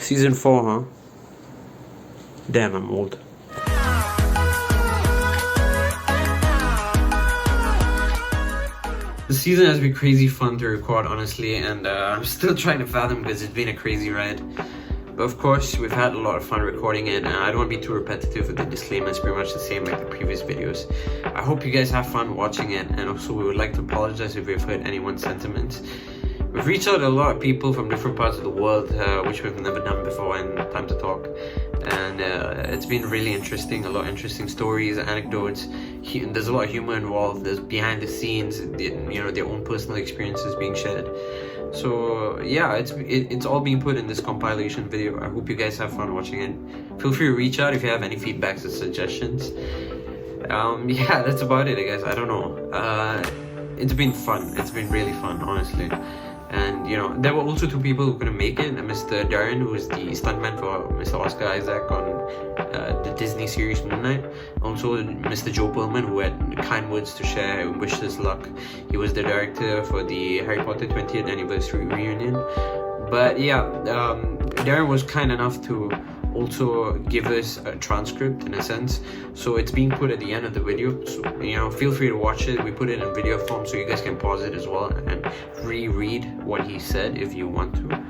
Season 4, huh? Damn, I'm old. The season has been crazy fun to record, honestly, and I'm still trying to fathom because it's been a crazy ride. But of course, we've had a lot of fun recording it, and I don't want to be too repetitive with the disclaimers, pretty much the same like the previous videos. I hope you guys have fun watching it, and also we would like to apologize if we've hurt anyone's sentiments. We've reached out to a lot of people from different parts of the world, which we've never done before in Time to Talk. And it's been really interesting, a lot of interesting stories, anecdotes. There's a lot of humor involved. There's behind the scenes, their own personal experiences being shared. So yeah, it's all being put in this compilation video. I hope you guys have fun watching it. Feel free to reach out if you have any feedbacks or suggestions. Yeah, that's about it, I guess. I don't know. It's been fun. It's been really fun, honestly. And there were also two people who couldn't make it. Mr. Darren, who was the stuntman for Mr. Oscar Isaac on the Disney series Moon Knight. Also Mr. Joe Perlman, who had kind words to share and wished us luck. He was the director for the Harry Potter 20th anniversary reunion. But yeah, Darren was kind enough to also give us a transcript in a sense, so it's being put at the end of the video. So feel free to watch it. We put it in video form so you guys can pause it as well and reread what he said if you want to.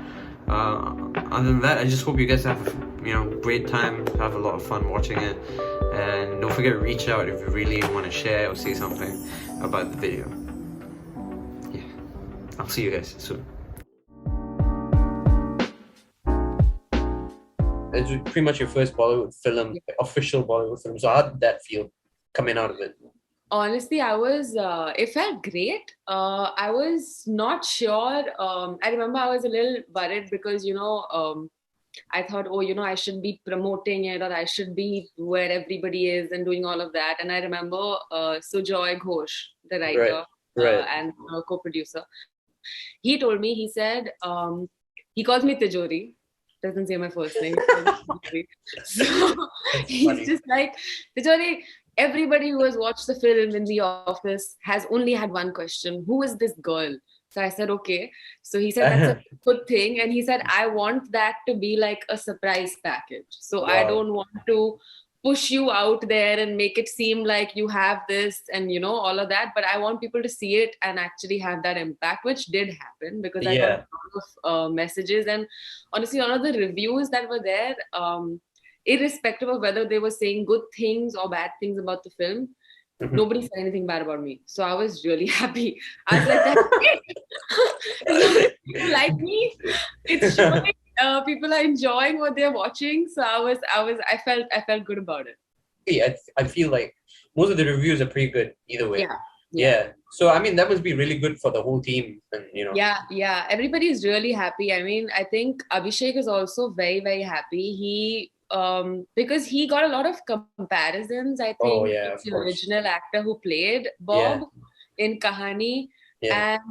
Other than that, I just hope you guys have great time, have a lot of fun watching it, and don't forget to reach out if you really want to share or say something about the video. Yeah, I'll see you guys soon. It's pretty much your first Bollywood film, official Bollywood film. So how did that feel coming out of it? Honestly, it felt great. I was not sure. I remember I was a little worried because, I thought, I should be promoting it, or I should be where everybody is and doing all of that. And I remember Sujoy Ghosh, the writer and co-producer, he told me, he said, he calls me Tijori. Doesn't say my first name. So he's just like, Tijori, everybody who has watched the film in the office has only had one question: who is this girl? So I said, okay. So he said, that's a good thing. And he said, I want that to be like a surprise package. So I don't want to push you out there and make it seem like you have this and all of that, but I want people to see it and actually have that impact, which did happen because I got a lot of messages. And honestly, all of the reviews that were there, irrespective of whether they were saying good things or bad things about the film, nobody said anything bad about me. So I was really happy. I was like, that's it. People like me. It's showing. People are enjoying what they're watching, so I felt good about it. Yeah, I feel like most of the reviews are pretty good either way. Yeah. So I mean, that must be really good for the whole team, and Yeah. Everybody is really happy. I mean, I think Abhishek is also very, very happy. He because he got a lot of comparisons. I think it's the original actor who played Bob in Kahani,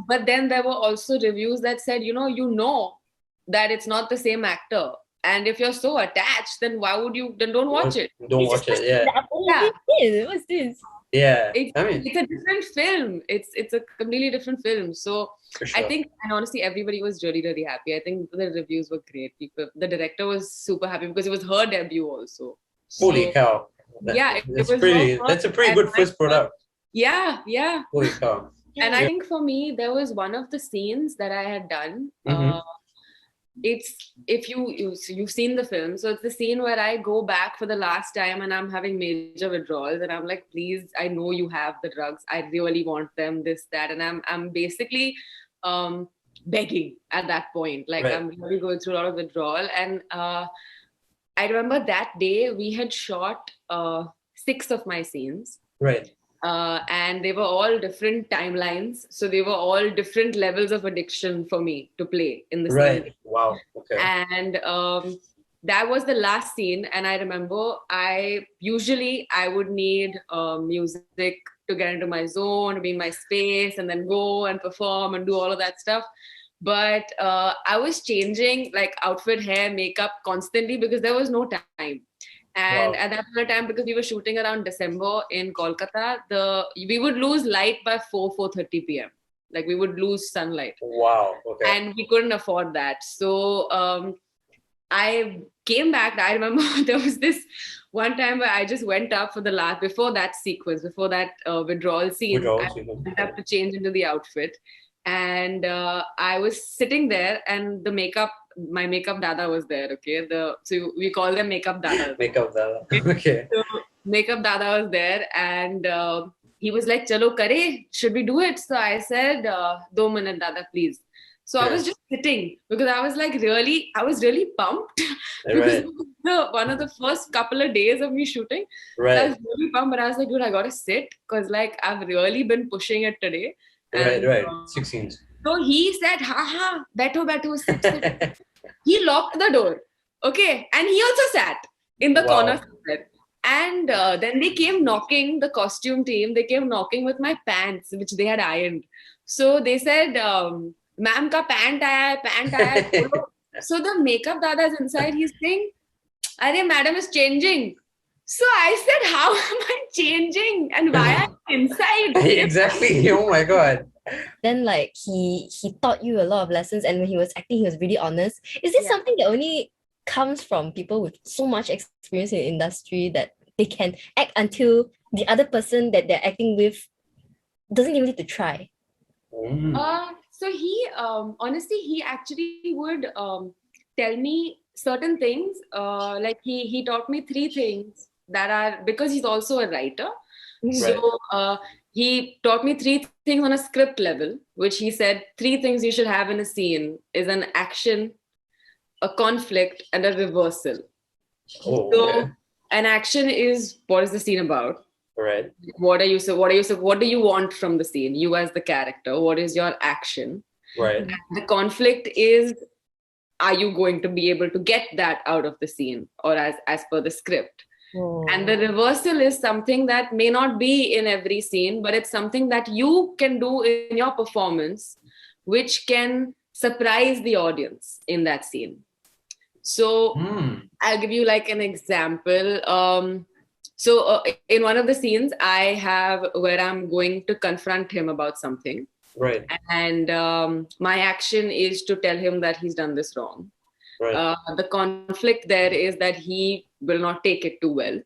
but then there were also reviews that said, that it's not the same actor, and if you're so attached, then why would you? Then don't watch it. Don't watch it. Yeah. What's this? Yeah. It's a different film. It's a completely different film. So sure. I think, and honestly, everybody was really, really happy. I think the reviews were great. The director was super happy because it was her debut also. So, holy cow! That's a pretty good first product. Yeah. Holy cow! And I think for me, there was one of the scenes that I had done. It's if you've seen the film, so it's the scene where I go back for the last time and I'm having major withdrawals and I'm like, please, I know you have the drugs, I really want them, this, that, and I'm basically begging at that point, like I'm really going through a lot of withdrawal. And I remember that day we had shot 6 of my scenes, and they were all different timelines, so they were all different levels of addiction for me to play in the scene. Wow. Okay. And that was the last scene, and I remember I would need music to get into my zone, to be in my space, and then go and perform and do all of that stuff. But I was changing like outfit, hair, makeup constantly because there was no time. And at that point of time, because we were shooting around December in Kolkata, we would lose light by 4:30 p.m. Like we would lose sunlight. Wow. Okay. And we couldn't afford that. So I came back. I remember there was this one time where I just went up for the last, before that sequence, before that withdrawal scene, I went up to change into the outfit. And I was sitting there, and my makeup dada was there, okay? So we call them makeup dada. Makeup dada. Okay. So makeup dada was there, and he was like, "Chalo kare, should we do it?" So I said, "2 minute dada, please." So I was just sitting because I was really pumped because it was one of the first couple of days of me shooting. Right. I was really pumped, but I was like, dude, I gotta sit because like I've really been pushing it today. Right. 6 scenes. So he said, ha, beto, sit. He locked the door. Okay. And he also sat in the corner somewhere. And then they came knocking, the costume team, they came knocking with my pants, which they had ironed. So they said, ma'am ka pant aaya hai. So the makeup dada is inside. He's saying, Aryan, madam is changing. So I said, how am I changing? And why am I inside? Exactly. Oh my God. Then like he taught you a lot of lessons, and when he was acting, he was really honest. Is this something that only comes from people with so much experience in industry, that they can act until the other person that they're acting with doesn't even need to try? So he honestly, he actually would tell me certain things. Like he taught me 3 things that are, because he's also a writer. So he taught me 3 things on a script level, which he said 3 things you should have in a scene is an action, a conflict, and a reversal. So an action is, what is the scene about? Right. What do you want from the scene? You as the character, what is your action? Right. And the conflict is, are you going to be able to get that out of the scene, or as per the script? And the reversal is something that may not be in every scene, but it's something that you can do in your performance, which can surprise the audience in that scene. So I'll give you like an example. So in one of the scenes I have where I'm going to confront him about something. Right. And my action is to tell him that he's done this wrong. Right. The conflict there is that he will not take it too well.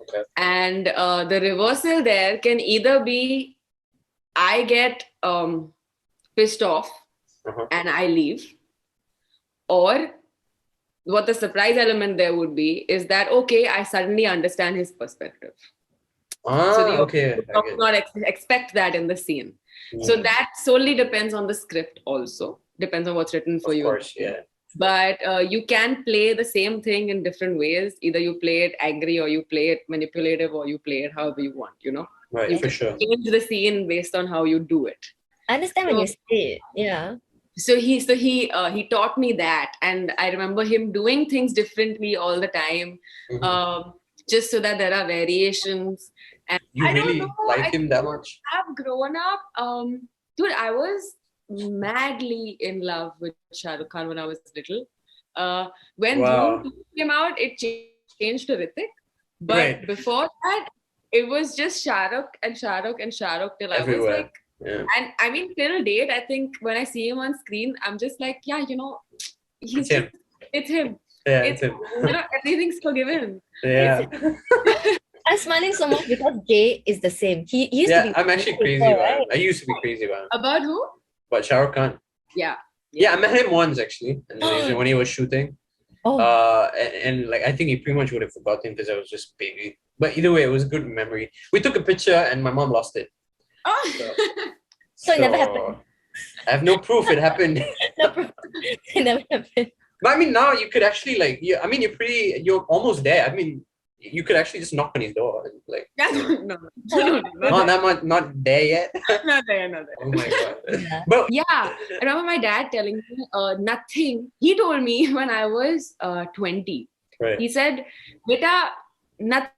Okay. And the reversal there can either be I get pissed off and I leave, or what the surprise element there would be is that, okay, I suddenly understand his perspective. So you do not expect that in the scene. So that solely depends on the script also. Depends on what's written for you. Of course, yeah. But you can play the same thing in different ways. Either you play it angry, or you play it manipulative, or you play it however you want, you know? Right, you for sure. Change the scene based on how you do it. I understand when you say it, yeah. So he taught me that, and I remember him doing things differently all the time, just so that there are variations. And you really like him that much? I've grown up, dude. I was madly in love with Shah Rukh Khan when I was little. When Boom came out, it changed to Hrithik, but before that, it was just Shah Rukh and Shah Rukh and Shah Rukh till everywhere. I was like. Yeah. And I mean, till date, I think when I see him on screen, I'm just like, yeah, you know, it's him. Yeah, it's him. You know, everything's forgiven. Yeah. I'm smiling so much because Jay is the same. He used to be. I'm actually crazy about him. I used to be crazy about him. About who? About Shah Rukh Khan. Yeah. Yeah, I met him once actually, when he was shooting. And like I think he pretty much would have forgotten because I was just a baby. But either way, it was a good memory. We took a picture and my mom lost it. So it never happened. I have no proof it happened. No proof. It never happened. But I mean, now you could actually you're almost there. I mean, you could actually just knock on his door and like. Not there yet. Not there. Oh my God. Yeah. But yeah, I remember my dad telling me nothing. He told me when I was 20. Right. He said, "Beta, nothing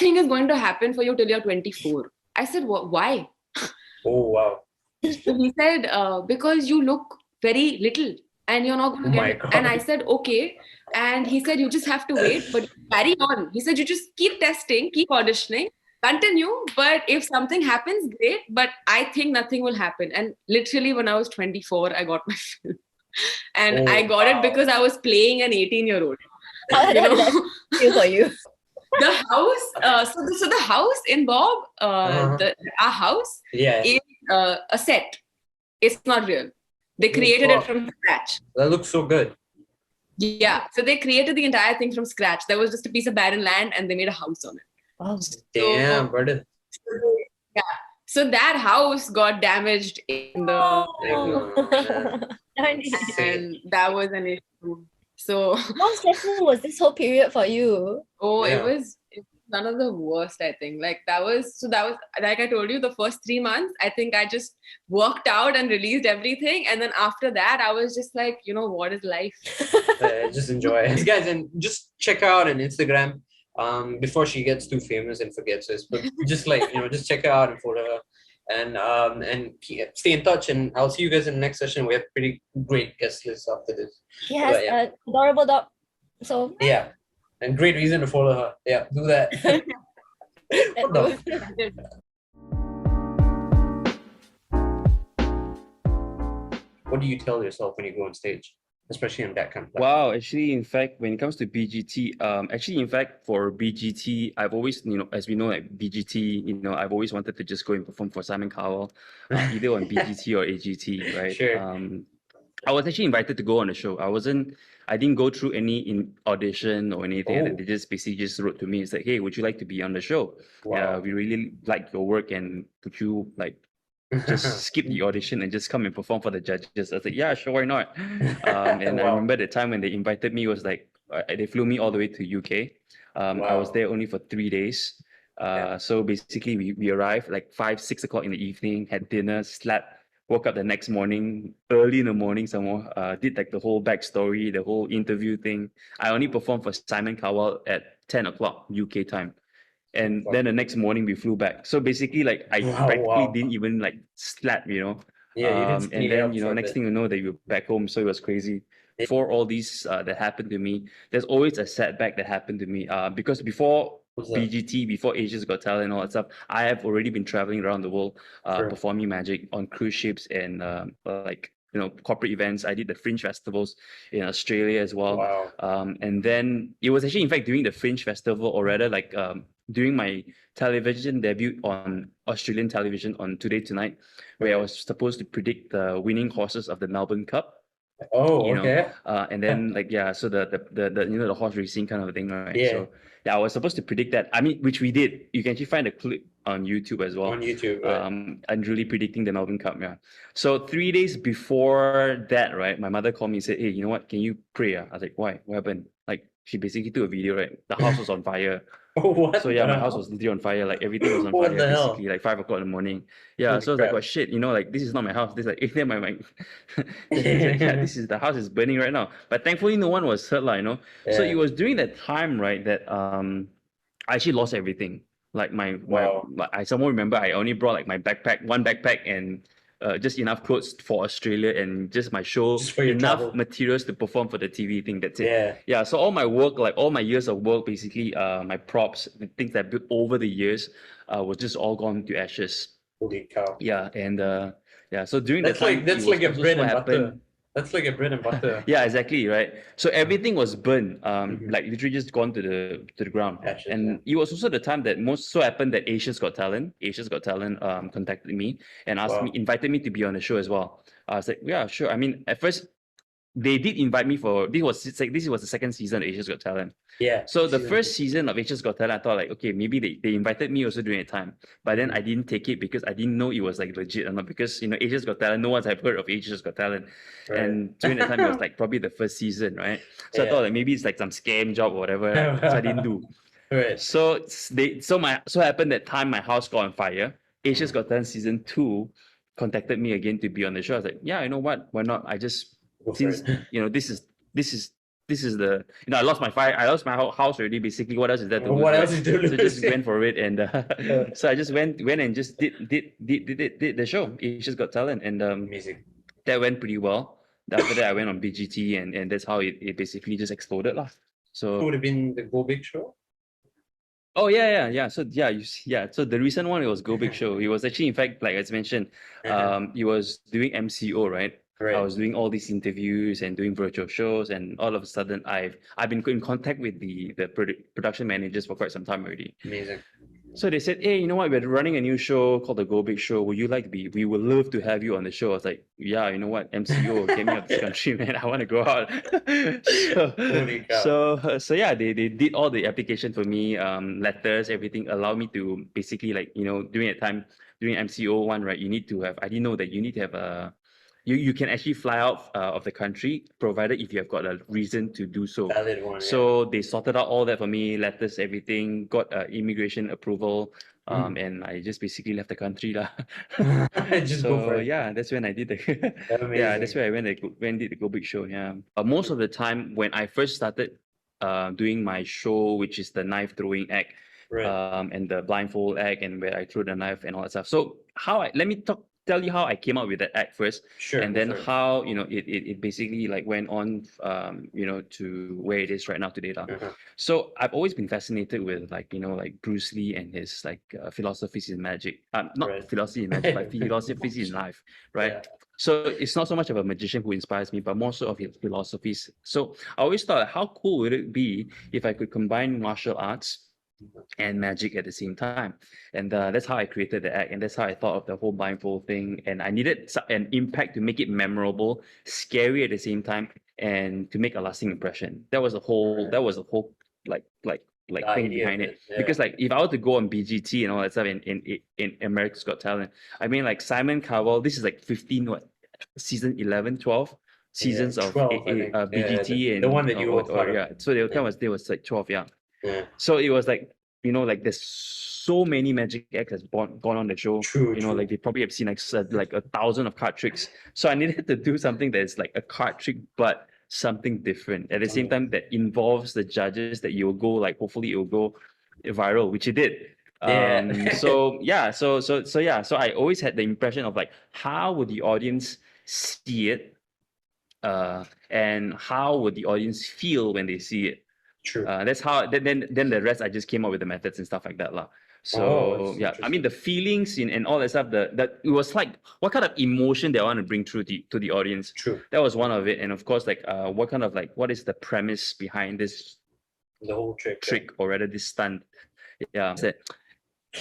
is going to happen for you till you're 24. I said, why? Oh, wow. So he said, because you look very little and you're not going to get it. And I said, okay. And he said, you just have to wait, but carry on. He said, you just keep testing, keep auditioning, continue. But if something happens, great. But I think nothing will happen. And literally when I was 24, I got my film. And I got it because I was playing an 18-year-old. How You did know, that feel for you? the house, so the house in Bob, our house Yeah. is a set. It's not real. They created it from scratch. That looks so good. Yeah, so they created the entire thing from scratch. There was just a piece of barren land and they made a house on it. Oh, Damn, brother. Yeah. So that house got damaged in the and that was an issue. So how stressful was this whole period for you? it was one of the worst, I think. Like that was like I told you, the first 3 months, I think I just worked out and released everything. And then after that, I was just like, what is life? Just enjoy it. Guys, and just check her out on Instagram before she gets too famous and forgets us. But just just check her out and follow her. And stay in touch, and I'll see you guys in the next session. We have pretty great guest lists after this. She has an adorable dog. So yeah, and great reason to follow her. Yeah, do that. What do you tell yourself when you go on stage, especially on that kind of platform? Wow, actually, in fact, when it comes to BGT, actually, in fact, for BGT, I've always, as we know, like BGT, I've always wanted to just go and perform for Simon Cowell, either on BGT or AGT, right? Sure. I was actually invited to go on the show. I didn't go through any audition or anything. Oh. They just basically wrote to me. It's like, hey, would you like to be on the show? Wow. Yeah, we really like your work, and could you just skip the audition and just come and perform for the judges? I was like, yeah, sure, why not? And I remember the time when they invited me was like, they flew me all the way to UK. I was there only for 3 days. So basically we arrived like 5, 6 o'clock in the evening, had dinner, slept, woke up the next morning, early in the morning some more, did like the whole backstory, the whole interview thing. I only performed for Simon Cowell at 10 o'clock UK time. And then the next morning we flew back. So basically, like I practically didn't even like sleep, Yeah, you didn't and then next thing you know, that you're back home. So it was crazy. Before all these that happened to me, there's always a setback that happened to me. Because before BGT, before Asia's Got Talent and all that stuff, I have already been traveling around the world, performing magic on cruise ships and corporate events. I did the Fringe festivals in Australia as well. Wow. And then it was actually, in fact, during the Fringe festival, or rather, during my television debut on Australian television on Today Tonight, where I was supposed to predict the winning horses of the Melbourne Cup. Oh, okay. And then so the horse racing kind of thing, right? Yeah. So I was supposed to predict that. I mean, which we did. You can actually find a clip on YouTube as well. On YouTube, right. And really predicting the Melbourne Cup, yeah. So 3 days before that, right, my mother called me and said, hey, you know what? Can you pray? I was like, why? What happened? Like, she basically took a video, right? The house was on fire. Oh, what? So yeah, my house was literally on fire. Like everything was on What fire. the hell? Basically, like 5 o'clock in the morning. Yeah. Holy So I was crap. like, "Well, shit, like this is not my house." This is like, then my this is the house is burning right now. But thankfully, no one was hurt, So Yeah. it was during that time, right, that I actually lost everything. Like I somehow remember I only brought like my backpack, one backpack, and just enough clothes for Australia and just my show, Just for your enough travel. materials to perform for the TV thing. That's it. Yeah. Yeah, so all my work, like all my years of work, basically, my props, the things that I built over the years, was just all gone to ashes. Holy cow. Yeah, and so during That's that time, that's it was like a also bread so and butter. happened- That's like a bread and butter. Yeah, exactly, right. So everything was burned, Mhm. like literally just gone to the ground. Ashes, And it was also the time that most so happened that Asia's Got Talent contacted me and asked me, invited me to be on the show as well. I was like, yeah, sure. I mean, at first they did invite me for this was the second season of Asia's Got Talent. Yeah. So the first season of Asia's Got Talent, I thought like, okay, maybe they invited me also during the time, but then I didn't take it because I didn't know it was like legit or not, because Asia's Got Talent, no one's have heard of Asia's Got Talent, Right. and during the time it was like probably the first season, right? So I thought like maybe it's like some scam job or whatever, right? So I didn't do. Right. So happened that time my house got on fire. Asia's Got Talent season 2 contacted me again to be on the show. I was like, yeah, you know what? Why not? I just Go for since it. this is the I lost my house already. Basically, what else is there to lose? What right? else is there to So just lose? went for it, and so I just went and just did the show. Asia's Got Talent, and Amazing. that went pretty well. After that, I went on BGT, and that's how it basically just exploded, lah. Who So would have been the Go Big show? oh yeah. So So the recent one, it was Go Big Show. It was actually, in fact, like as mentioned, it was doing MCO, right? Right. I was doing all these interviews and doing virtual shows, and all of a sudden I've been in contact with the production managers for quite some time already. Amazing. So they said, hey, you know what? We're running a new show called the Go Big Show. Would you like to be? We would love to have you on the show. I was like, yeah, you know what? MCO, get me out of this country, man. I want to go out. Holy cow. So yeah, they did all the application for me, letters, everything, allow me to basically, like, you know, during that time, during MCO one, right? You need to have. I didn't know that you need to have a. You can actually fly out of the country, provided if you have got a reason to do so. Valid one. So they sorted out all that for me, letters, everything, got immigration approval, and I just basically left the country lah. Just go for it. Yeah, that's when I did the Amazing. yeah, that's where I went did the Go Big Show. Yeah, most of the time when I first started doing my show, which is the knife throwing act, Right. and the blindfold act, and where I threw the knife and all that stuff. So let me tell you how I came up with that act first, Sure. and then sure. how, you know, it basically like went on, you know, to where it is right now today. Uh-huh. So I've always been fascinated with, like, you know, like Bruce Lee and his like philosophies in magic. Not Right. philosophy in magic, but philosophies in life, right? Yeah. So it's not so much of a magician who inspires me, but more so of his philosophies. So I always thought, how cool would it be if I could combine martial arts and magic at the same time? And that's how I created the act, and that's how I thought of the whole blindfold thing. And I needed an impact to make it memorable, scary at the same time, and to make a lasting impression. That was a whole like The thing idea behind of it. it, yeah. Because like if I were to go on BGT and all that stuff in America's Got Talent, I mean, like Simon Cowell, this is like 15 season 11, 12 seasons of 12, I think. BGT, Yeah, and the one that you were part of. yeah. So they were telling us there was like 12, yeah. Yeah. So it was like, you know, like there's so many magic acts that's gone on the show. True, You know, true. like they probably have seen like 1,000 of card tricks. So I needed to do something that's like a card trick, but something different. At the same time, that involves the judges, that you will go, like, hopefully it will go viral, which it did. Yeah. So I always had the impression of like, how would the audience see it? And how would the audience feel when they see it? True. That's how then the rest I just came up with the methods and stuff like that lah. So that's yeah, I mean the feelings and all that stuff. That it was like, what kind of emotion they want to bring through to the audience. True. That was one of it, and of course, like what is the premise behind this The whole trick. trick, or rather this stunt? Yeah.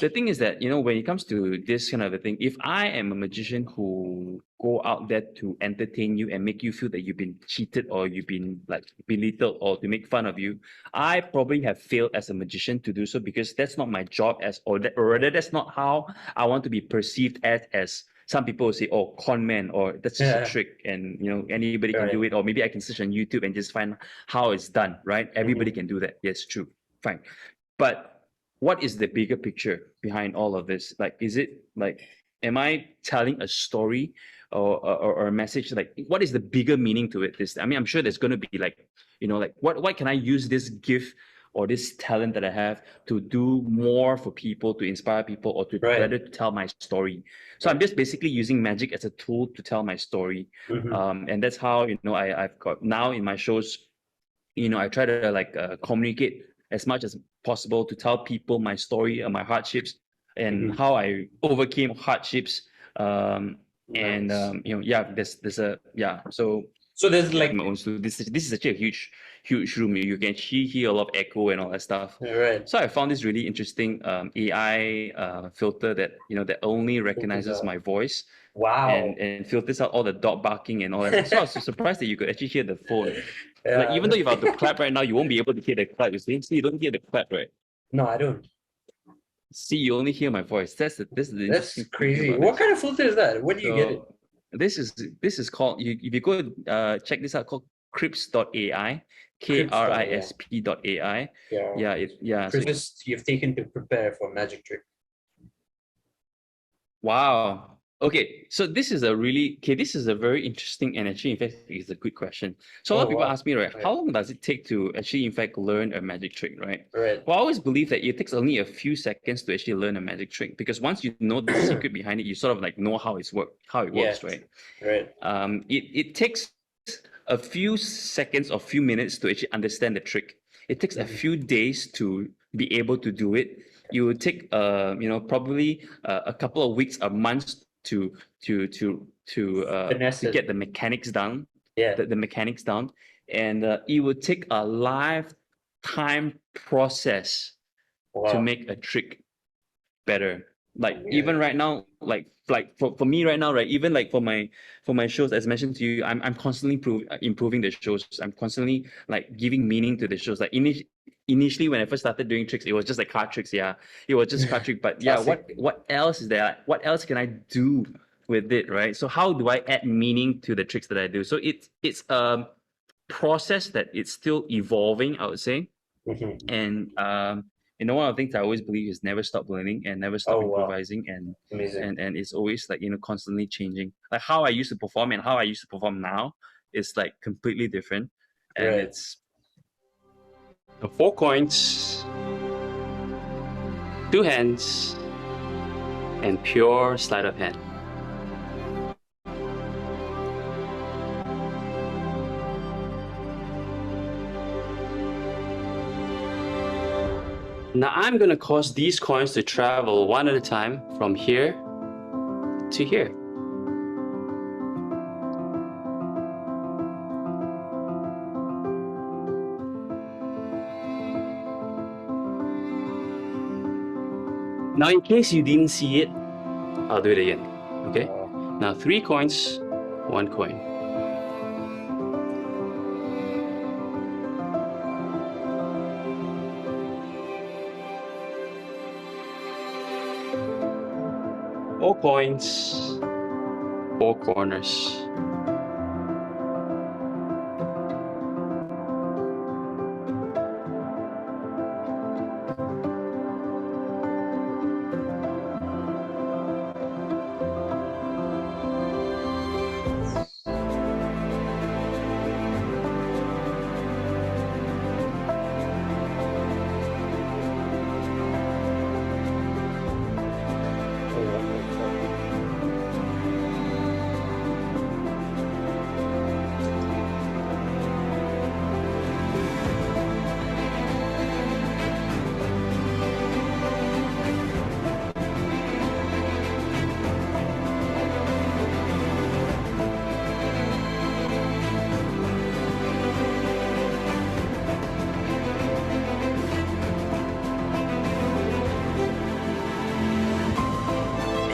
The thing is that, you know, when it comes to this kind of a thing, if I am a magician who go out there to entertain you and make you feel that you've been cheated, or you've been like belittled, or to make fun of you, I probably have failed as a magician to do so, because that's not my job, or rather that's not how I want to be perceived as. Some people will say, oh, con man, or that's just Yeah. a trick, and, you know, anybody can do it, or maybe I can search on YouTube and just find how it's done, right? Everybody can do that. Yes, true. Fine. But what is the bigger picture behind all of this? Like, is it like, am I telling a story or a message? Like, what is the bigger meaning to it? I mean, I'm sure there's going to be like, you know, like what can I use this gift or this talent that I have to do more for people, to inspire people, or to rather to tell my story? So I'm just basically using magic as a tool to tell my story. And that's how, you know, I've got now in my shows, you know, I try to like communicate as much as possible to tell people my story and my hardships, and how I overcame hardships. And you know, yeah, there's a so there's like my own studio. This is actually a huge room. You can actually hear a lot of echo and all that stuff. right. So I found this really interesting AI filter that, you know, that only recognizes my voice. Wow. And filters out all the dog barking and all that. So I was so surprised that you could actually hear the phone. Yeah, Like, even though if I were to clap right now, you won't be able to hear the clap. You see, you don't hear the clap, right? No, I don't. See, you only hear my voice. That's That's crazy. What kind of filter is that? Where do you get it? This is called, if you go check this out, called Crisp.ai, KRISP.ai. Yeah. So You've taken to prepare for magic trick. wow. Okay, so this is a very interesting, and actually, in fact, it's a good question. So a lot of people ask me, right, how long does it take to actually, in fact, learn a magic trick, right? Right. Well, I always believe that it takes only a few seconds to actually learn a magic trick, because once you know the secret behind it, you sort of like know how it works, right? Right. It takes a few seconds or few minutes to actually understand the trick. It takes a few days to be able to do it. You would take, you know, probably a couple of weeks, a month to Finesse it. get the mechanics down. Yeah. The mechanics down, and it would take a lifetime process to Wow. make a trick better. Like Yeah. even right now, like for me right now, right? Even like for my shows, as mentioned to you, I'm constantly improving the shows. I'm constantly like giving meaning to the shows. Like initially when I first started doing tricks, it was just like card tricks. Yeah, it was just card trick. But yeah, Classic. what else is there? What else can I do with it, right? So how do I add meaning to the tricks that I do? So it's a process that it's still evolving, I would say. Mhm. And one of the things I always believe is never stop learning and never stop Oh, wow. improvising, Amazing. and it's always like constantly changing. Like how I used to perform and how I used to perform now is like completely different. And Right. it's 4 coins, 2 hands, and pure sleight of hand. Now I'm going to cause these coins to travel one at a time from here to here. Now in case you didn't see it, I'll do it again. Okay? Now 3 coins, 1 coin. Four coins, 4 corners.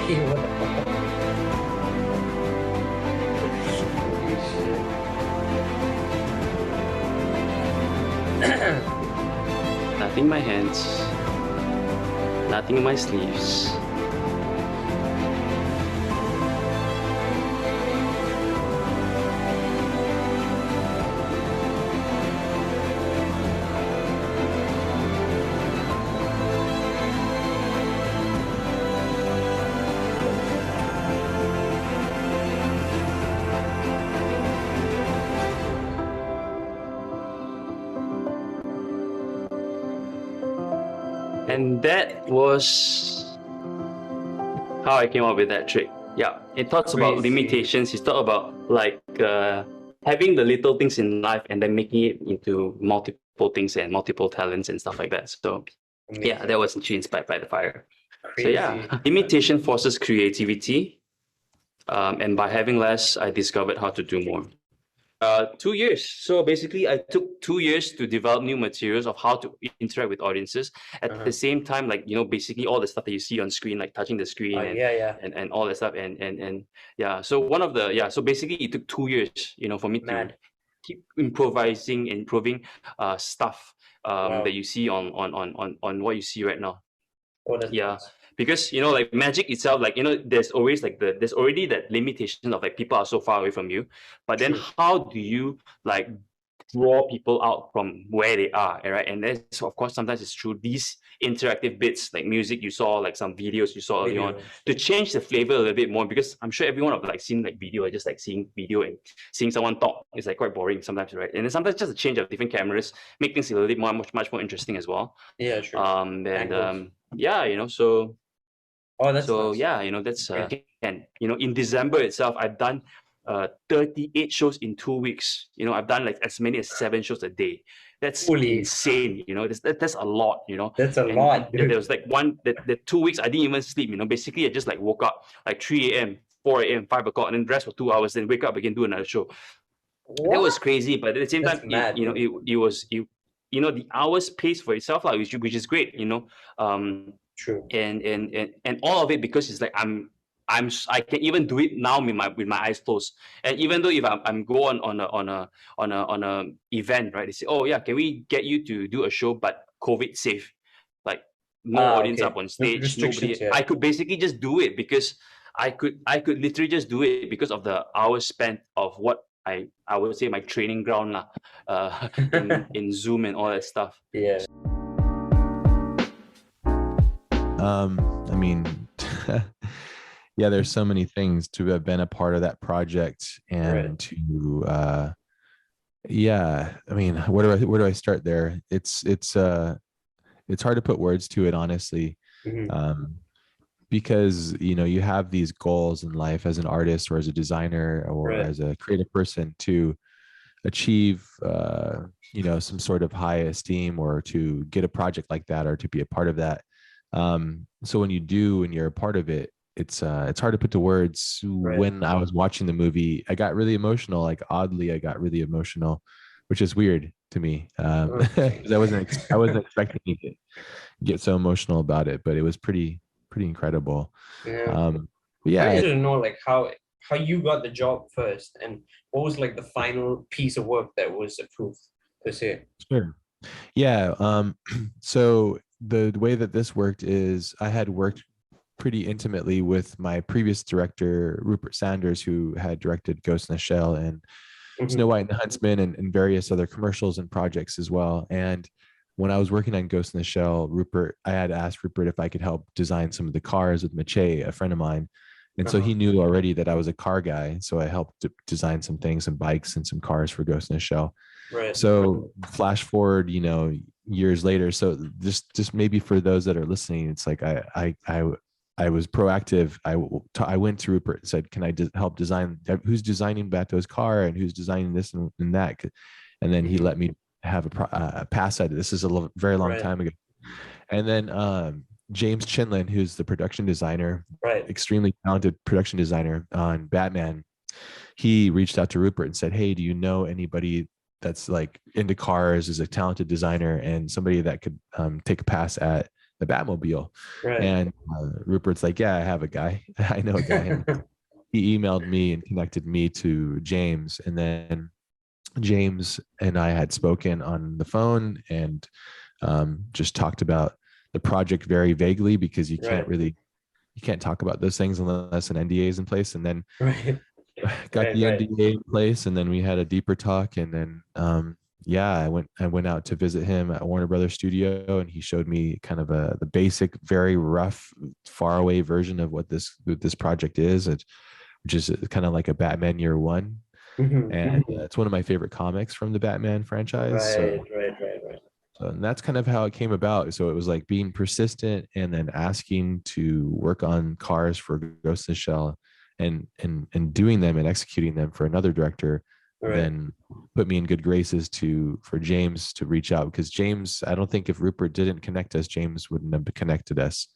Hey, what the fuck? Holy shit. Nothing in my hands, nothing in my sleeves. And that was how I came up with that trick. Yeah, it talks about Crazy. limitations. It talks about like having the little things in life and then making it into multiple things and multiple talents and stuff like that. So yeah, Amazing. that was actually inspired by the fire. Crazy. So yeah, limitation forces creativity, and by having less, I discovered how to do more. 2 years. So basically, I took 2 years to develop new materials of how to interact with audiences. At the same time, like basically all the stuff that you see on screen, like touching the screen and, yeah. and all that stuff, and yeah. So so basically, it took 2 years, for me to Mad. keep improvising, improving stuff Wow. that you see on what you see right now. Oh, that's Yeah. nuts. Because like magic itself, like there's always like there's already that limitation of like people are so far away from you, but then True. how do you like draw people out from where they are, right? And that's of course sometimes it's through these interactive bits like music you saw, like some videos you saw early on, to change the flavor a little bit more, because I'm sure everyone have like seen like video, or just like seeing video and seeing someone talk is like quite boring sometimes, right? And then sometimes just a change of different cameras make things a little bit much more interesting as well. Yeah, true. And yeah, so Oh, that's so nuts. yeah, that's and in December itself, I've done 38 shows in 2 weeks. You know, I've done like as many as 7 shows a day. That's Holy. insane. You know, that's a lot. You know, That's a and lot, There dude. was like the 2 weeks I didn't even sleep. You know, basically I just like woke up like 3 a.m., 4 a.m., 5 o'clock, and then rest for 2 hours, then wake up again, do another show. That was crazy, but at the same That's time, mad, you know, it was you know, the hours pays for itself, like, which is great. You know, True. and all of it because it's like I can even do it now with my eyes closed. And even though if I'm go on a event, right? They say, oh yeah, can we get you to do a show but COVID safe, like no audience Okay. up on No stage, restrictions, nobody. yeah. I could basically just do it because I could literally just do it because of the hours spent of what I would say my training ground lah, in Zoom and all that stuff. Yeah. I mean, yeah, there's so many things to have been a part of that project and to, yeah, I mean, where do I start there? It's hard to put words to it, honestly. Because, you know, you have these goals in life as an artist or as a designer or as a creative person to achieve, you know, some sort of high esteem or to get a project like that or to be a part of that. So when you do and you're a part of it, it's hard to put to words. When I was watching the movie, I got really emotional. Like oddly, I got really emotional, which is weird to me, because I wasn't expecting to get so emotional about it, but it was pretty incredible. Yeah. Yeah, I wanted to know like how you got the job first, and what was like the final piece of work that was approved per se. Sure. Yeah. So the way that this worked is I had worked pretty intimately with my previous director, Rupert Sanders, who had directed Ghost in the Shell and Snow White and the Huntsman and various other commercials and projects as well. And when I was working on Ghost in the Shell, I had asked Rupert if I could help design some of the cars with Mache, a friend of mine. And so he knew already that I was a car guy. So I helped design some things, some bikes and some cars for Ghost in the Shell. So flash forward, you know, years later. So just maybe for those that are listening, it's like I was proactive. I went to Rupert and said, can I help design? Who's designing Bato's car and who's designing this and that? And then he let me have a pass at it. This is a very long time ago. And then James Chinlin, who's the production designer, extremely talented production designer on Batman, he reached out to Rupert and said, hey, do you know anybody that's like into cars, is a talented designer and somebody that could take a pass at the Batmobile? And Rupert's like, yeah, I have a guy. I know a guy. He emailed me and connected me to James, and then James and I had spoken on the phone and just talked about the project very vaguely, because you can't talk about those things unless an NDA is in place. And then got the NDA in place, and then we had a deeper talk, and then I went out to visit him at Warner Brothers studio, and he showed me kind of the basic, very rough, faraway version of what this project is, which is kind of like a Batman Year One. And it's one of my favorite comics from the Batman franchise. So and that's kind of how it came about. So it was like being persistent and then asking to work on cars for Ghost in the Shell and doing them and executing them for another director, then put me in good graces for James to reach out, because James, I don't think if Rupert didn't connect us, James wouldn't have connected us.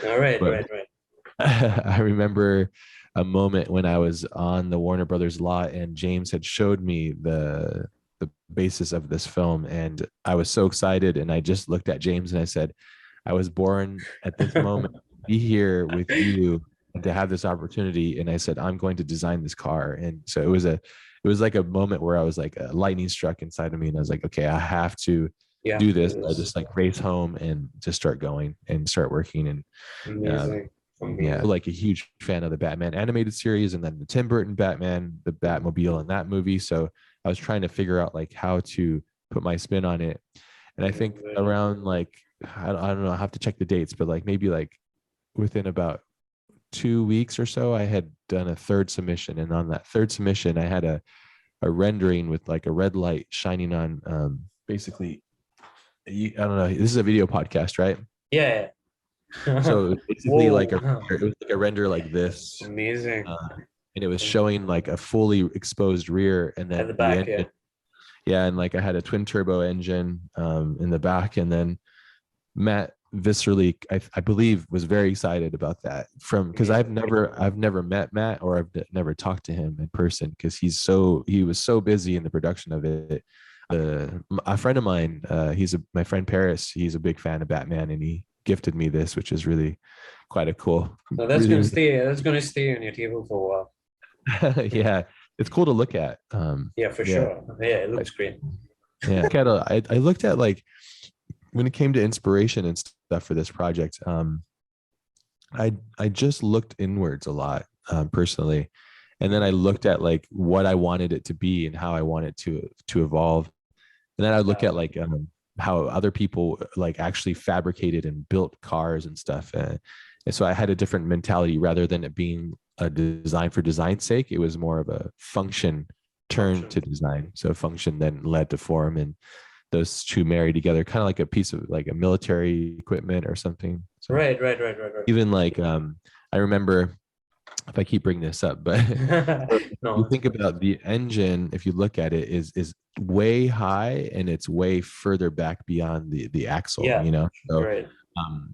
I remember a moment when I was on the Warner Brothers lot and James had showed me the basis of this film, and I was so excited, and I just looked at James and I said, I was born at this moment to be here with you and to have this opportunity. And I said, I'm going to design this car. And so it was like a moment where I was like a lightning struck inside of me, and I was like, okay, I have to do this. I just like race home and just start going and start working. And like a huge fan of the Batman animated series, and then the Tim Burton Batman, the Batmobile in that movie. So I was trying to figure out like how to put my spin on it. And I think around like, I don't know, I have to check the dates, but like maybe like within about 2 weeks or so, I had done a third submission. And on that third submission, I had a rendering with like a red light shining on basically, I don't know, this is a video podcast, right? So basically it was like a render like this. Amazing. and it was showing like a fully exposed rear, and then At the back, engine, yeah, and like I had a twin turbo engine in the back, and then Matt viscerally, I believe, was very excited about that because I've never met Matt, or I've never talked to him in person, because he was so busy in the production of it. A friend of mine, my friend Paris, he's a big fan of Batman, and he gifted me this, which is really quite a cool. So that's gonna stay. That's gonna stay on your table for a while. Yeah, it's cool to look at. Yeah, for sure. Yeah, it looks great. Yeah, I looked at, like, when it came to inspiration and stuff for this project, I just looked inwards a lot, personally, and then I looked at like what I wanted it to be and how I wanted to evolve, and then I look at like how other people like actually fabricated and built cars and stuff, and so I had a different mentality. Rather than it being a design for design's sake, it was more of a function turned to design. So function then led to form, and those two married together, kind of like a piece of like a military equipment or something. So Right. even like I remember, if I keep bringing this up, but you think about the engine, if you look at it, is way high, and it's way further back beyond the axle. You know, so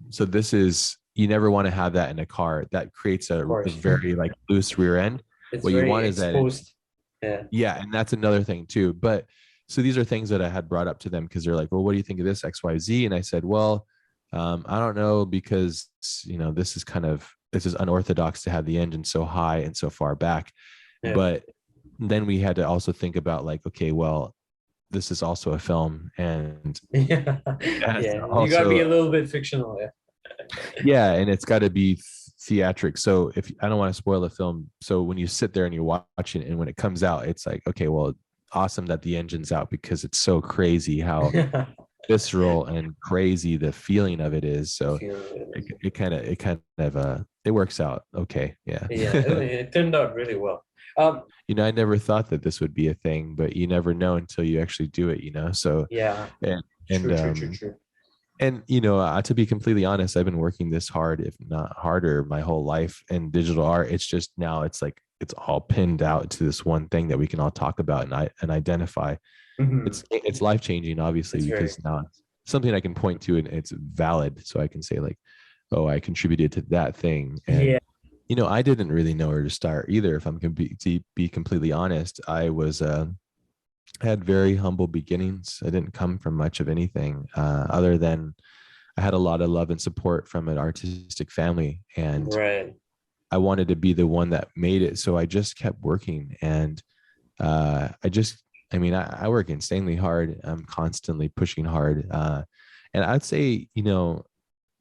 so this is, you never want to have that in a car. That creates a very like loose rear end. What you want is that, yeah, and that's another thing too. But so these are things that I had brought up to them, because they're like, well, what do you think of this XYZ? And I said, well, I don't know, because, you know, this is unorthodox to have the engine so high and so far back. But then we had to also think about like, okay, well, this is also a film, and you gotta be a little bit fictional. Yeah, and it's got to be theatric. So if I don't want to spoil the film, so when you sit there and you watch it, and when it comes out, it's like, okay, well, awesome that the engine's out, because it's so crazy how visceral and crazy the feeling of it is. So it kind of it works out okay. Yeah, it turned out really well. You know, I never thought that this would be a thing, but you never know until you actually do it, you know. So true. And you know, to be completely honest, I've been working this hard, if not harder, my whole life in digital art. It's just now it's like it's all pinned out to this one thing that we can all talk about and identify. It's life changing, obviously, because now it's something I can point to and it's valid, so I can say like, oh, I contributed to that thing. And you know, I didn't really know where to start either. If I'm going to be completely honest, I had very humble beginnings. I didn't come from much of anything, other than I had a lot of love and support from an artistic family, and I wanted to be the one that made it. So I just kept working, and I work insanely hard. I'm constantly pushing hard, and I'd say, you know,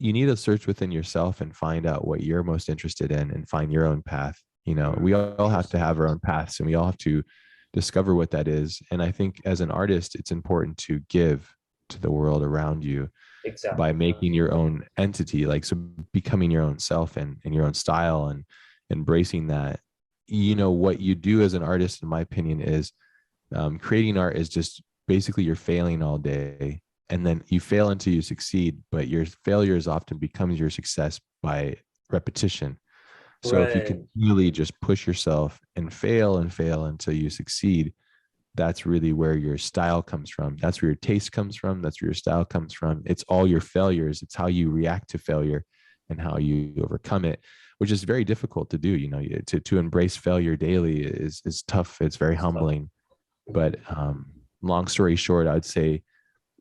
you need to search within yourself and find out what you're most interested in, and find your own path. You know, we all have to have our own paths, and we all have to discover what that is. And I think as an artist, it's important to give to the world around you by making your own entity, like, so becoming your own self and your own style, and embracing that. You know, what you do as an artist, in my opinion, is creating art is just basically you're failing all day, and then you fail until you succeed, but your failures often becomes your success by repetition. So if you can really just push yourself and fail until you succeed, that's really where your style comes from. That's where your taste comes from. That's where your style comes from. It's all your failures. It's how you react to failure and how you overcome it, which is very difficult to do. You know, to embrace failure daily is tough. It's very humbling. But long story short, I'd say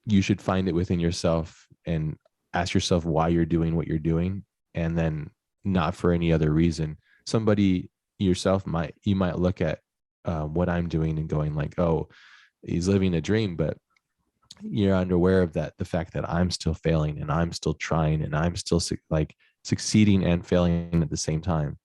you should find it within yourself and ask yourself why you're doing what you're doing, and then not for any other reason. Somebody, yourself, you might look at what I'm doing and going like, oh, he's living a dream, but you're unaware of that, the fact that I'm still failing, and I'm still trying, and I'm still like succeeding and failing at the same time,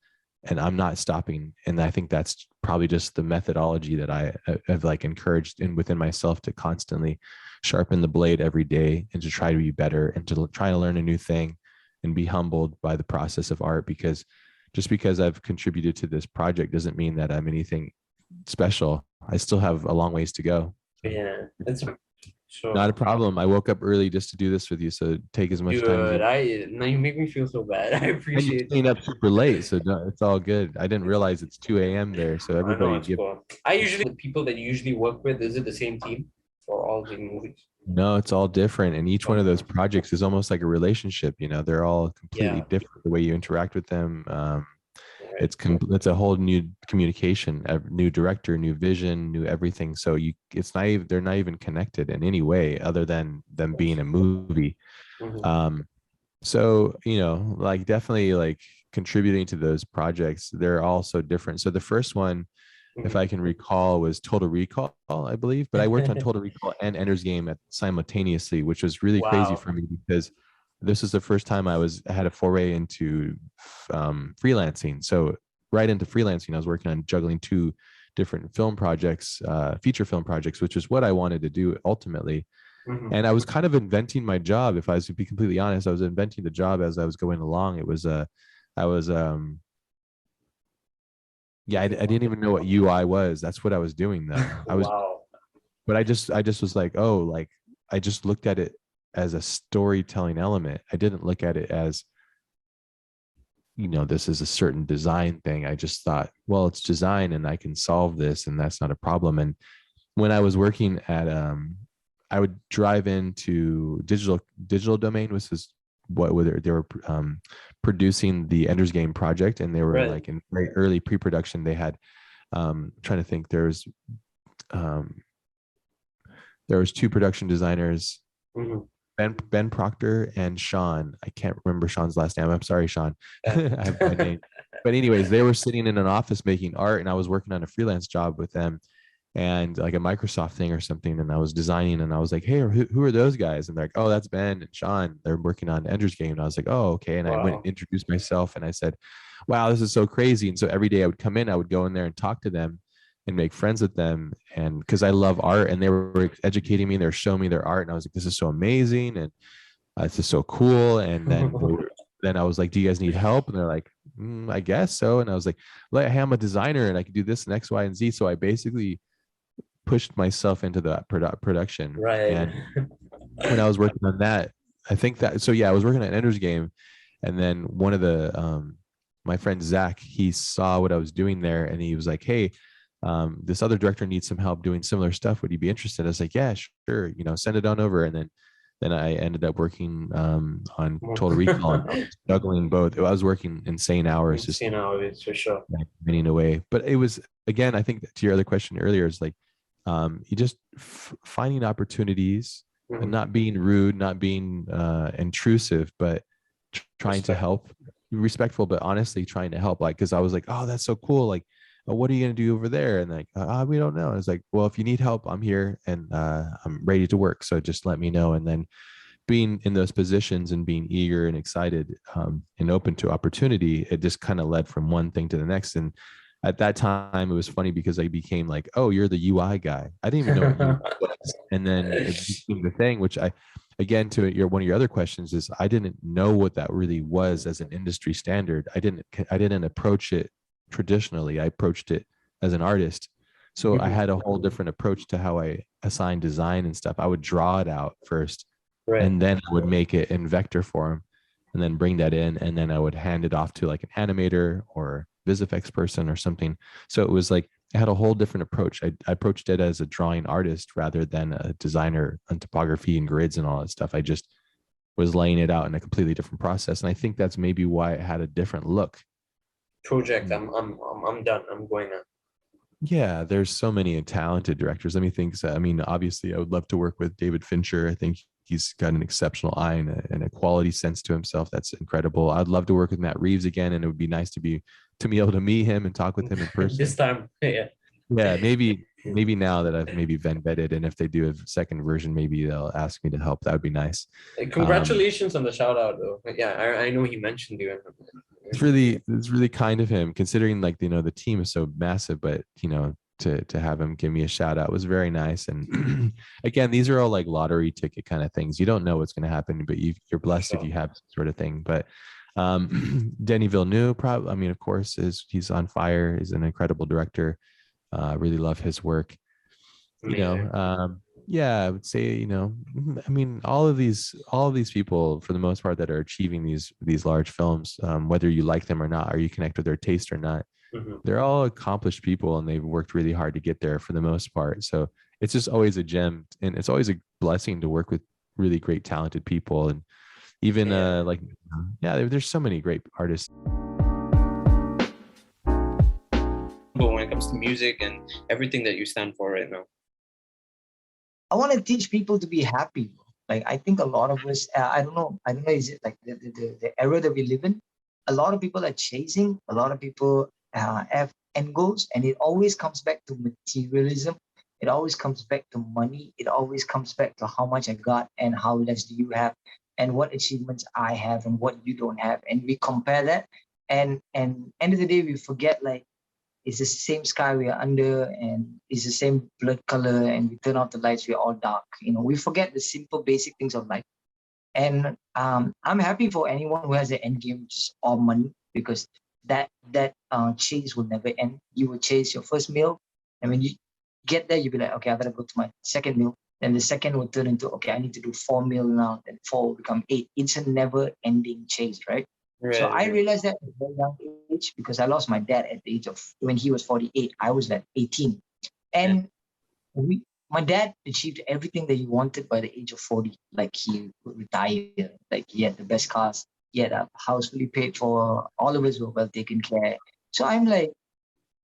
and I'm not stopping. And I think that's probably just the methodology that I have like encouraged within myself, to constantly sharpen the blade every day, and to try to be better, and to try to learn a new thing, and be humbled by the process of art. Because just because I've contributed to this project doesn't mean that I'm anything special. I still have a long ways to go. Yeah, So Not a problem. I woke up early just to do this with you, so take as much time as good. you. Now you make me feel so bad. I And you appreciate it. staying up super late, so it's all good. I didn't realize it's 2 a.m. there, so I know everybody it's cool. The people that you usually work with, is it the same team for all the movies? No, it's all different, and each one of those projects is almost like a relationship. They're all completely Yeah. different. The way you interact with them, Right. it's a whole new communication, a new director, new vision, new everything. So they're not even connected in any way other than them being a movie. Mhm. So like definitely like contributing to those projects, they're all so different. So the first one, if I can recall, was Total Recall, I believe. But I worked on Total Recall and Ender's Game simultaneously, which was really crazy Wow. for me because this is the first time I had a foray into freelancing. So right into freelancing, I was working on juggling 2 different film projects, feature film projects, which is what I wanted to do ultimately. Mhm. And I was kind of inventing my job. If I was to be completely honest, I was inventing the job as I was going along. I didn't even know what UI was. That's what I was doing though. Wow. But I just was like, oh, like I just looked at it as a storytelling element. I didn't look at it as, this is a certain design thing. I just thought, well, it's design and I can solve this and that's not a problem. And when I was working at, I would drive into digital domain, which is what they were producing the Ender's Game project, and they were Right. like in very early pre-production. They had trying to think, there was 2 production designers, Mhm. Ben Proctor and Sean. I can't remember Sean's last name. I'm sorry, Sean. I have my name. But anyways, they were sitting in an office making art, and I was working on a freelance job with them, and like a Microsoft thing or something. And I was designing, and I was like, "Hey, who are those guys?" And they're like, "Oh, that's Ben and Sean. They're working on Ender's Game." And I was like, "Oh, okay." And I went Wow. and introduced myself, and I said, "Wow, this is so crazy." And so every day I would come in, I would go in there and talk to them and make friends with them, and because I love art, and they were educating me, they were showing me their art, and I was like, "This is so amazing," and this is so cool. And then then I was like, "Do you guys need help?" And they're like, "I guess so." And I was like, "Hey, I'm a designer and I can do this and X, Y, and Z." So I basically pushed myself into that production. Right. And when I was working on that, I think that, so yeah, I was working on Ender's Game, and then one of the my friend Zach, he saw what I was doing there, and he was like, "Hey, this other director needs some help doing similar stuff. Would you be interested?" I was like, "Yeah, sure. Send it on over." And then I ended up working on Total Recall, and I was juggling both. I was working insane hours, just For sure. getting away. But it was, again, I think to your other question earlier, is like you just finding opportunities and not being rude, not being intrusive, but trying to help, respectful, but honestly trying to help. Like, because I was like, "Oh, that's so cool. Like, what are you going to do over there?" And like, "We don't know." And it's like, "Well, if you need help, I'm here, and I'm ready to work. So just let me know." And then being in those positions and being eager and excited and open to opportunity, it just kind of led from one thing to the next. And at that time, it was funny because I became like, "Oh, you're the UI guy." I didn't even know what UI was. And then it became the thing, which again, to one of your other questions, is I didn't know what that really was as an industry standard. I didn't approach it traditionally. I approached it as an artist. So I had a whole different approach to how I assign design and stuff. I would draw it out first, Right. and then I would make it in vector form, and then bring that in, and then I would hand it off to like an animator or VisFX person or something. So it was like I had a whole different approach. I approached it as a drawing artist rather than a designer on topography and grids and all that stuff. I just was laying it out in a completely different process, and I think that's maybe why it had a different look. Project. I'm done. I'm going now. Yeah, there's so many talented directors. Let me think. So, I mean, obviously, I would love to work with David Fincher. I think he's got an exceptional eye and a quality sense to himself that's incredible. I'd love to work with Matt Reeves again, and it would be nice to be able to meet him and talk with him in person. This time, yeah. Yeah, maybe now that I've maybe vetted, and if they do a second version, maybe they'll ask me to help. That would be nice. Congratulations on the shout out, though. Yeah, I know he mentioned you. It's really kind of him, considering like the team is so massive, but to have him give me a shout out was very nice. And again, these are all like lottery ticket kind of things. You don't know what's going to happen, but you're blessed if you have some sort of thing. But Denis Villeneuve, probably, I mean, of course, he's on fire. He's an incredible director. Really love his work. Yeah, I would say, you know, I mean, all of these people, for the most part, that are achieving these large films, whether you like them or not, or you connect with their taste or not, they're all accomplished people, and they've worked really hard to get there for the most part. So it's just always a gem, and it's always a blessing to work with really great, talented people, and even like, yeah, there's so many great artists. When it comes to music and everything that you stand for right now? I want to teach people to be happy. Like, I think a lot of us, I don't know, is it like the era that we live in? A lot of people are chasing, a lot of people have end goals, and it always comes back to materialism. It always comes back to money. It always comes back to how much I got and how less do you have, and what achievements I have and what you don't have. And we compare that, and end of the day, we forget, like, it's the same sky we are under, and it's the same blood color, and we turn off the lights, we're all dark. You know, we forget the simple, basic things of life. And I'm happy for anyone who has an end game, which is all money, because that chase will never end. You will chase your first meal, and when you get there, you'll be like, okay, I gotta go to my second meal. Then the second will turn into, okay, I need to do 4 meal now, then 4 will become 8. It's a never-ending chase, right? So I realized that at a very young age, because I lost my dad at the age of, when he was 48, I was like 18. And my dad achieved everything that he wanted by the age of 40. Like, he would retire, like he had the best cars, he had a house fully paid for, all of us were well taken care. So I'm like,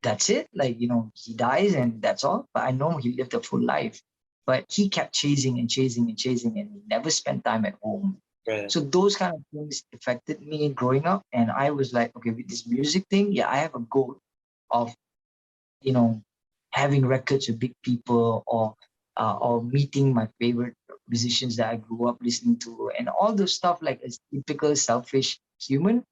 that's it. Like, you know, he dies and that's all. But I know he lived a full life. But he kept chasing and chasing and chasing, and he never spent time at home. Right. So those kind of things affected me growing up. And I was like, okay, with this music thing, yeah, I have a goal of, you know, having records with big people, or meeting my favorite musicians that I grew up listening to, and all those stuff, like a typical selfish human.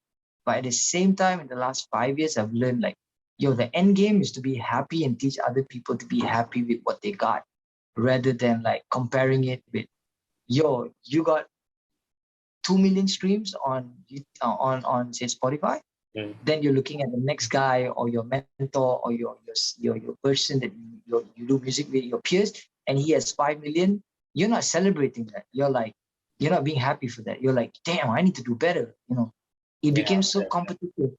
But at the same time, in the last 5 years, I've learned, like, yo, the end game is to be happy and teach other people to be happy with what they got, rather than like comparing it with, yo, you got 2 million streams on say Spotify. Then you're looking at the next guy, or your mentor, or your person that you do music with, your peers, and he has 5 million. You're not celebrating that. You're like, you're not being happy for that. You're like, damn, I need to do better. You know, it became so competitive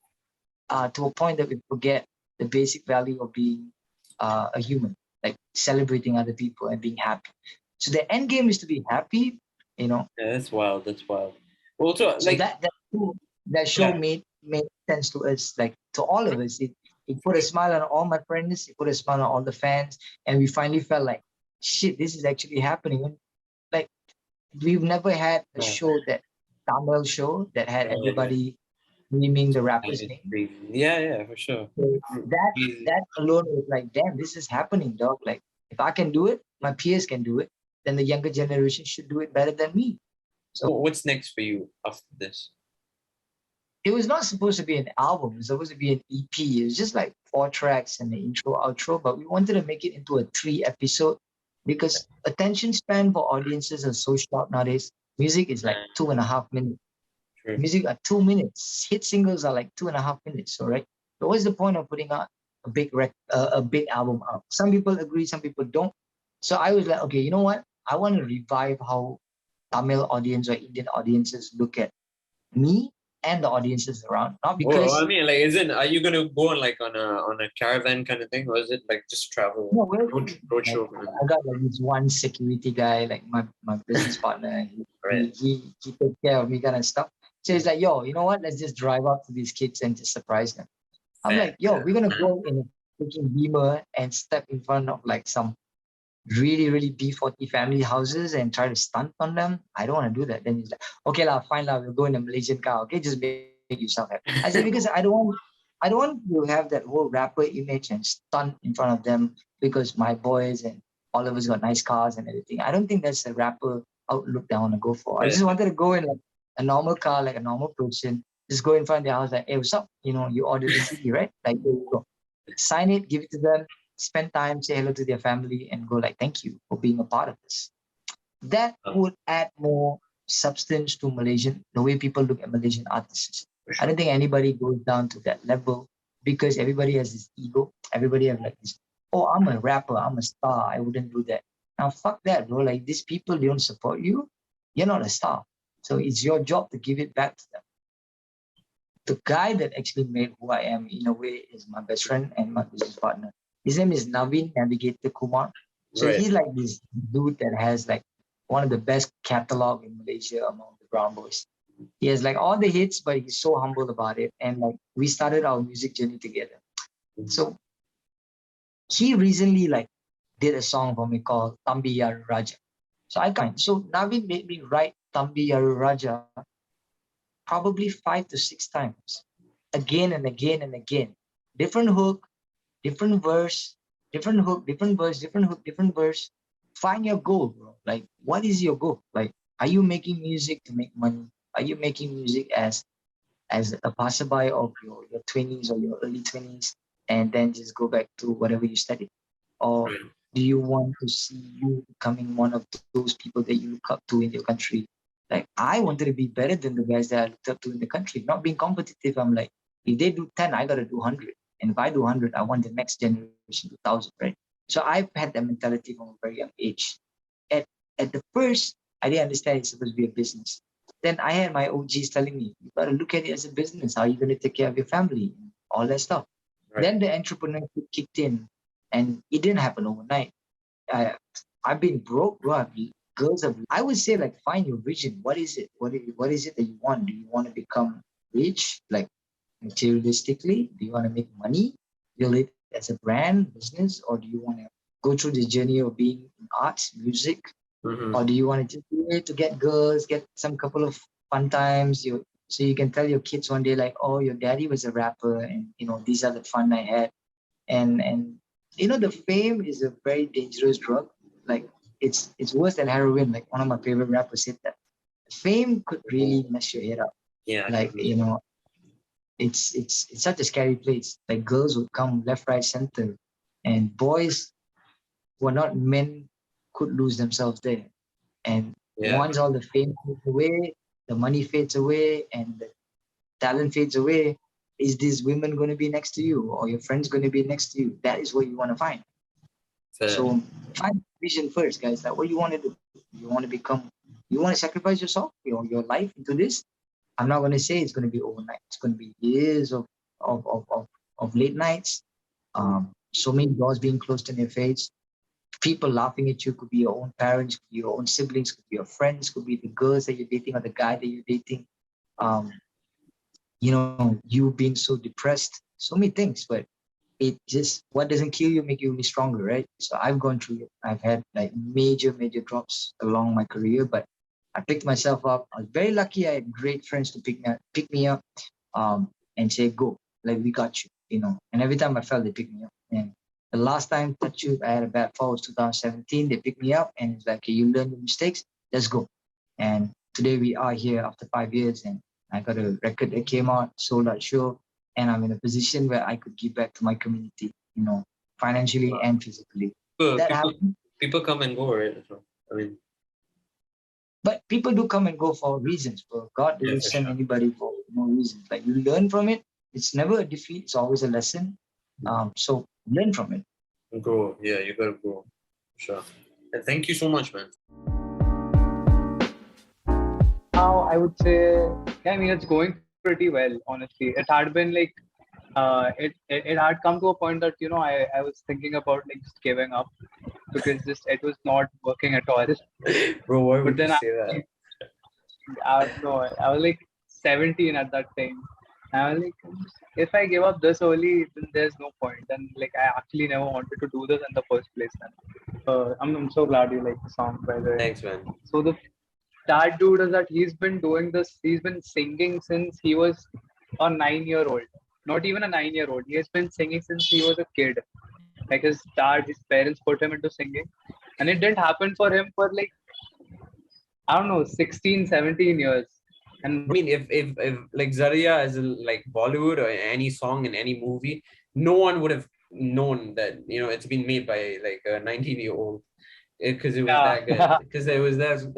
to a point that we forget the basic value of being a human, like celebrating other people and being happy. So the end game is to be happy. You know. Yeah, that's wild. That's wild. Also, So like that show made sense to us, like to all of us. It put a smile on all my friends. It put a smile on all the fans, and we finally felt like, shit, this is actually happening. Like, we've never had a show, that Tamil show, that had everybody naming the rapper's name. Yeah, for sure. So that alone was like, damn, this is happening, dog. Like, if I can do it, my peers can do it, then the younger generation should do it better than me. So what's next for you after this? It was not supposed to be an album. It was supposed to be an EP. It was just like 4 tracks and the intro, outro, but we wanted to make it into a 3 episode, because attention span for audiences is so short nowadays. Music is like 2.5 minutes. True. Music are 2 minutes. Hit singles are like 2.5 minutes. So, right. So what's the point of putting out a big album out? Some people agree, some people don't. So I was like, okay, you know what? I want to revive how Tamil audience or Indian audiences look at me and the audiences around. Not because I mean, like, are you gonna go on a caravan kind of thing, or is it like just travel? No, roadshow. I got like this one security guy, like my business partner. He takes care of me, kind of stuff. So he's like, yo, you know what? Let's just drive up to these kids and just surprise them. I'm like, yo, we're gonna go in a freaking Beamer and step in front of like some really, really B40 family houses and try to stunt on them. I don't want to do that. Then he's like, okay, fine, we'll go in a Malaysian car. Okay, just make yourself happy. I said, because I don't want to have that whole rapper image and stunt in front of them, because my boys and all of us got nice cars and everything. I don't think that's a rapper outlook that I want to go for. I just wanted to go in like a normal car, like a normal person, just go in front of their house, like, hey, what's up? You know, you ordered the CD, right? Like, there you go. Sign it, give it to them, spend time, say hello to their family, and go like, thank you for being a part of this. That would add more substance to Malaysian, the way people look at Malaysian artists. I don't think anybody goes down to that level, because everybody has this ego. Everybody has like this, oh, I'm a rapper, I'm a star, I wouldn't do that. Now, fuck that, bro. Like, these people, they don't support you. You're not a star. So it's your job to give it back to them. The guy that actually made who I am, in a way, is my best friend and my business partner. His name is Naveen Navigator Kumar. So Right. he's like this dude that has like one of the best catalog in Malaysia among the brown boys. He has like all the hits, but he's so humble about it. And like we started our music journey together. So he recently like did a song for me called Tambi Yaru Raja. So Naveen made me write Tambi Yaru Raja probably 5 to 6 times, again and again and again. Different hook, different verse, different hook, different verse, different hook, different verse. Find your goal, bro. Like, what is your goal? Like, are you making music to make money? Are you making music as a passerby of your 20s or your early 20s and then just go back to whatever you studied? Or do you want to see you becoming one of those people that you look up to in your country? Like, I wanted to be better than the guys that I looked up to in the country, not being competitive. I'm like, if they do 10, I got to do 100. And if I do 100, I want the next generation to 1,000, right? So I've had that mentality from a very young age. At the first, I didn't understand it's supposed to be a business. Then I had my OGs telling me, you got to look at it as a business. How are you going to take care of your family? All that stuff. Right. Then the entrepreneurship kicked in, and it didn't happen overnight. I've been broke, bro. I would say, like, find your vision. What is it? What is it that you want? Do you want to become rich, like materialistically? Do you want to make money, build it as a brand, business? Or do you want to go through the journey of being in arts, music? Or do you want to just do it to get girls, get some couple of fun times? So you can tell your kids one day, like, oh, your daddy was a rapper, and these are the fun I had. And the fame is a very dangerous drug. Like, it's worse than heroin. Like, one of my favorite rappers said that fame could really mess your head up. Yeah. Like, it's such a scary place. Like, girls would come left, right, center, and boys who are not men could lose themselves there. And once all the fame fades away, the money fades away, and the talent fades away, is these women going to be next to you, or your friends going to be next to you? That is what you want to find. So find vision first, guys. Like, what you want to do? You want to sacrifice yourself, your life into this? I'm not going to say it's going to be overnight. It's going to be years of late nights. So many doors being closed in your face. People laughing at you. Could be your own parents, could be your own siblings, could be your friends, could be the girls that you're dating or the guy that you're dating. You being so depressed. So many things, but it just, what doesn't kill you make you only stronger, right? So I've gone through it. I've had like major drops along my career, but I picked myself up. I was very lucky. I had great friends to pick me up, and say, go, like, we got you, And every time I fell, they picked me up. And the last time, touch you, I had a bad fall, was 2017. They picked me up, and it's like, hey, you learn your mistakes, let's go. And today we are here after 5 years, and I got a record that came out, sold out show, and I'm in a position where I could give back to my community, financially and physically. People come and go, right? I mean, but people do come and go for reasons. Bro. God doesn't send anybody for no reasons. Like, you learn from it. It's never a defeat. It's always a lesson. So learn from it. Grow. Yeah, you gotta grow. Sure. And thank you so much, man. Now I would say, it's going pretty well, honestly. It had been like, it had come to a point that, I was thinking about like just giving up, because it was not working at all. Bro, why would But then you say that? I was like 17 at that time. And I was like, if I give up this early, then there's no point. Then like, I actually never wanted to do this in the first place. Then I'm so glad you like the song, by the way. Thanks, man. So that dude is that he's been doing this. He's been singing since he was a 9-year-old. Not even a 9-year-old. He has been singing since he was a kid. Like, his parents put him into singing, and it didn't happen for him for like, I don't know, 16, 17 years. And I mean, if like ZARIYA is like Bollywood or any song in any movie, no one would have known that it's been made by like a 19-year-old, because it was that good. Because it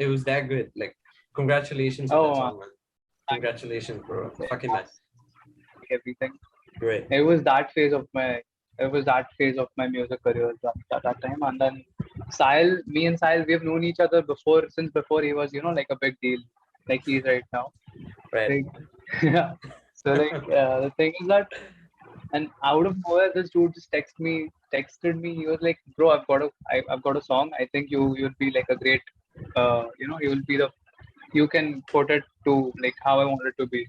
was that good. Like, congratulations on that song, man. Congratulations, bro. Fucking nice. Everything. Great. It was that phase of my it was that phase of my music career at that time. And then me and Sahil, we've known each other since before he was, like a big deal, like he is right now. Right. Like, yeah. So the thing is that, and out of nowhere, this dude just texted me. He was like, "Bro, I've got a song. I think you'll be like a great, you can put it to like how I want it to be.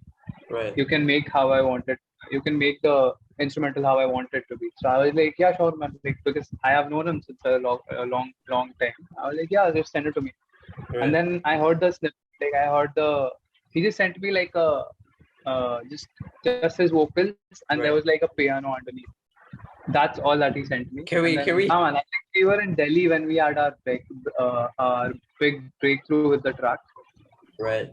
Right. You can make how I want it. You can make the instrumental how I want it to be." So I was like, "Yeah, sure, man." Like, because I have known him since a long time. I was like, "Yeah, just send it to me." Right. And then I heard the snippet. Like I heard he just sent me like a just his vocals, and there Right. was like a piano underneath. That's all that he sent me. Can we? Yeah, man, I think we were in Delhi when we had our big breakthrough with the track. Right.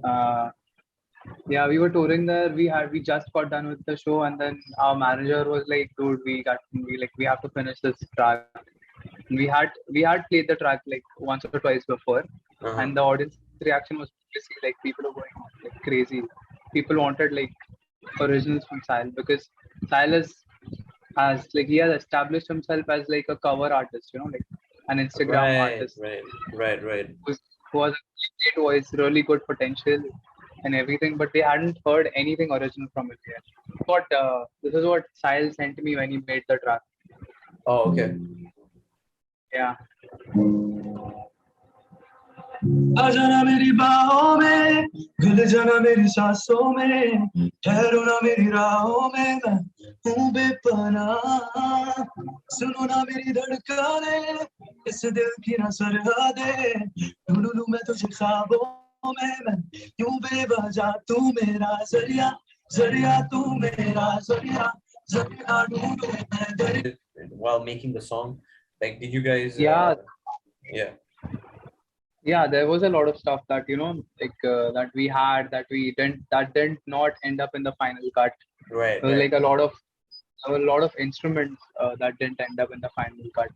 Yeah, we were touring there. We just got done with the show, and then our manager was like, "Dude, we have to finish this track." We had played the track like once or twice before, and the audience reaction was crazy. Like people were going like crazy. People wanted like originals from Sahil, because Sahil he has established himself as like a cover artist, like an Instagram artist. Right. Who has a great voice, really good potential and everything, but they hadn't heard anything original from him yet. But this is what Sahil sent me when he made the track. Oh, okay. Yeah. आ जाना मेरी बाहों में, घुल जाना मेरी सांसों में, ठहरो ना मेरी राहों में, मैं हूँ बेपनाह। सुनो ना मेरी धड़कने, इस दिल की ना सरहदें, ढूंढ लूं मैं तुझे ख्वाबों में, मैं यूं बेवजह तू मेरा ज़रिया, ज़रिया तू मेरा ज़रिया, ज़रिया ढूंढूं मैं दरिया. While making the song, like, did you guys? Yeah. Yeah. Yeah, there was a lot of stuff that that we had that did not end up in the final cut. Right. There was like a lot of instruments that didn't end up in the final cut.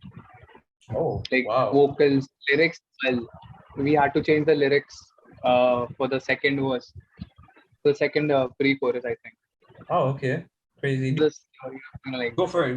Oh, like wow. vocals, lyrics. Well, we had to change the lyrics for the second verse, the second pre-chorus, I think. Oh, okay. Crazy. This, Go for it.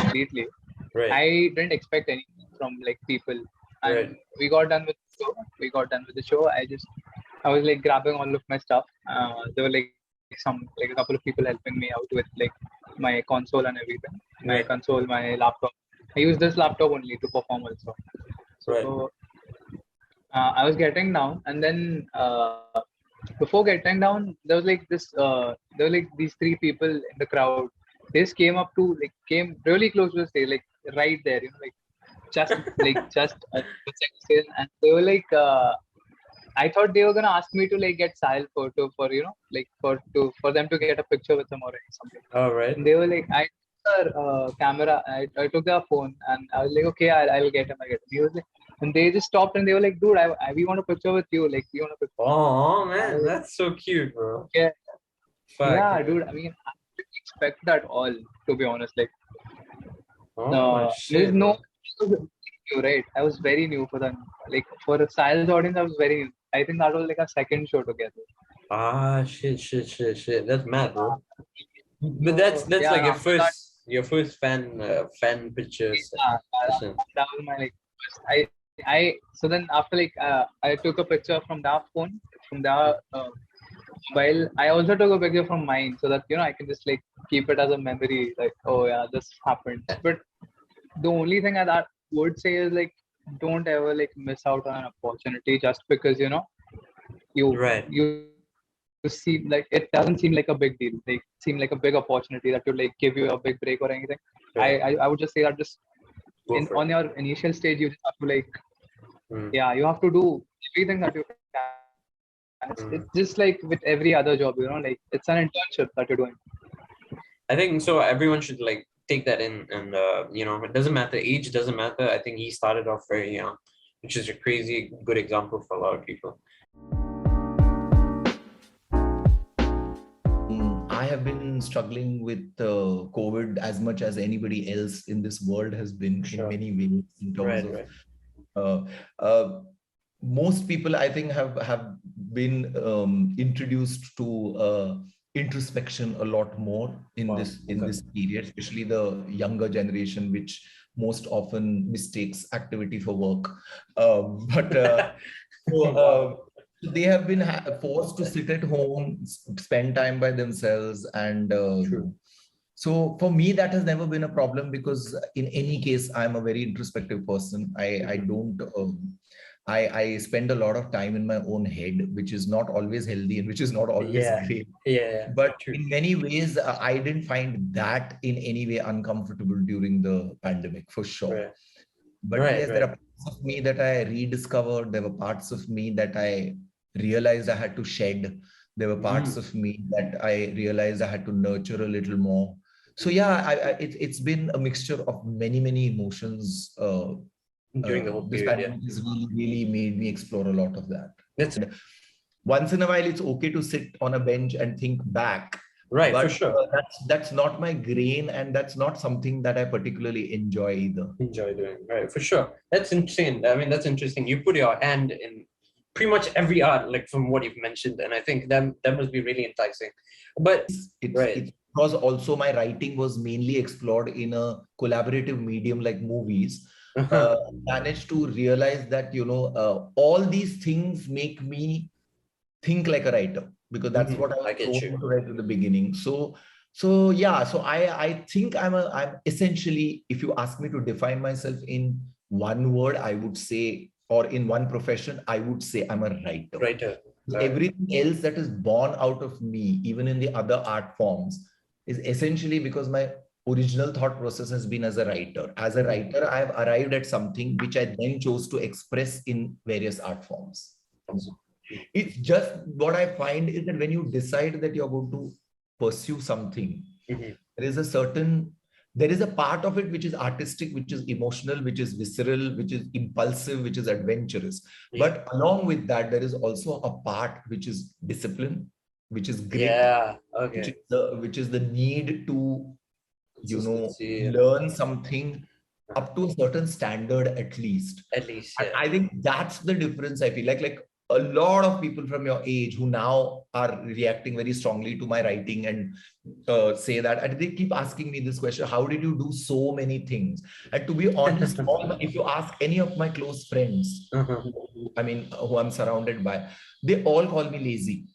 Completely. Right. I didn't expect anything from like people, and Right. we got done with the show. I was like grabbing all of my stuff. There were like a couple of people helping me out with like my console and everything. My Right. console, my laptop. I use this laptop only to perform also. So Right. I was getting down, and then before getting down, there was like these three people in the crowd. They just came really close to the stage, like right there, just a second, and they were like, I thought they were gonna ask me to like get Sahil photo for for them to get a picture with him or something. All right. And they were like, I took their camera, I took their phone, and I was like, okay, I'll get him. He was like, and they just stopped and they were like, dude, we want a picture with you. Like, we want a picture. Oh man, that's so cute, bro. Yeah. Fuck. Yeah, dude. I mean, I didn't expect that all, to be honest. Like, Oh, shit. there's no, new, right? I was very new for them. Like, for a Silas audience, I was very new. I think that was like a second show together. Ah, shit. That's mad, bro. But that's yeah, like after your first fan pictures. Yeah, that was my like first. So then after like I took a picture from their phone, from their while I also took a picture from mine, so that I can just like keep it as a memory, like, oh yeah, this happened. But the only thing I would say is like, don't ever like miss out on an opportunity just because you seem like it doesn't seem like a big deal, like seem like a big opportunity that would like give you a big break or anything. Right. I would just say that just on your initial stage you just have to like you have to do everything that you can. It's just like with every other job, like it's an internship that you're doing. I think so. Everyone should like take that in, and it doesn't matter. Age doesn't matter. I think he started off very young, which is a crazy good example for a lot of people. have been struggling with COVID as much as anybody else in this world has been in many ways in terms of most people I think have been introduced to introspection a lot more in this period, especially the younger generation, which most often mistakes activity for work. So they have been forced to sit at home, spend time by themselves, and so for me that has never been a problem, because in any case I'm a very introspective person. I don't I spend a lot of time in my own head, which is not always healthy and which is not always great. But in many ways, I didn't find that in any way uncomfortable during the pandemic, for sure. But yes, there are parts of me that I rediscovered. There were parts of me that I realized I had to shed. There were parts of me that I realized I had to nurture a little more. So yeah, it's been a mixture of many emotions. During the whole this period, pandemic has really made me explore a lot of that. Once in a while, it's okay to sit on a bench and think back. Right, but, for sure. That's not my grain, and that's not something that I particularly enjoy either. Enjoy doing, right? For sure. That's insane. I mean, that's interesting. You put your hand in pretty much every art, like from what you've mentioned, and I think that must be really enticing. But it's because also my writing was mainly explored in a collaborative medium like movies. Managed to realize that all these things make me think like a writer, because that's what I was told to write in the beginning. So I think I'm essentially, if you ask me to define myself in one word, I would say, or in one profession, I would say I'm a writer. Everything else that is born out of me, even in the other art forms, is essentially because my original thought process has been as a writer. As a writer, I have arrived at something which I then chose to express in various art forms. It's just what I find is that when you decide that you're going to pursue something, there is a part of it which is artistic, which is emotional, which is visceral, which is impulsive, which is adventurous. But along with that, there is also a part which is discipline, which is grit, which is the need to learn something up to a certain standard at least. I think that's the difference. I feel like a lot of people from your age who now are reacting very strongly to my writing and say that, and they keep asking me this question: how did you do so many things? And to be honest, if you ask any of my close friends, I mean, who I'm surrounded by, they all call me lazy.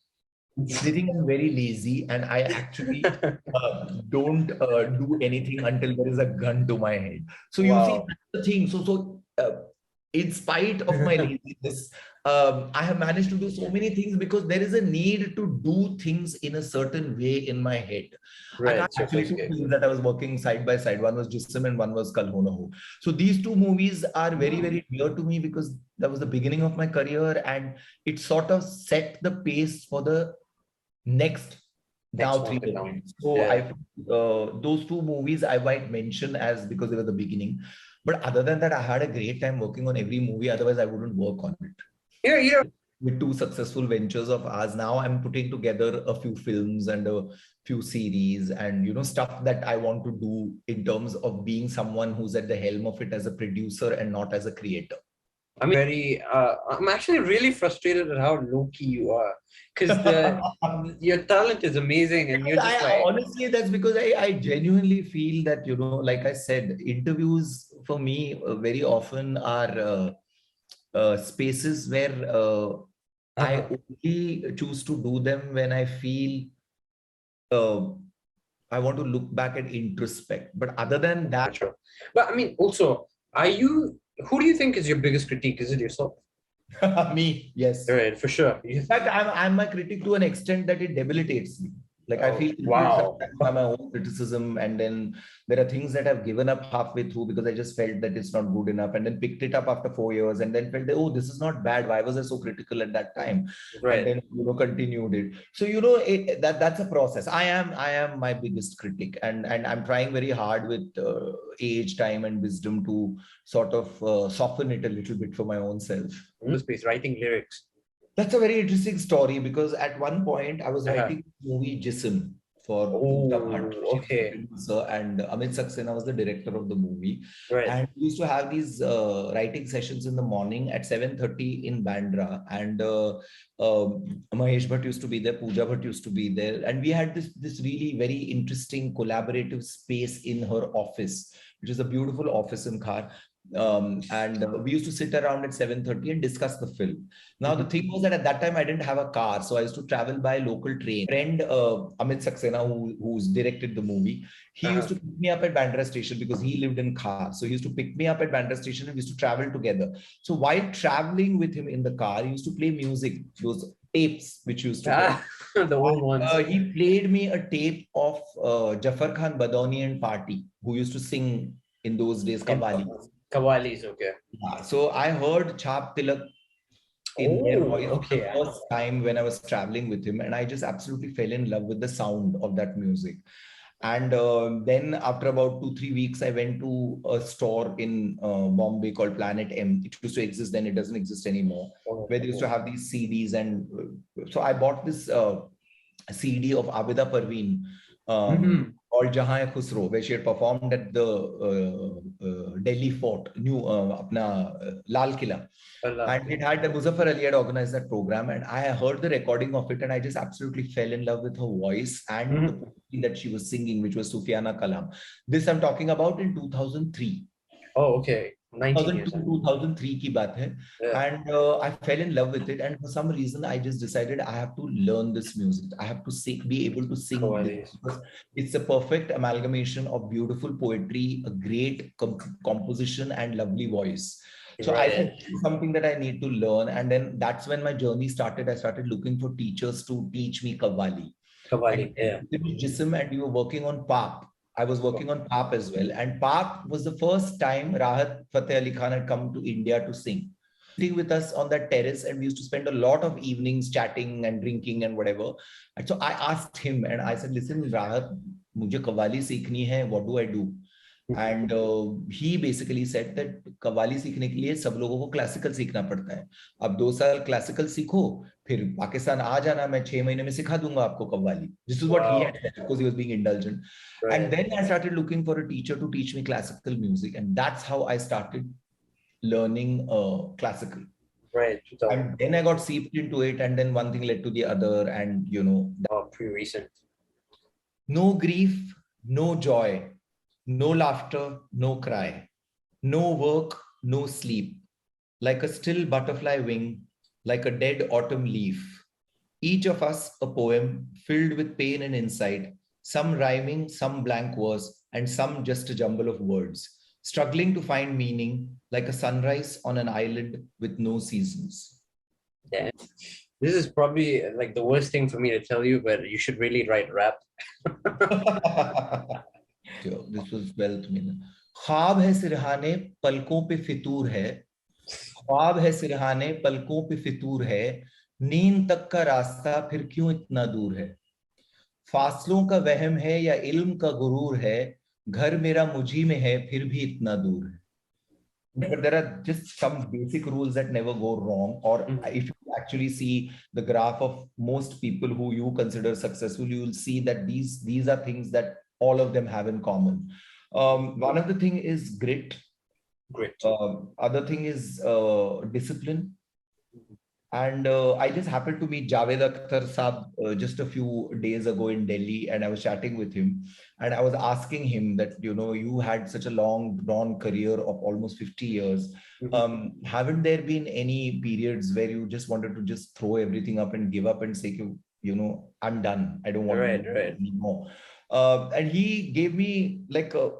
They think I'm very lazy, and I actually don't do anything until there is a gun to my head. So you see, that's the thing. So in spite of my laziness, I have managed to do so many things because there is a need to do things in a certain way in my head. I can't actually two films that I was working side by side. One was Jism and one was Kal Ho Na Ho. So these two movies are very dear to me because that was the beginning of my career, and it sort of set the pace for the next now 3 years. So those two movies I might mention as because they were the beginning. But other than that, I had a great time working on every movie. Otherwise, I wouldn't work on it. With two successful ventures of ours, now I'm putting together a few films and a few series and stuff that I want to do in terms of being someone who's at the helm of it as a producer and not as a creator. I'm I'm actually really frustrated at how low-key you are, because your talent is amazing, and you're just honestly, that's because I genuinely feel that, like I said, interviews for me very often are spaces where I only choose to do them when I feel I want to look back and introspect. But other than that, but I mean, also, who do you think is your biggest critique? Is it yourself? Me, yes. Right, for sure. In fact, I'm my critic to an extent that it debilitates me. Like I feel by my own criticism, and then there are things that I've given up halfway through because I just felt that it's not good enough, and then picked it up after 4 years, and then felt that, oh, this is not bad. Why was I so critical at that time? Right. And then continued it. So that's a process. I am my biggest critic, and I'm trying very hard with age, time, and wisdom to sort of soften it a little bit for my own self. Space writing lyrics. That's a very interesting story because at one point I was writing the movie Jism. for Pooja Bhatt. She was the okay. producer, and Amit Saxena was the director of the movie. Right. And we used to have these writing sessions in the morning at 7:30 in Bandra. And Mahesh Bhatt used to be there, Pooja Bhatt used to be there. And we had this really very interesting collaborative space in her office, which is a beautiful office in Khar. We used to sit around at 7:30 and discuss the film. Now, the thing was that at that time I didn't have a car, so I used to travel by local train. Friend Amit Saxena, who's directed the movie, he used to pick me up at Bandra station because he lived in car. So he used to pick me up at Bandra station and we used to travel together. So while traveling with him in the car, he used to play music, those tapes which used to play. The old ones. He played me a tape of Jafar Khan Badoni and Party, who used to sing in those days Qawwali. Qawwalis, okay. So I heard Chhap Tilak in their voice the first time when I was traveling with him, and I just absolutely fell in love with the sound of that music. And then after about 2-3 weeks, I went to a store in Bombay called Planet M. It used to exist then, it doesn't exist anymore, where they used to have these CDs. And so I bought this CD of Abida Parveen called Jahan Khusro, where she had performed at the Delhi Fort, Lal Killa. And it had Muzaffar Ali had organized that program, and I heard the recording of it, and I just absolutely fell in love with her voice and the poetry that she was singing, which was Sufiana Kalam. This I'm talking about in 2003. Oh, okay. 2003 ki baat hai. And I fell in love with it, and for some reason I just decided I have to learn this music. I have to be able to sing this, because it's a perfect amalgamation of beautiful poetry, a great composition, and lovely voice. So I said something that I need to learn, and then that's when my journey started. I started looking for teachers to teach me Qawwali. Jism, and we were working on Pap. I was working on Pap as well. And Pap was the first time Rahat Fateh Ali Khan had come to India to sing. Sitting with us on that terrace, and we used to spend a lot of evenings chatting and drinking and whatever. And so I asked him, and I said, listen, Rahat, mujhe Qawwali seekhni hai, what do I do? And he basically said that Qawwali सीखने के लिए सब लोगों को classical सीखना पड़ता है. अब 2 साल क्लासिकल सीखो, फिर पाकिस्तान आ जाना, मैं 6 महीने में सिखा दूंगा आपको Qawwali. This is what he had said, because he was being indulgent. And then I started looking for a teacher to teach me classical music, and that's how I started learning classical. And then I got seeped into it, and then one thing led to the other, and pretty recent. No grief, no joy. No laughter, no cry, no work, no sleep, like a still butterfly wing, like a dead autumn leaf. Each of us a poem filled with pain and insight, some rhyming, some blank verse, and some just a jumble of words, struggling to find meaning, like a sunrise on an island with no seasons. Damn. This is probably like the worst thing for me to tell you, but you should really write rap. This was well to me. ख्वाब है सिरहाने पलकों पे फितूर है, ख्वाब है सिरहाने पलकों पे फितूर है, नींद तक का रास्ता फिर क्यों इतना दूर है, फासलों का वहम है या इल्म का गुरूर है, घर मेरा मुझी में है फिर भी इतना दूर है. But there are just some basic rules that never go wrong. Or if you actually see the graph of most people who you consider successful, you will see that these are things that all of them have in common. One of the thing is grit. Other thing is discipline. And I just happened to meet Javed Akhtar Saab just a few days ago in Delhi, and I was chatting with him, and I was asking him that, you had such a long drawn career of almost 50 years. Haven't there been any periods where you just wanted to just throw everything up and give up and say, I'm done. I don't want to do it anymore. And he gave me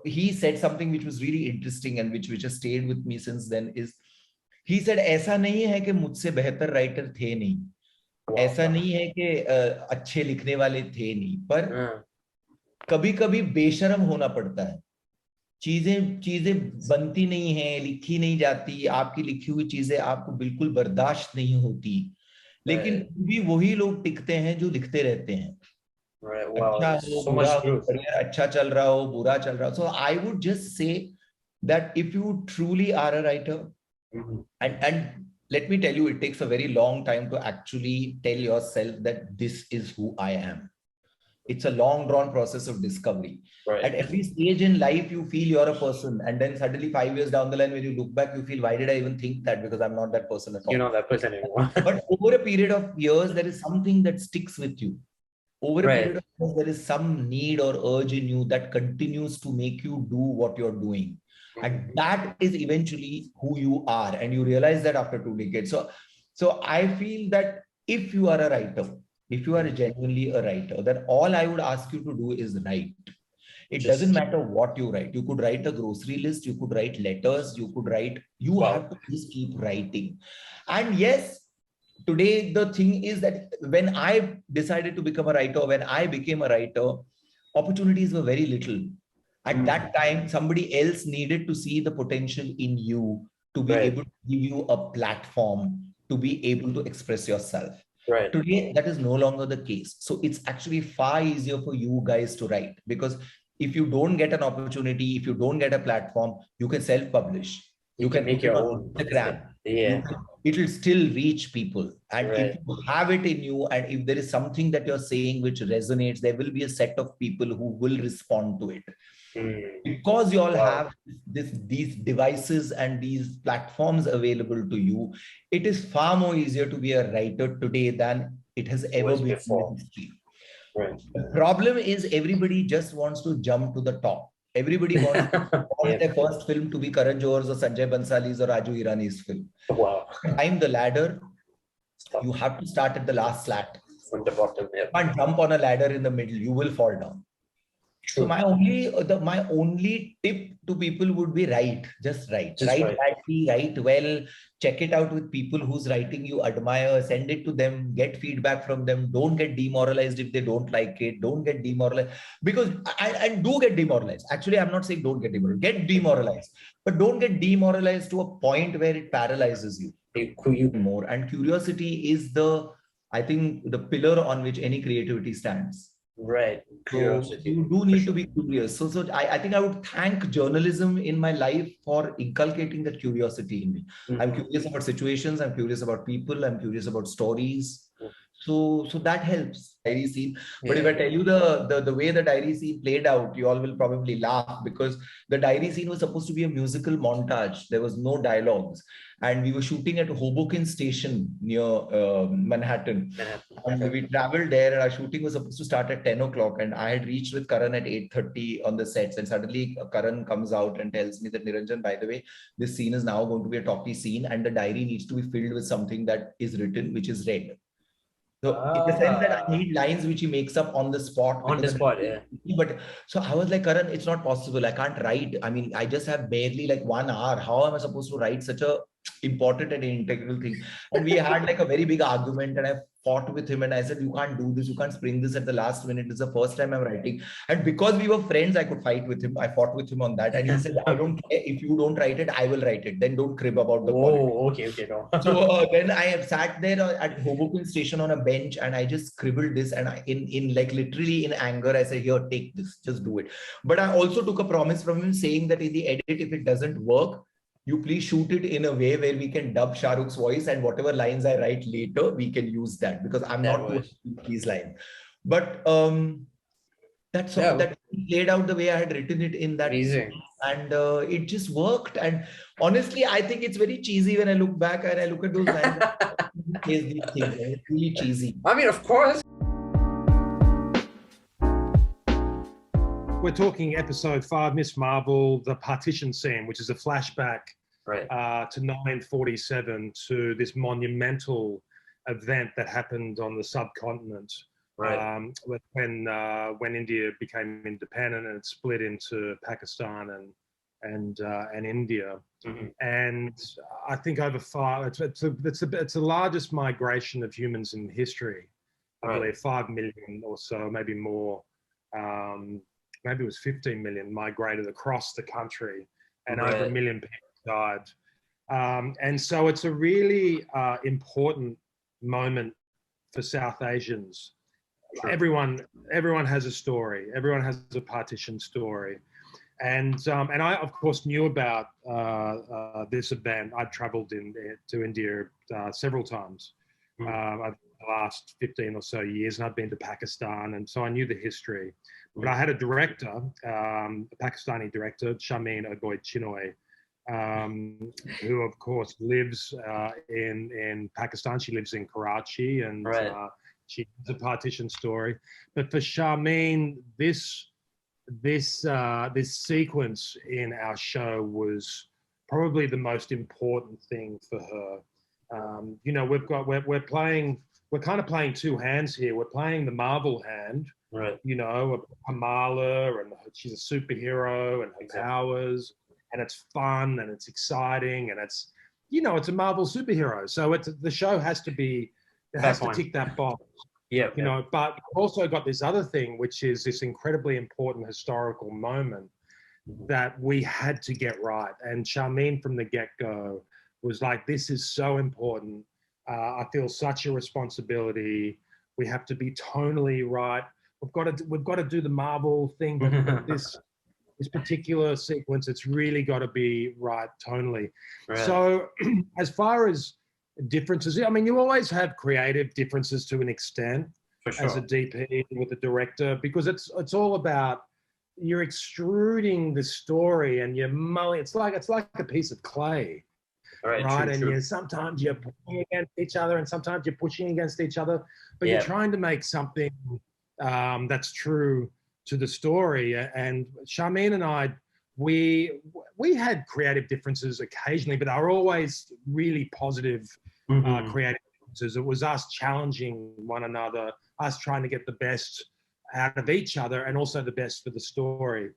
he said something which was really interesting and which has stayed with me since then is, he said, ऐसा नहीं है कि मुझसे बेहतर writer थे नहीं, ऐसा नहीं है कि अच्छे लिखने वाले थे नहीं, पर कभी-कभी बेशर्म होना पड़ता है. चीजें बनती नहीं है, लिखी नहीं जाती, आपकी लिखी हुई चीजें आपको बिल्कुल बर्दाश्त नहीं होती, लेकिन भी वही लोग टिकते हैं जो लिखते रहते हैं. अच्छा हो, बुरा हो, अच्छा चल रहा हो, बुरा चल रहा हो. So I would just say that if you truly are a writer, and let me tell you, it takes a very long time to actually tell yourself that this is who I am. It's a long drawn process of discovery. Right. At every stage in life, you feel you're a person. And then suddenly 5 years down the line, when you look back, you feel, why did I even think that? Because I'm not that person at all. You're not that person anymore. But over a period of years, there is something that sticks with you. Over a period of years, there is some need or urge in you that continues to make you do what you're doing. And that is eventually who you are. And you realize that after 2 decades. So I feel that if you are a writer, if you are genuinely a writer, then all I would ask you to do is write. It doesn't matter what you write. You could write a grocery list, you could write letters, you could write, you have to just keep writing. And yes, today the thing is that when I decided to become a writer, when I became a writer, opportunities were very little. At that time, somebody else needed to see the potential in you to be able to give you a platform to be able to express yourself. Right. Today, that is no longer the case. So it's actually far easier for you guys to write, because if you don't get an opportunity, if you don't get a platform, you can self-publish. You can make your own Instagram. Yeah. It will still reach people. And if you have it in you, and if there is something that you're saying which resonates, there will be a set of people who will respond to it. Because you all have these devices and these platforms available to you, it is far more easier to be a writer today than it has ever been before. Right. The problem is everybody just wants to jump to the top. Everybody wants their first film to be Karan Johar's or Sanjay Bansali's or Raju Irani's film. Wow. Climb the ladder, you have to start at the last slat. From the bottom. You can't jump on a ladder in the middle, you will fall down. True. So my only tip to people would be write. Just write. Write badly, write well, check it out with people whose writing you admire, send it to them, get feedback from them. Don't get demoralized if they don't like it. Don't get demoralized, because and do get demoralized. Actually, I'm not saying don't get demoralized. Get demoralized, but don't get demoralized to a point where it paralyzes you. More. And curiosity is I think, the pillar on which any creativity stands. Right. So you do need to be curious. So I think I would thank journalism in my life for inculcating that curiosity in me. I'm curious about situations. I'm curious about people. I'm curious about stories. So that helps. Diary scene. But if I tell you the way the diary scene played out, you all will probably laugh, because the diary scene was supposed to be a musical montage. There was no dialogues. And we were shooting at Hoboken Station near Manhattan. And we traveled there, and our shooting was supposed to start at 10 o'clock. And I had reached with Karan at 8:30 on the sets. And suddenly Karan comes out and tells me that, Niranjan, by the way, this scene is now going to be a talkie scene, and the diary needs to be filled with something that is written, which is read. So in the sense that I need lines which he makes up on the spot. On the spot, yeah. But so I was like, Karan, it's not possible. I can't write. I mean, I just have barely like 1 hour. How am I supposed to write such a important and integral thing? And we had like a very big argument, and I fought with him, and I said, you can't do this. You can't spring this at the last minute. It's the first time I'm writing. And because we were friends, I could fight with him. I fought with him on that. And he said, I don't care. If you don't write it, I will write it. Then don't crib about the quality. Okay. No. So then I sat there at Hoboken Station on a bench, and I just scribbled this, and in like literally in anger, I said, here, take this, just do it. But I also took a promise from him saying that in the edit, if it doesn't work, you please shoot it in a way where we can dub Shah Rukh's voice, and whatever lines I write later, we can use that, because I'm not going to keep these lines. But that's all that played out the way I had written it in that. Amazing. And it just worked. And honestly, I think it's very cheesy when I look back and I look at those lines. These things. It's really cheesy. I mean, of course. We're talking episode 5, Miss Marvel, the partition scene, which is a flashback to 1947, to this monumental event that happened on the subcontinent. When India became independent and it split into Pakistan and India. And I think over 5, it's the largest migration of humans in history. I believe 5 million or so, maybe more. Maybe it was 15 million migrated across the country, and over 1 million people died. And so it's a really important moment for South Asians. Everyone has a story. Everyone has a partition story. And I, of course, knew about this event. I traveled to India several times. I've the last 15 or so years, and I'd been to Pakistan, and so I knew the history. But I had a director, a Pakistani director, Shameen Oboy Chinoy, who of course lives in Pakistan. She lives in Karachi, and she has a partition story. But for Shameen, this sequence in our show was probably the most important thing for her. You know, we're kind of playing two hands here. We're playing the Marvel hand, right? You know, Kamala, and she's a superhero, and her powers, and it's fun, and it's exciting, and it's, you know, it's a Marvel superhero. So the show has to be, it has to tick that box. Yeah. You know, but also got this other thing, which is this incredibly important historical moment that we had to get right. And Shameen from the get-go was like, this is so important. I feel such a responsibility. We have to be tonally right. We've got to do the Marvel thing, but this particular sequence, it's really got to be right tonally. Right. So as far as differences, I mean, you always have creative differences to an extent as a DP with a director, because it's all about, you're extruding the story and you're mulling. It's like a piece of clay. Right, and sometimes you're pushing against each other, and sometimes you're pushing against each other, but you're trying to make something that's true to the story. And Shameen and I, we had creative differences occasionally, but they were always really positive creative differences. It was us challenging one another, us trying to get the best out of each other, and also the best for the story.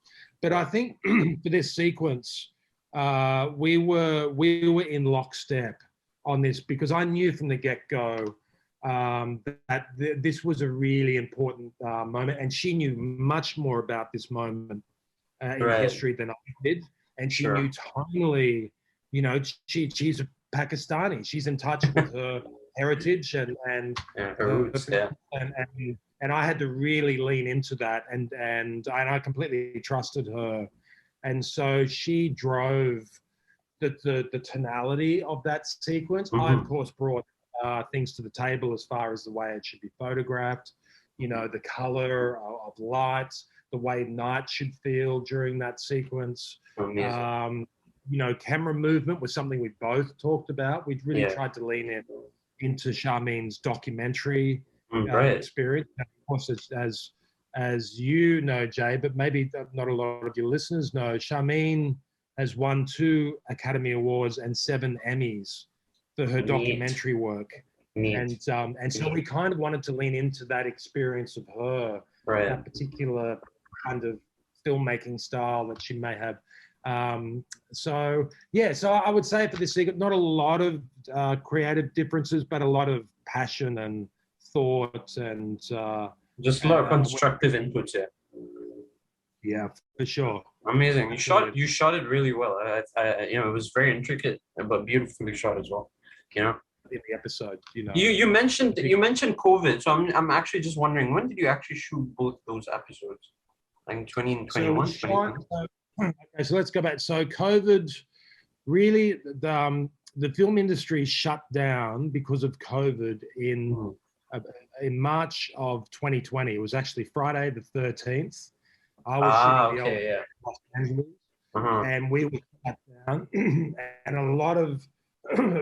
But I think for this sequence, we were in lockstep on this, because I knew from the get-go that this was a really important moment, and she knew much more about this moment in history than I did, and she knew tonally. You know, she's a Pakistani. She's in touch with her heritage and her roots. And I had to really lean into that, and I completely trusted her. And so she drove the tonality of that sequence. I, of course, brought things to the table as far as the way it should be photographed, you know, the color of lights, the way night should feel during that sequence. You know, camera movement was something we both talked about. We really tried to lean into Shameen's documentary experience. And of course, as you know, Jay, but maybe not a lot of your listeners know, Shameen has won 2 Academy Awards and 7 Emmys for her documentary work. And so we kind of wanted to lean into that experience of her, that particular kind of filmmaking style that she may have. So I would say for this sequence, not a lot of creative differences, but a lot of passion and thought, and just a lot of constructive inputs. Yeah, for sure. Amazing. You shot it really well. You know, it was very intricate but beautifully shot as well. You know, in the episode, you know, you mentioned COVID, so I'm actually just wondering, when did you actually shoot both those episodes? Like 2021. Okay, so let's go back. So COVID, really, the film industry shut down because of COVID in March of 2020. It was actually Friday the 13th. I was shooting the Los Angeles, and we were shut down, and a lot of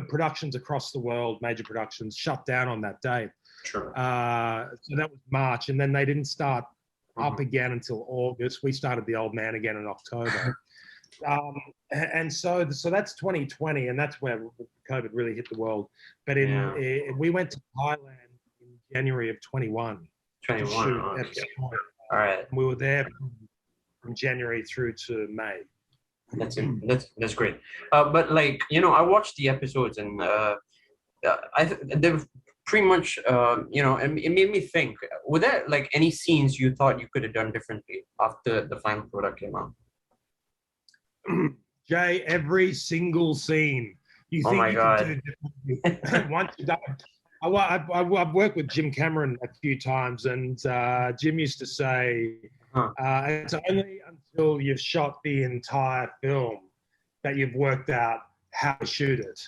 productions across the world, major productions, shut down on that day. So that was March, and then they didn't start up again until August. We started The Old Man again in October. And so that's 2020, and that's where COVID really hit the world. But we went to Thailand in January of 21. All right. We were there from January through to May. That's great. But like, you know, I watched the episodes, and they're pretty much, you know, it made me think, were there like any scenes you thought you could have done differently after the final product came out? Jay, every single scene you think you can do differently. Once you've done it. I've worked with Jim Cameron a few times, and Jim used to say, it's only until you've shot the entire film that you've worked out how to shoot it.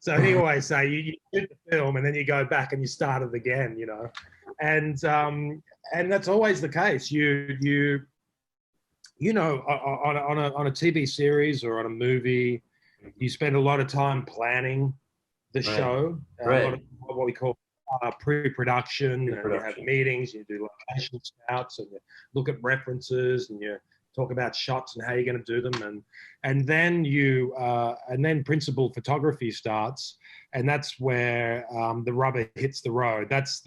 So he always say you shoot the film and then you go back and you start it again, you know, and that's always the case. You know, on a TV series or on a movie, you spend a lot of time planning the show, a lot of what we call pre-production, and you have meetings, you do location scouts, and you look at references, and you talk about shots and how you're going to do them, and then principal photography starts, and that's where the rubber hits the road. That's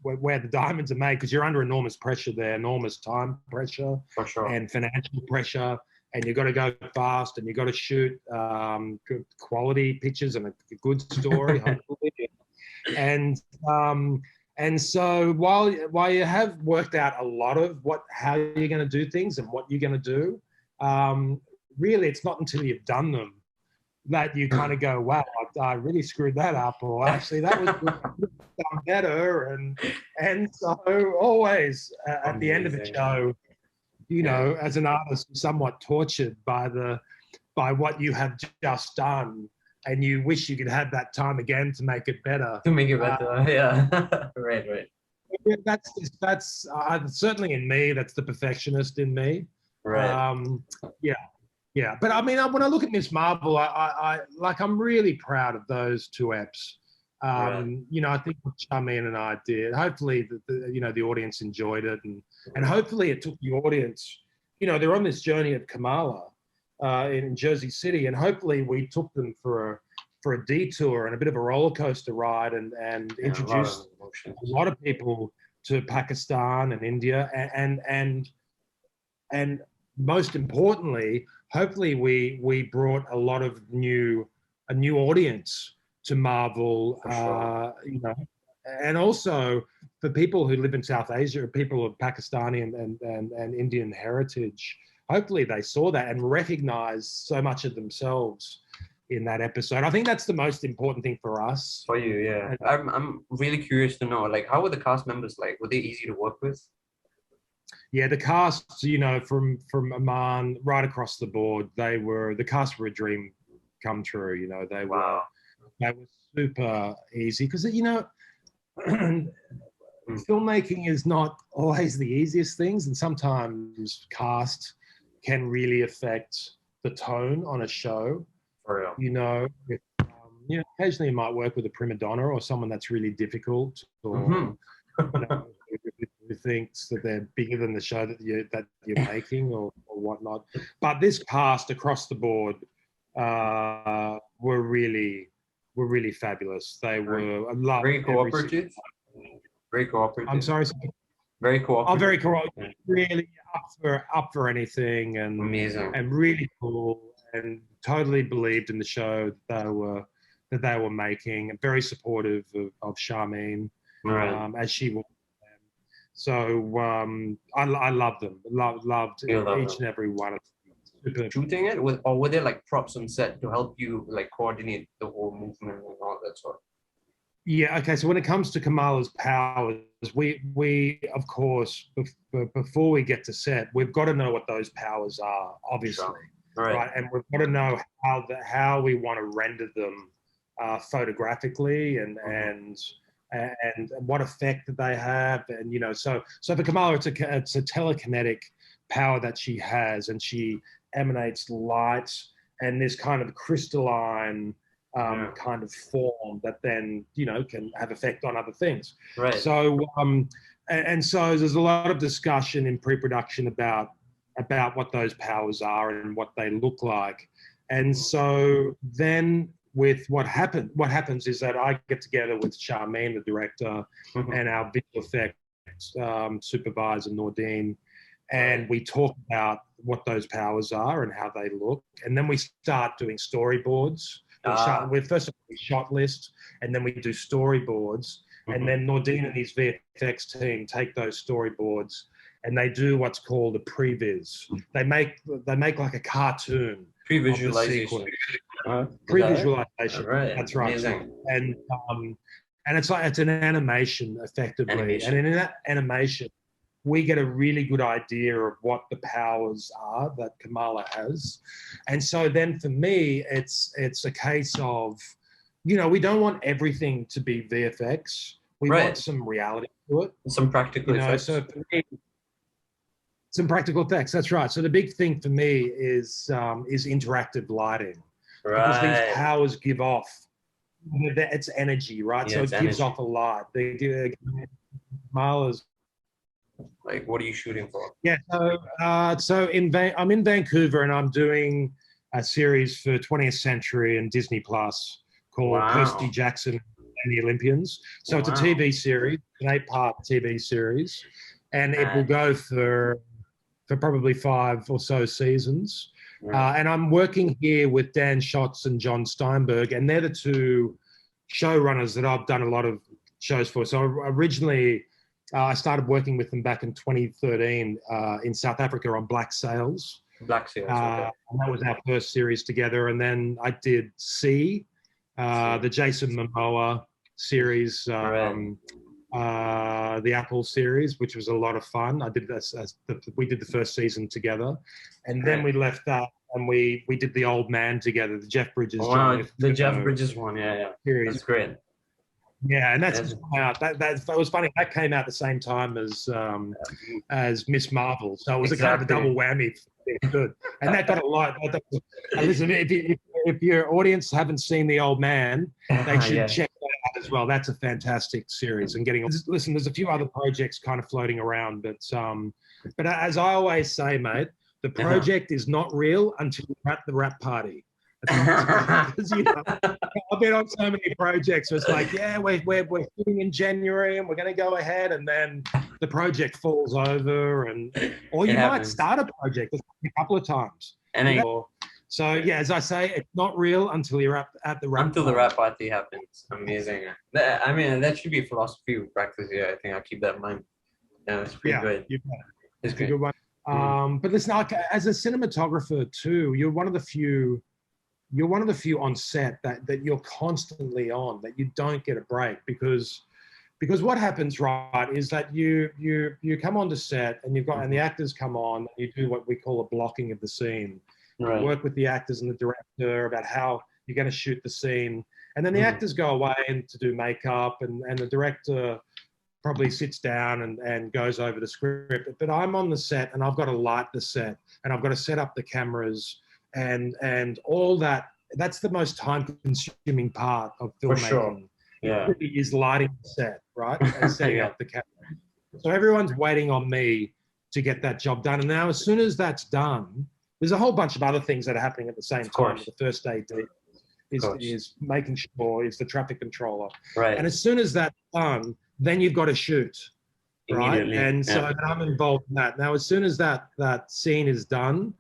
where the diamonds are made, because you're under enormous pressure there, enormous time pressure and financial pressure, and you've got to go fast, and you've got to shoot good quality pictures and a good story, hopefully. And so while you have worked out a lot of how you're going to do things and what you're going to do, really it's not until you've done them that you kind of go, wow, I really screwed that up, or actually that was done better. And so always at the end of the show, you know, as an artist, you're somewhat tortured by what you have just done. And you wish you could have that time again to make it better. To make it better, yeah. Right. That's certainly in me. That's the perfectionist in me. Right. Yeah. But I mean, when I look at Miss Marvel, I'm really proud of those two eps. You know, I think what Charmaine and I did. Hopefully, the audience enjoyed it, and hopefully it took the audience. You know, they're on this journey of Kamala. In Jersey City, and hopefully we took them for a detour and a bit of a roller coaster ride, and introduced a lot of people to Pakistan and India, and most importantly, hopefully we brought a lot of a new audience to Marvel, you know, and also for people who live in South Asia, people of Pakistani and Indian heritage. Hopefully they saw that and recognized so much of themselves in that episode. I think that's the most important thing for us. For you, yeah. I'm really curious to know, like, how were the cast members like? Were they easy to work with? Yeah, the cast, you know, from Oman right across the board, the cast were a dream come true. You know, they were super easy, because, you know, filmmaking is not always the easiest things, and sometimes cast can really affect the tone on a show. For real. You know, occasionally you might work with a prima donna or someone that's really difficult, or you know, who thinks that they're bigger than the show that you're making, or whatnot. But this cast across the board were really fabulous. They were very cooperative. Very cooperative. I'm sorry. Very cooperative. Oh, very cooperative. Really up for anything, and amazing, and really cool, and totally believed in the show that they were making, and very supportive of Charmaine, as she was. So I loved them. Loved each and every one of them. Super. Shooting it, or were there like props on set to help you like coordinate the whole movement and all that sort? Yeah, okay, so when it comes to Kamala's powers, we of course, before we get to set, we've got to know what those powers are, obviously, right? And we've got to know how we want to render them photographically, and what effect that they have, and, you know, so for Kamala, it's a telekinetic power that she has, and she emanates light and this kind of crystalline kind of form that then, you know, can have effect on other things. Right. So and so there's a lot of discussion in pre-production about what those powers are and what they look like. And so then with what happens is that I get together with Charmaine, the director, and our visual effects supervisor, Nordine, and we talk about what those powers are and how they look. And then we start doing storyboards. We first of all shot list, and then we do storyboards, and then Nordine and his VFX team take those storyboards and they do what's called a previs. They make like a cartoon. Pre-visualization. Pre-visualization. Right. That's right. Amazing. And it's an animation effectively, and in that animation, we get a really good idea of what the powers are that Kamala has. And so then for me, it's a case of you know, we don't want everything to be VFX. We want some reality to it. Some practical effects. So for me, some practical effects, that's right. So the big thing for me is interactive lighting. Because these powers give off, it's energy, right? Yeah, so it gives off a lot. They do, Mala's. Like, what are you shooting for? Yeah, so I'm in Vancouver and I'm doing a series for 20th Century and Disney Plus called Percy Jackson and the Olympians. So it's a TV series, an 8-part TV series, and it will go for probably 5 or so seasons. And I'm working here with Dan Schatz and John Steinberg, and they're the 2 showrunners that I've done a lot of shows for. So originally, I started working with them back in 2013 in South Africa on Black Sails. Black Sails, okay. And that was our first series together. And then I did C, the Jason Momoa series, the Apple series, which was a lot of fun. I did this, we did the first season together. And then we left that and we did The Old Man together, the Jeff Bridges. The Jeff Bridges one, series. That's great. Yeah, and that's that was funny. That came out the same time as Miss Marvel, so it was a kind of a double whammy. Good, and that got a lot. Listen, if your audience haven't seen The Old Man, they should check that out as well. That's a fantastic series. And listen, there's a few other projects kind of floating around, but as I always say, mate, the project is not real until you're at the rap party. Because, you know, I've been on so many projects where it's like, yeah, we're shooting in January and we're going to go ahead, and then the project falls over, or you might start a project a couple of times. So yeah, as I say, it's not real until you're at the rap. Until the rap party happens. Amazing. I mean, that should be a philosophy we practice here. I think I'll keep that in mind. Yeah, it's pretty good. It's a good one. But listen, as a cinematographer too, you're one of the few on set that you're constantly on, that you don't get a break, because what happens, right, is that you come onto set and and the actors come on, and you do what we call a blocking of the scene. You work with the actors and the director about how you're going to shoot the scene, and then the actors go away to do makeup, and the director probably sits down and goes over the script. But I'm on the set and I've got to light the set and I've got to set up the cameras and all that. That's the most time-consuming part of filmmaking. For sure. Yeah. It really is lighting the set, right? And setting up the camera. So everyone's waiting on me to get that job done. And now, as soon as that's done, there's a whole bunch of other things that are happening at the same time. The first AD is making sure, is the traffic controller. Right. And as soon as that's done, then you've got to shoot. Right. And so I'm involved in that. Now, as soon as that scene is done,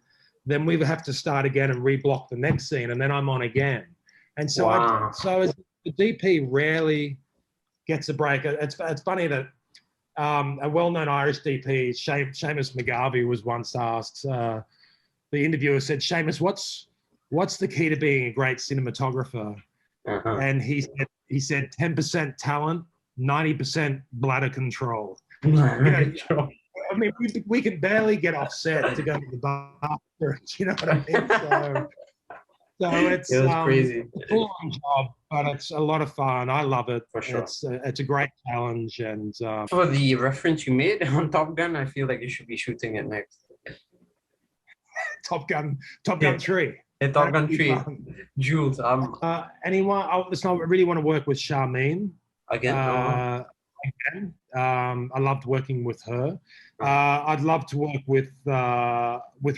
then we have to start again and reblock the next scene, and then I'm on again. And so, so the DP rarely gets a break. It's funny that a well-known Irish DP, Seamus McGarvey, was once asked. The interviewer said, "Seamus, what's the key to being a great cinematographer?" And he said 10% talent, 90% bladder control. I mean, we could barely get off set to go to the bathroom. You know what I mean? So it's crazy. A full-on job, but it's a lot of fun. I love it. For sure. It's a great challenge. And for the reference you made on Top Gun, I feel like you should be shooting it next. Top Gun 3. Yeah, Top Gun 3. Jules. Anyone? Listen, I really want to work with Charmaine. Again? I loved working with her. I'd love to work with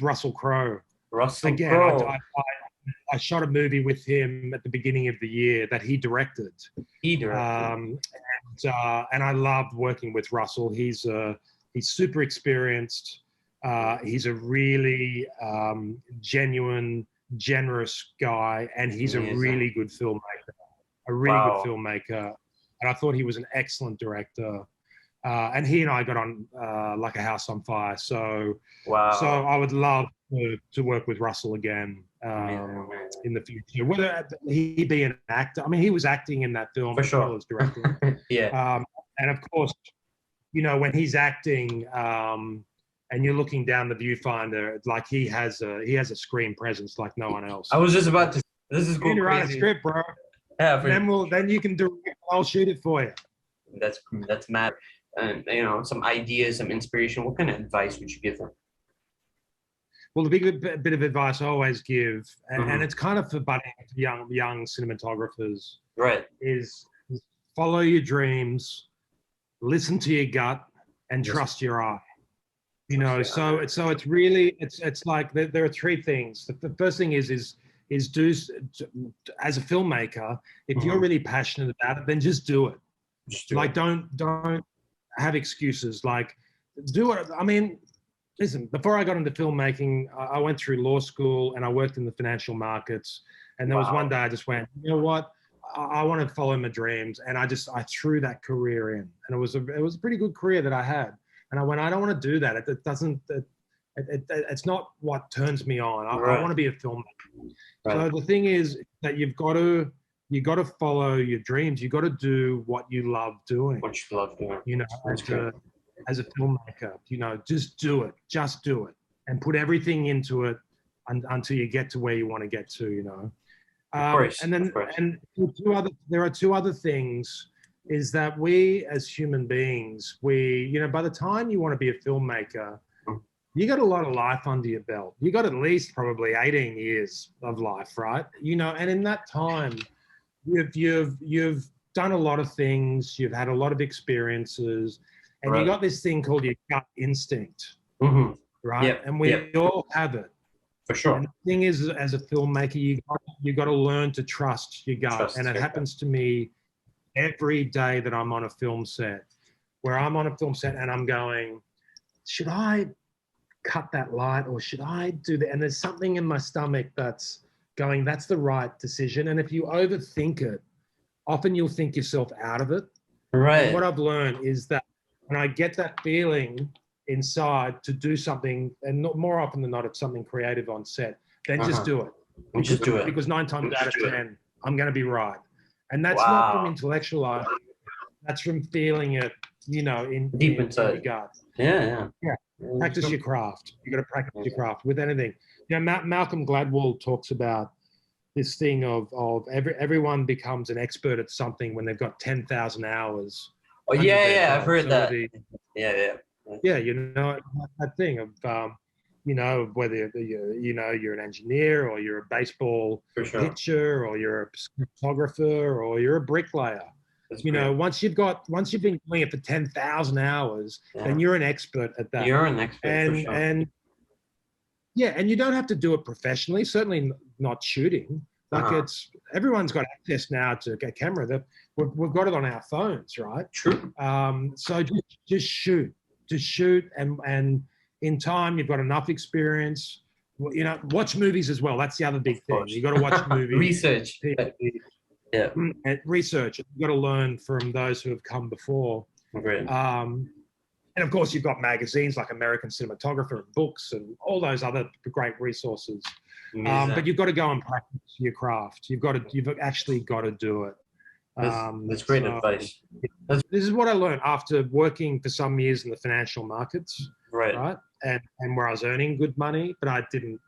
Russell Crowe. Russell Crowe. I shot a movie with him at the beginning of the year that he directed. And I loved working with Russell. He's super experienced. He's a really genuine, generous guy, and he's a really good filmmaker. Good filmmaker. And I thought he was an excellent director. And he and I got on like a house on fire. So, so I would love to work with Russell again in the future. Whether he be an actor, I mean, he was acting in that film as well as directing. And of course, you know, when he's acting and you're looking down the viewfinder, like he has a screen presence like no one else. I was just about to. This is cool. You write a script, bro. Yeah, then you can direct. I'll shoot it for you. That's mad. And some ideas, some inspiration. What kind of advice would you give them? Well, the bit of advice I always give, and it's kind of for budding young cinematographers, right? Is follow your dreams, listen to your gut, and trust your eye. So it's really it's like there are three things. The first thing is do, as a filmmaker, if you're really passionate about it, then just do it. Don't have excuses. Like, do it. I mean, listen, before I got into filmmaking, I went through law school and I worked in the financial markets. And there was one day I just went, you know what? I want to follow my dreams. And I threw that career in. And it was a pretty good career that I had. And I went, I don't want to do that. It's not what turns me on. I want to be a filmmaker. Right. So the thing is that you got to follow your dreams. You got to do what you love doing. What you love doing. As a filmmaker, just do it, and put everything into it until you get to where you want to get to. Of course. And then there are two other things. Is that we as human beings, by the time you want to be a filmmaker, you got a lot of life under your belt. You got at least probably 18 years of life, right? And in that time, you've done a lot of things. You've had a lot of experiences, and you got this thing called your gut instinct, right? Yep. And we all have it. For sure. And the thing is, as a filmmaker, you got to learn to trust your gut, and it happens to me every day that I'm on a film set, where I'm on a film set and I'm going, should I cut that light or should I do that? And there's something in my stomach that's going, that's the right decision. And if you overthink it, often you'll think yourself out of it. Right. And what I've learned is that when I get that feeling inside to do something, and more often than not, it's something creative on set, then just do it. Just do it. Because 9 times out of 10, I'm going to be right. And that's not from intellectual, that's from feeling it, deep inside your gut. Yeah. Practice your craft. You got to practice your craft with anything. Malcolm Gladwell talks about this thing of everyone becomes an expert at something when they've got 10,000 hours. Oh yeah, I've heard that. Yeah, that thing of whether you're an engineer or you're a baseball pitcher or you're a photographer or you're a bricklayer. Once you've been doing it for 10,000 hours, then you're an expert at that. You're an expert, and you don't have to do it professionally. Certainly not shooting. Like everyone's got access now to a camera. That we've got it on our phones, right? True. So just shoot, and in time you've got enough experience. Watch movies as well. That's the other big thing. You got to watch movies. Research. Yeah. And research. You've got to learn from those who have come before. Great. And of course, you've got magazines like American Cinematographer and books and all those other great resources. But you've got to go and practice your craft. You've actually got to do it. That's great advice. This is what I learned after working for some years in the financial markets, right? And where I was earning good money, but I didn't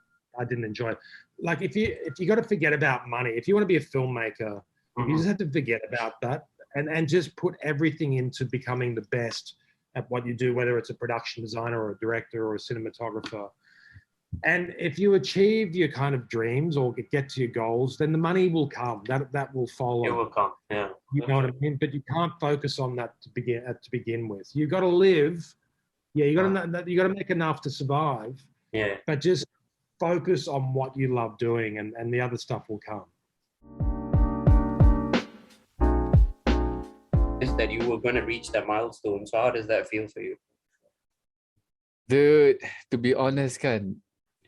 enjoy it. Like if you got to forget about money, if you want to be a filmmaker, you just have to forget about that and just put everything into becoming the best at what you do, whether it's a production designer or a director or a cinematographer. And if you achieve your kind of dreams or get to your goals, then the money will come. That will follow. It will come. Yeah. You know what I mean? But you can't focus on that to begin with. You got to live. Yeah, you got to make enough to survive. Yeah. But just focus on what you love doing, and the other stuff will come. Is that you were going to reach that milestone? So how does that feel for you? Dude, to be honest,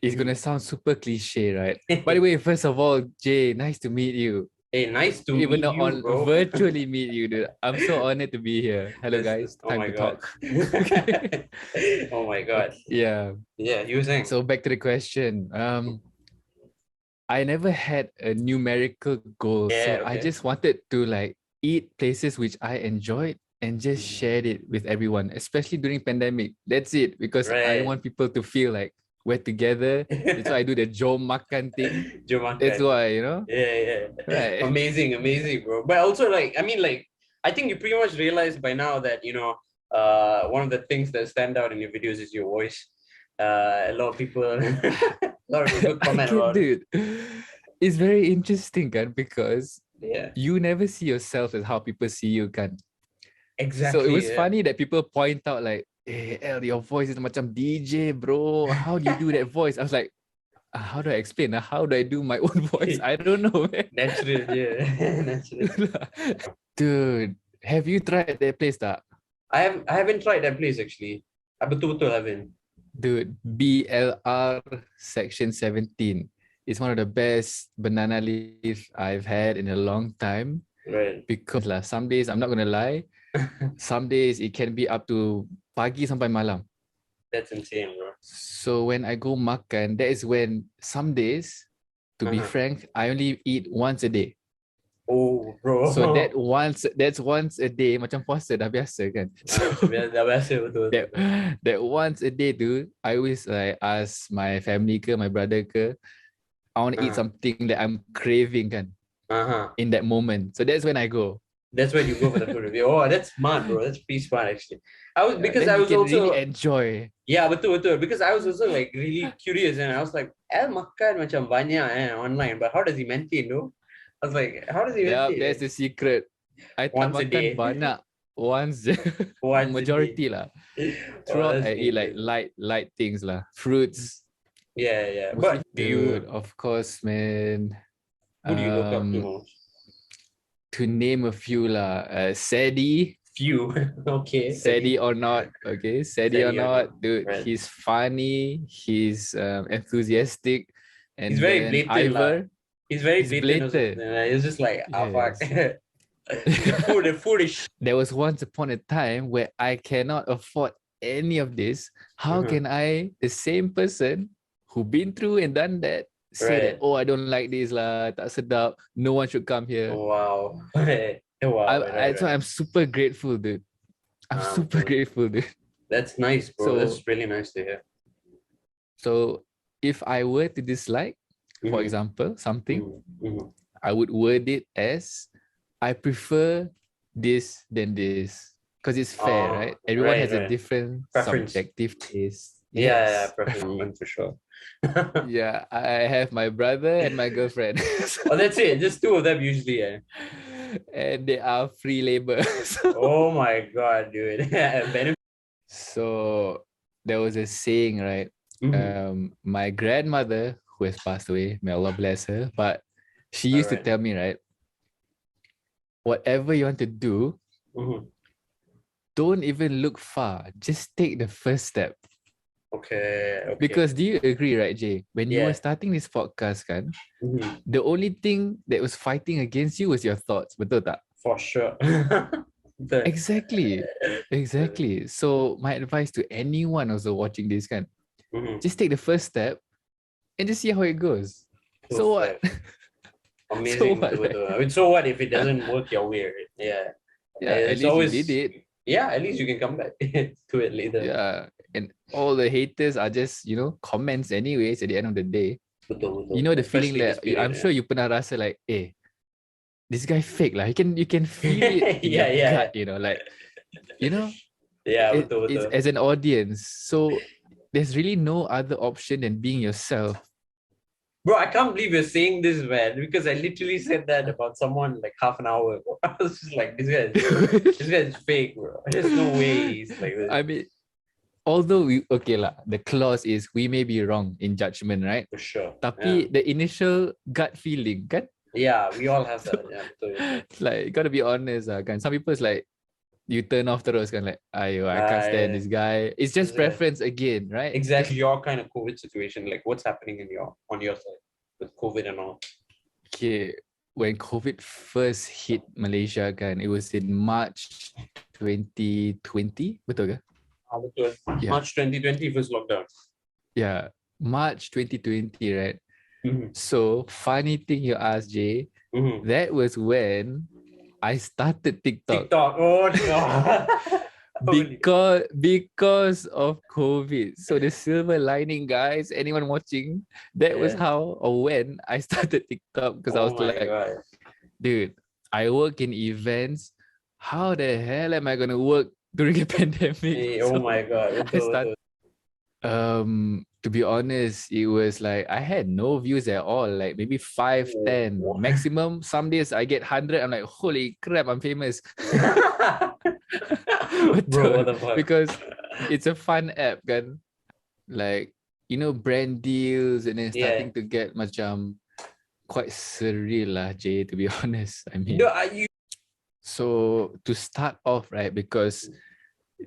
it's gonna sound super cliche, right? By the way, first of all, Jay, nice to meet you. Hey, nice to meet you, bro. Virtually meet you, dude. I'm so honored to be here. Hello, guys. Time to talk. Oh my god. Yeah. Yeah, you were saying. So back to the question. I never had a numerical goal, so I just wanted to eat places which I enjoyed and just shared it with everyone, especially during pandemic. That's it, because I want people to feel like we're together. That's why I do the Jom Makan thing. Jom Makan. That's why, you know? Yeah. Right. Amazing, bro. But also, like, I mean, like, I think you pretty much realized by now that, you know, one of the things that stand out in your videos is your voice. A lot of people comment about it. Dude, it's very interesting, kan, because Yeah. you never see yourself as how people see you, kan. Exactly. So it was funny that people point out like, hey, El, your voice is macam DJ, bro. How do you do that voice? I was like, how do I explain? How do I do my own voice? I don't know, man. Natural, yeah. Natural. Dude, have you tried that place, tak? I haven't tried that place actually. I betul-betul haven't. Dude, BLR section 17 is one of the best banana leaf I've had in a long time. Right. Because some days, I'm not gonna lie, some days it can be up to pagi sampai malam. That's insane, bro. So when I go makan, that is when some days, to be frank, I only eat once a day. Oh, bro. So that's once a day, macam puasa dah biasa kan. So Dah biasa betul. that once a day tu, I always like ask my family ke, my brother ke, I want to eat something that I'm craving kan. In that moment. So that's when I go. That's when you go for the food review. Oh, that's smart, bro. That's pretty smart actually. I was really enjoy. Yeah, betul. Because I was also like really curious and I was like, El makan macam banyak online, but how does he maintain, no? I was like, how does he maintain? Yeah, that's the secret. I Once a day. makan banyak. Once majority lah. Oh, Throughout that's I eat good. like light things lah. Fruits. Yeah. But dude, of course, man. Who do you look up to most? To name a few lah. Sadie. Few. Okay. Sadie or not. Okay. Sadie or not. Dude, Right. he's funny. He's enthusiastic. And He's very then blatant. Ivor, He's very he's blatant. blatant. It's just like, fuck. The food is There was once upon a time where I cannot afford any of this. How can I, the same person who been through and done that, say that, oh, I don't like this lah, tak sedap, no one should come here. Wow. So I'm super grateful, dude. I'm super grateful, dude. That's nice, bro. So- That's really nice to hear. So if I were to dislike, for example, something, I would word it as, I prefer this than this. Because it's fair, right? Everyone has a different Preference. subjective taste. Yeah, preference for sure. Yeah, I have my brother and my girlfriend. Oh, that's it. Just two of them usually. And they are free labor. Oh my god, dude. So there was a saying, right? My grandmother, who has passed away, may Allah bless her, but she used to tell me, right? Whatever you want to do, don't even look far. Just take the first step. Okay. Because do you agree, right, Jay? When you Yeah. were starting this podcast, kan, the only thing that was fighting against you was your thoughts, betul tak? For sure. Exactly. So my advice to anyone also watching this, kan, just take the first step and just see how it goes. So what? Amazing. So what, betul. I mean, so what if it doesn't work your way? Right? Yeah. Yeah, at It's least you did it. Yeah, at least you can come back to it later. Yeah. And all the haters are just, comments anyways at the end of the day. Betul. You know the feeling Especially that this period, I'm sure you pernah rasa like, this guy fake lah. You can feel it in your gut, Yeah, it's as an audience. So there's really no other option than being yourself. Bro, I can't believe you're saying this, man, because I literally said that about someone like half an hour ago. I was just like, this guy is fake, bro. There's no way he's like this. I mean, although the clause is we may be wrong in judgment, right? For sure. Tapi the initial gut feeling, kan? Yeah, we all have that. Yeah, betul. Like, you gotta be honest, kan? Some people is like, you turn off terus, kan? Like, I can't stand this guy. It's just preference again, right? Exactly your kind of COVID situation. Like, what's happening on your side with COVID and all? Okay, when COVID first hit Malaysia, kan, it was in March 2020, betul ke? Betul. Yeah. March 2020 first lockdown. Yeah, March 2020, right? So, funny thing you asked, Jay, that was when I started TikTok. Oh, no. because of COVID. So the silver lining, guys, anyone watching, that was how or when I started TikTok, because I was like, God. dude, I work in events. How the hell am I gonna work during a pandemic? Hey, oh my God. I started, to be honest, it was like I had no views at all, like maybe 5, 10 maximum. Some days I get 100. I'm like, holy crap, I'm famous. Bro, what the fuck? Because it's a fun app, kan? Like, you know, brand deals, and then starting to get macam quite surreal lah, Jay, to be honest. I mean, so to start off, right, because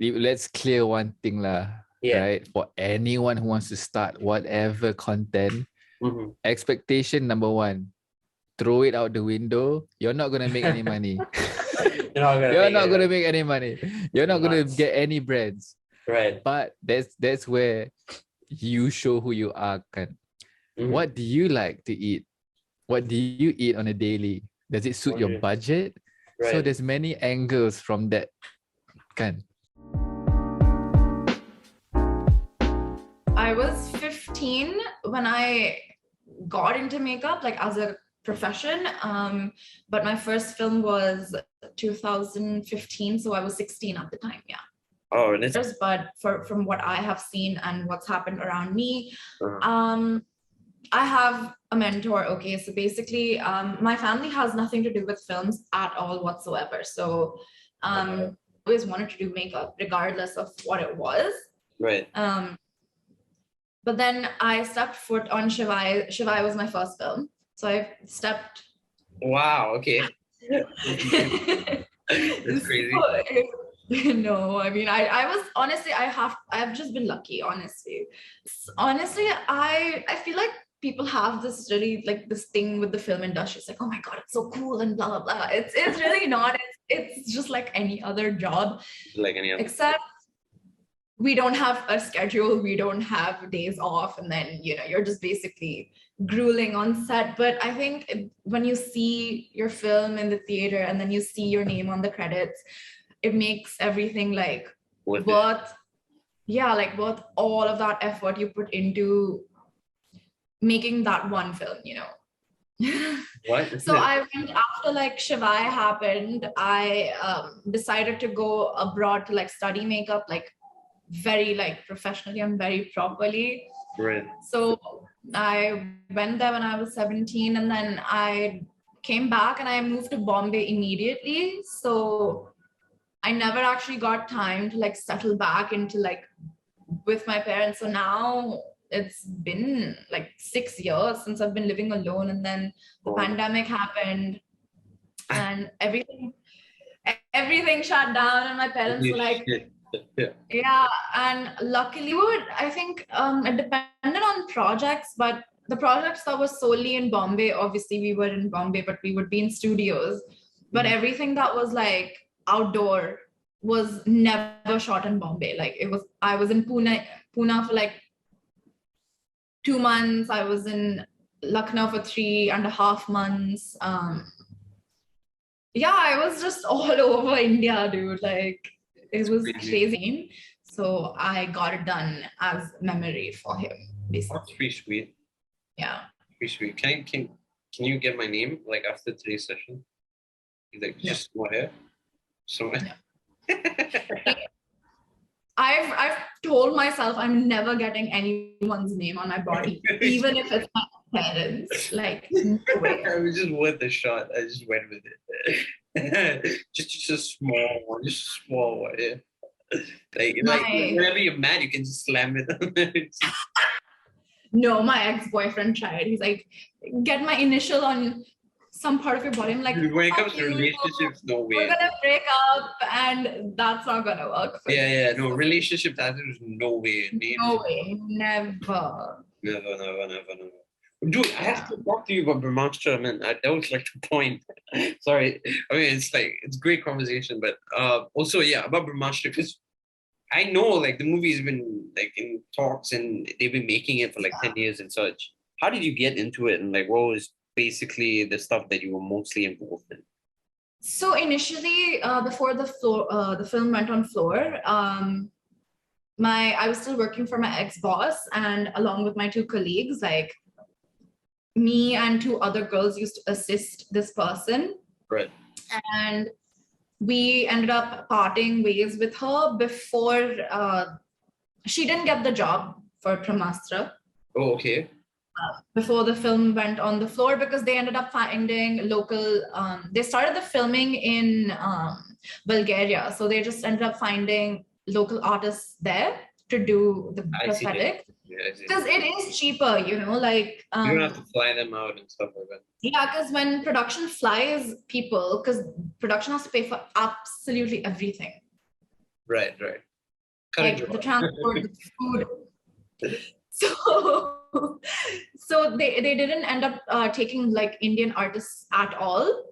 let's clear one thing lah, right? For anyone who wants to start whatever content, expectation number one, throw it out the window. You're not gonna make any money. You're not gonna make any money. You're not gonna get any brands. Right. But that's where you show who you are, kan. What do you like to eat? What do you eat on a daily? Does it suit your budget? So there's many angles from that, kan. I was 15 when I got into makeup, like as a profession. But my first film was 2015, so I was 16 at the time. Yeah. Oh, and it's... But from what I have seen and what's happened around me, I have a mentor. Okay, so basically, my family has nothing to do with films at all whatsoever. So, I always wanted to do makeup regardless of what it was. Right. But then I stepped foot on Shivai. Shivai was my first film. So I stepped. Wow, okay. That's crazy. No, I mean, I was honestly, I've just been lucky, honestly. Honestly, I feel like people have this really, like, this thing with the film industry. It's like, oh my God, it's so cool and blah, blah, blah. It's really not. It's just like any other job. Like any other. Except we don't have a schedule, we don't have days off, and then, you know, you're just basically grueling on set. But I think when you see your film in the theater and then you see your name on the credits, it makes everything like worth all of that effort you put into making that one film, you know. What? So I went after like Shivai happened, I decided to go abroad to like study makeup, like very like professionally and very properly. Right. So I went there when I was 17, and then I came back and I moved to Bombay immediately. So I never actually got time to like settle back into like with my parents. So now it's been like 6 years since I've been living alone, and then the pandemic happened and everything shut down, and my parents were like, yeah, and luckily I think it depended on projects, but the projects that were solely in Bombay, obviously we were in Bombay, but we would be in studios. But everything that was like outdoor was never shot in Bombay. Like I was in Pune for like 2 months. I was in Lucknow for 3.5 months. Yeah, I was just all over India, dude. Like it was crazy. So I got it done as memory for him, basically. That's pretty sweet. Yeah. Pretty sweet. Can you get my name like after today's session? Like just go ahead. So I've told myself I'm never getting anyone's name on my body, even if it's my parents. Like, no way. I was just worth a shot. I just went with it. just a small one, just a small one. Yeah. Like whenever you're mad, you can just slam it. No, my ex-boyfriend tried. He's like, get my initial on some part of your body. I'm like, when it comes to relationships, no way. We're gonna break up, and that's not gonna work. Yeah, no, relationship tattoos, no way. No way, never. Never. Dude, I have to talk to you about Brahmastra, man. That was like the point. Sorry. I mean, it's great conversation, but also, yeah, about Brahmastra, because I know like the movie's been like in talks and they've been making it for like 10 years and such. How did you get into it, and like what was basically the stuff that you were mostly involved in? So initially, before the film went on floor, I was still working for my ex-boss, and along with my two colleagues, like me and two other girls used to assist this person. Right. And we ended up parting ways with her before she didn't get the job for BRAHMASTRA. Oh, okay. Before the film went on the floor, because they ended up finding local, they started the filming in Bulgaria. So they just ended up finding local artists there to do the prosthetic. Because it is cheaper, you know, like you don't have to fly them out and stuff like that. Yeah, because when production flies people, because production has to pay for absolutely everything. Right. Like the transport, the food. So they didn't end up taking like Indian artists at all.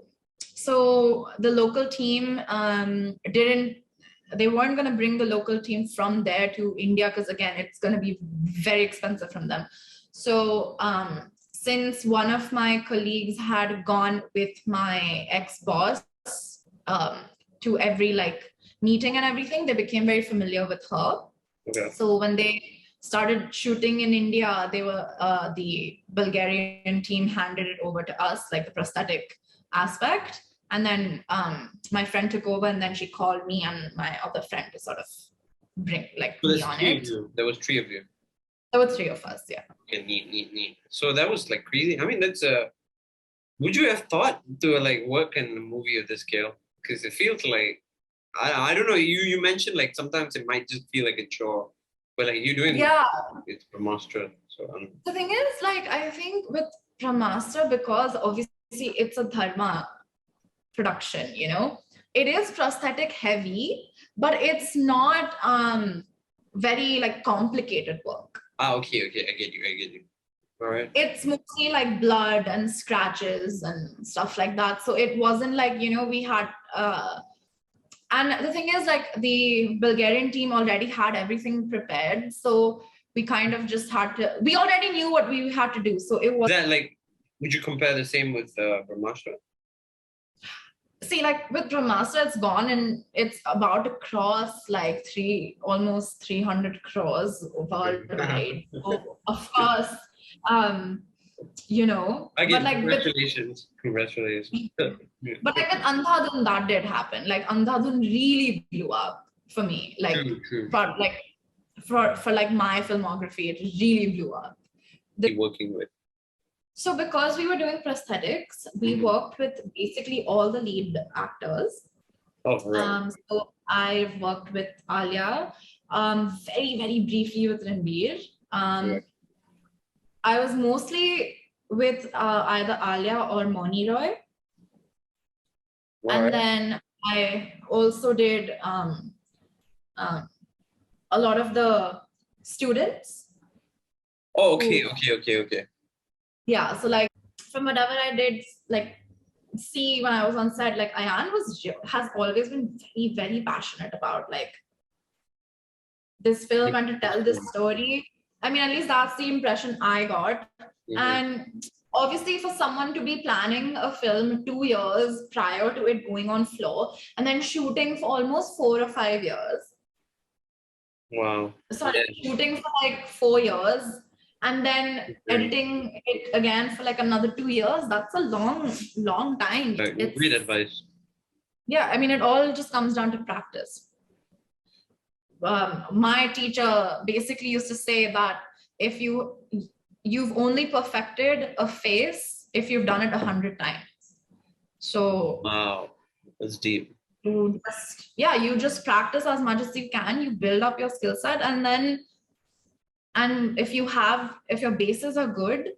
So the local team they weren't going to bring the local team from there to India, because again, it's going to be very expensive from them. So since one of my colleagues had gone with my ex-boss to every like meeting and everything, they became very familiar with her. Okay. So when they started shooting in India, they were the Bulgarian team handed it over to us, like the prosthetic aspect. And then my friend took over, and then she called me and my other friend to sort of bring like me on it. There was three of you. There were three of us, yeah. Okay, neat. So that was like crazy. I mean, that's would you have thought to like work in a movie of this scale? Because it feels like I don't know. You mentioned like sometimes it might just feel like a chore, but like you're doing it's BRAHMASTRA. So the thing is, like, I think with BRAHMASTRA, because obviously it's a dharma production, you know, it is prosthetic heavy, but it's not very like complicated work. Okay, I get you. All right. It's mostly like blood and scratches and stuff like that. So it wasn't like, you know, we had and the thing is, like, the Bulgarian team already had everything prepared, so we kind of just had to, we already knew what we had to do, so it was that like, would you compare the same with BRAHMASTRA? See, like with BRAHMASTRA, it's gone and it's about to cross like almost 300 crores worldwide. So of course, you know, Again, but like congratulations. But like with Andhadhun, that did happen. Like Andhadhun really blew up for me. Like for like my filmography, it really blew up. Working with. So because we were doing prosthetics, we worked with basically all the lead actors. Oh, right. So I worked with Alia, very, very briefly with Ranbir. I was mostly with either Alia or Moni Roy. And then I also did a lot of the students. Oh, okay. Yeah, so like from whatever I did, like see when I was on set, like Aryan has always been very, very passionate about like this film and to tell this story. I mean, at least that's the impression I got. And obviously for someone to be planning a film 2 years prior to it going on floor and then shooting for almost 4 or 5 years. Wow. Sorry, shooting for like 4 years and then editing it again for like another 2 years. That's a long time. Great advice. Yeah, I mean, it all just comes down to practice. My teacher basically used to say that if you've only perfected a face if you've done it 100 times. So wow, that's deep. You just practice as much as you can. You build up your skill set, and then if your bases are good,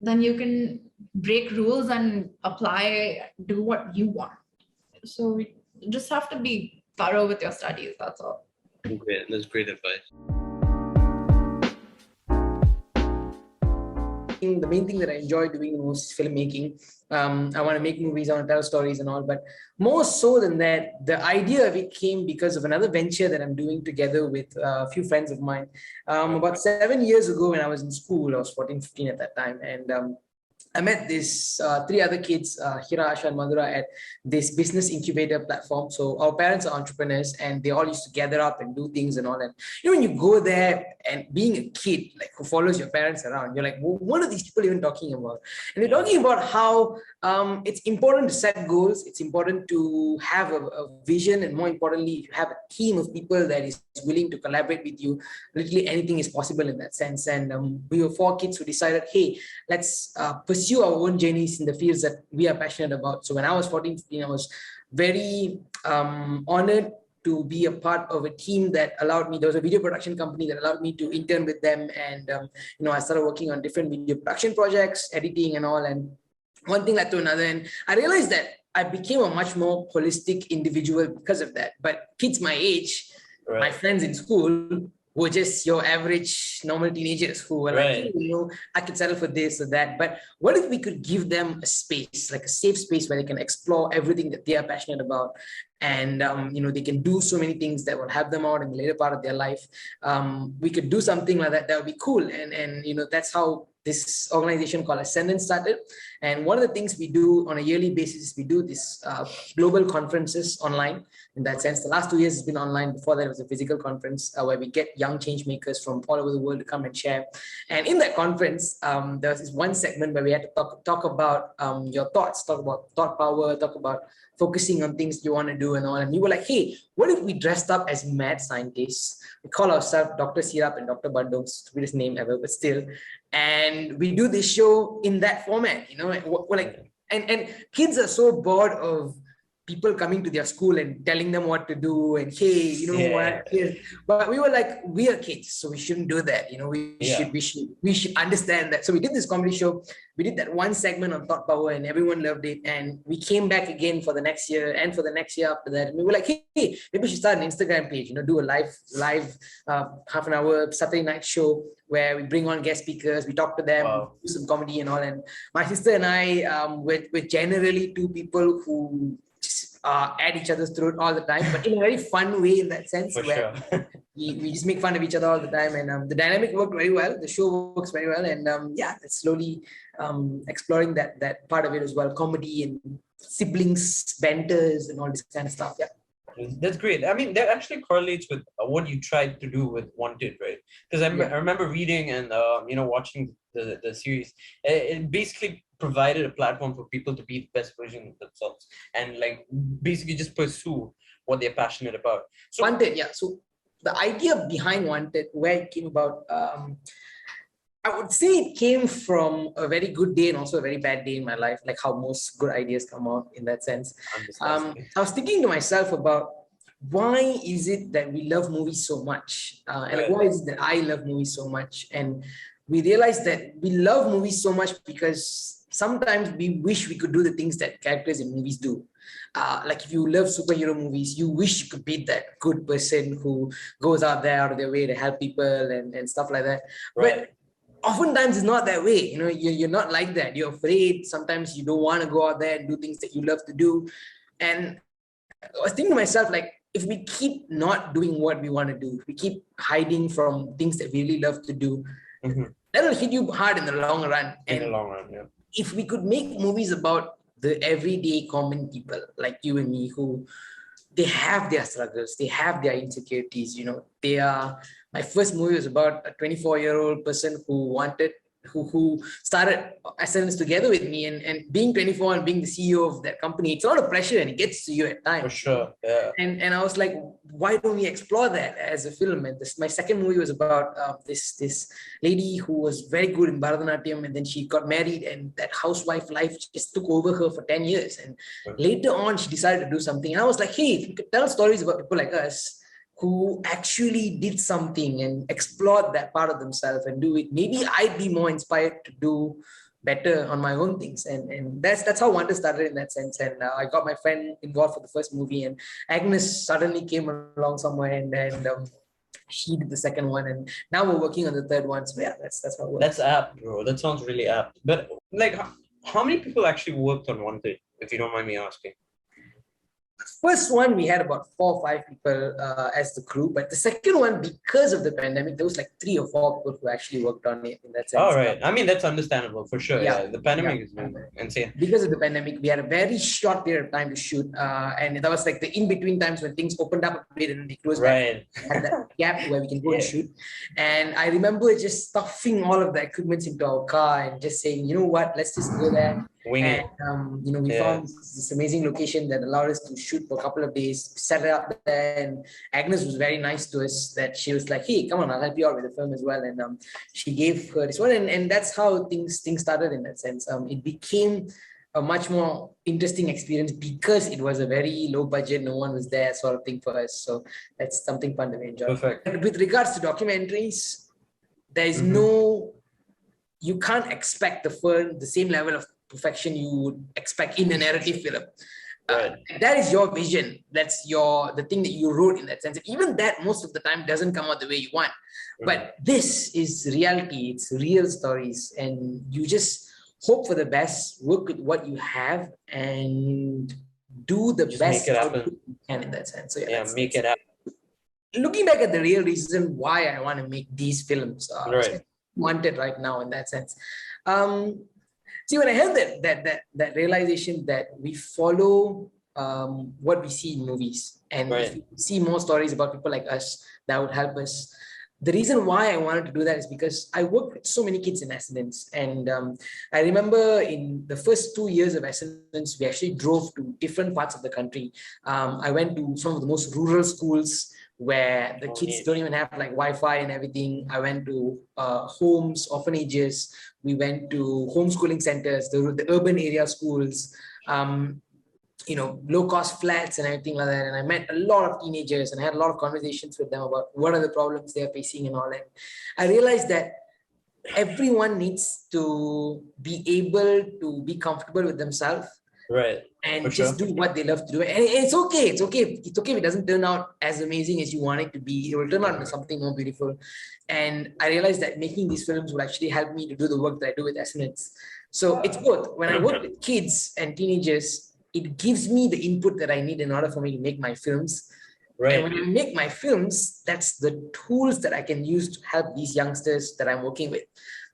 then you can break rules and do what you want. So you just have to be thorough with your studies, that's all. Great. That's great advice. The main thing that I enjoy doing the most is filmmaking. I want to make movies, I want to tell stories and all, but more so than that, the idea of it came because of another venture that I'm doing together with a few friends of mine. About 7 years ago when I was in school, I was 14, 15 at that time, and I met this 3 other kids, Hira, Asha, and Madhura, at this business incubator platform. So our parents are entrepreneurs, and they all used to gather up and do things and all. And when you go there and being a kid, like who follows your parents around, you're like, well, what are these people even talking about? And they're talking about how it's important to set goals. It's important to have a vision, and more importantly, you have a team of people that is willing to collaborate with you. Literally anything is possible in that sense. And we were 4 kids who decided, hey, let's pursue our own journeys in the fields that we are passionate about. So when I was 14, 15, I was very honored to be a part of a team that allowed me. There was a video production company that allowed me to intern with them, and I started working on different video production projects, editing and all, and one thing led to another, and I realized that I became a much more holistic individual because of that. But kids my age, my friends in school, were just your average normal teenagers who were like, hey, I could settle for this or that. But what if we could give them a space, like a safe space where they can explore everything that they are passionate about, and they can do so many things that will help them out in the later part of their life. We could do something like that. That would be cool. And that's how this organization called Ascendance started. And one of the things we do on a yearly basis, we do this global conferences online. In that sense, the last 2 years has been online. Before that, it was a physical conference where we get young change makers from all over the world to come and share. And in that conference, there was this one segment where we had to talk about your thoughts, talk about thought power, talk about focusing on things you want to do and all. And we were like, hey, what if we dressed up as mad scientists? We call ourselves Dr. Sirap and Dr. Bandung, stupidest name ever, but still. And we do this show in that format, we're like, and kids are so bored of people coming to their school and telling them what to do, and hey, what? Yes. But we were like, we are kids, so we shouldn't do that. We should understand that. So we did this comedy show. We did that one segment on thought power, and everyone loved it. And we came back again for the next year and for the next year after that. And we were like, hey, maybe we should start an Instagram page. Do a live half an hour Saturday night show where we bring on guest speakers, we talk to them, do some comedy and all. And my sister and I, we're generally 2 people who at each other's throat all the time, but in a very fun way, in that sense, where we just make fun of each other all the time. And the dynamic worked very well. The show works very well. And it's slowly exploring that part of it as well. Comedy and siblings, banters and all this kind of stuff. Yeah. That's great. I mean, that actually correlates with what you tried to do with Wanted, right? Because I remember reading and watching the series. It basically provided a platform for people to be the best version of themselves and like basically just pursue what they're passionate about. So Wanted, yeah. So the idea behind Wanted, where it came about, I would say it came from a very good day and also a very bad day in my life, like how most good ideas come out in that sense. I was thinking to myself about why is it that we love movies so much? And why is it that I love movies so much? And we realized that we love movies so much because sometimes we wish we could do the things that characters in movies do. Like if you love superhero movies, you wish you could be that good person who goes out there out of their way to help people and stuff like that. But oftentimes it's not that way. You're not like that. You're afraid. Sometimes you don't want to go out there and do things that you love to do. And I was thinking to myself, like, if we keep not doing what we want to do, if we keep hiding from things that we really love to do, that'll hit you hard in the long run. In the long run, yeah. If we could make movies about the everyday common people like you and me, who they have their struggles, they have their insecurities, my first movie was about a 24-year-old person who started Ascendance together with me, and being 24 and being the CEO of that company, it's a lot of pressure and it gets to you at times. For sure, yeah. And I was like, why don't we explore that as a film? And my second movie was about this lady who was very good in Bharatanatyam, and then she got married, and that housewife life just took over her for 10 years. And later on, she decided to do something. And I was like, hey, if you could tell stories about people like us who actually did something and explored that part of themselves and do it, maybe I'd be more inspired to do better on my own things. And that's how Wonder started in that sense. And I got my friend involved for the first movie, and Agnes suddenly came along somewhere, and she did the second one, and now we're working on the third one. So yeah, that's how it works. That's apt, bro. That sounds really apt. But like, how many people actually worked on Wanted, if you don't mind me asking? first one, we had about 4 or 5 people as the crew, but the second one, because of the pandemic, there was like 3 or 4 people who actually worked on it in that sense. All right. I mean, that's understandable for sure. Yeah. Yeah. The pandemic is insane. Because of the pandemic, we had a very short period of time to shoot, and that was like the in-between times when things opened up a bit and they closed back. Had that gap where we can go and shoot. And I remember just stuffing all of the equipment into our car and just saying, you know what, let's just go there. Wing it. You know, we found this amazing location that allowed us to shoot for a couple of days, set it up there, and Agnes was very nice to us that she was like, hey, come on, I'll help you out with the film as well. And she gave her this one, and that's how things started in that sense. It became a much more interesting experience because it was a very low budget, no one was there sort of thing for us. So that's something fun that we enjoyed. Perfect. And with regards to documentaries, there is no, you can't expect the same level of perfection you would expect in a narrative film. That is your vision. That's the thing that you wrote in that sense. Even that most of the time doesn't come out the way you want. But this is reality. It's real stories, and you just hope for the best, work with what you have, and do the best make it happen. you can in that sense. So Make it happen. Looking back at the real reason why I want to make these films, wanted right now in that sense. See, when I had that realization that we follow what we see in movies, and if we see more stories about people like us, that would help us. The reason why I wanted to do that is because I worked with so many kids in Ascendance, and I remember in the first 2 years of Ascendance, we actually drove to different parts of the country. I went to some of the most rural schools where the kids don't even have like Wi-Fi and everything. I went to homes, orphanages. We went to homeschooling centers, the urban area schools, you know, low-cost flats and everything like that. And I met a lot of teenagers, and I had a lot of conversations with them about what are the problems they're facing and all that. I realized that everyone needs to be able to be comfortable with themselves. And just do what they love to do. And it's okay. It's okay. It's okay if it doesn't turn out as amazing as you want it to be. It will turn out into something more beautiful. And I realized that making these films will actually help me to do the work that I do with Assonance. So it's both. When I work with kids and teenagers, it gives me the input that I need in order for me to make my films. And when I make my films, that's the tools that I can use to help these youngsters that I'm working with.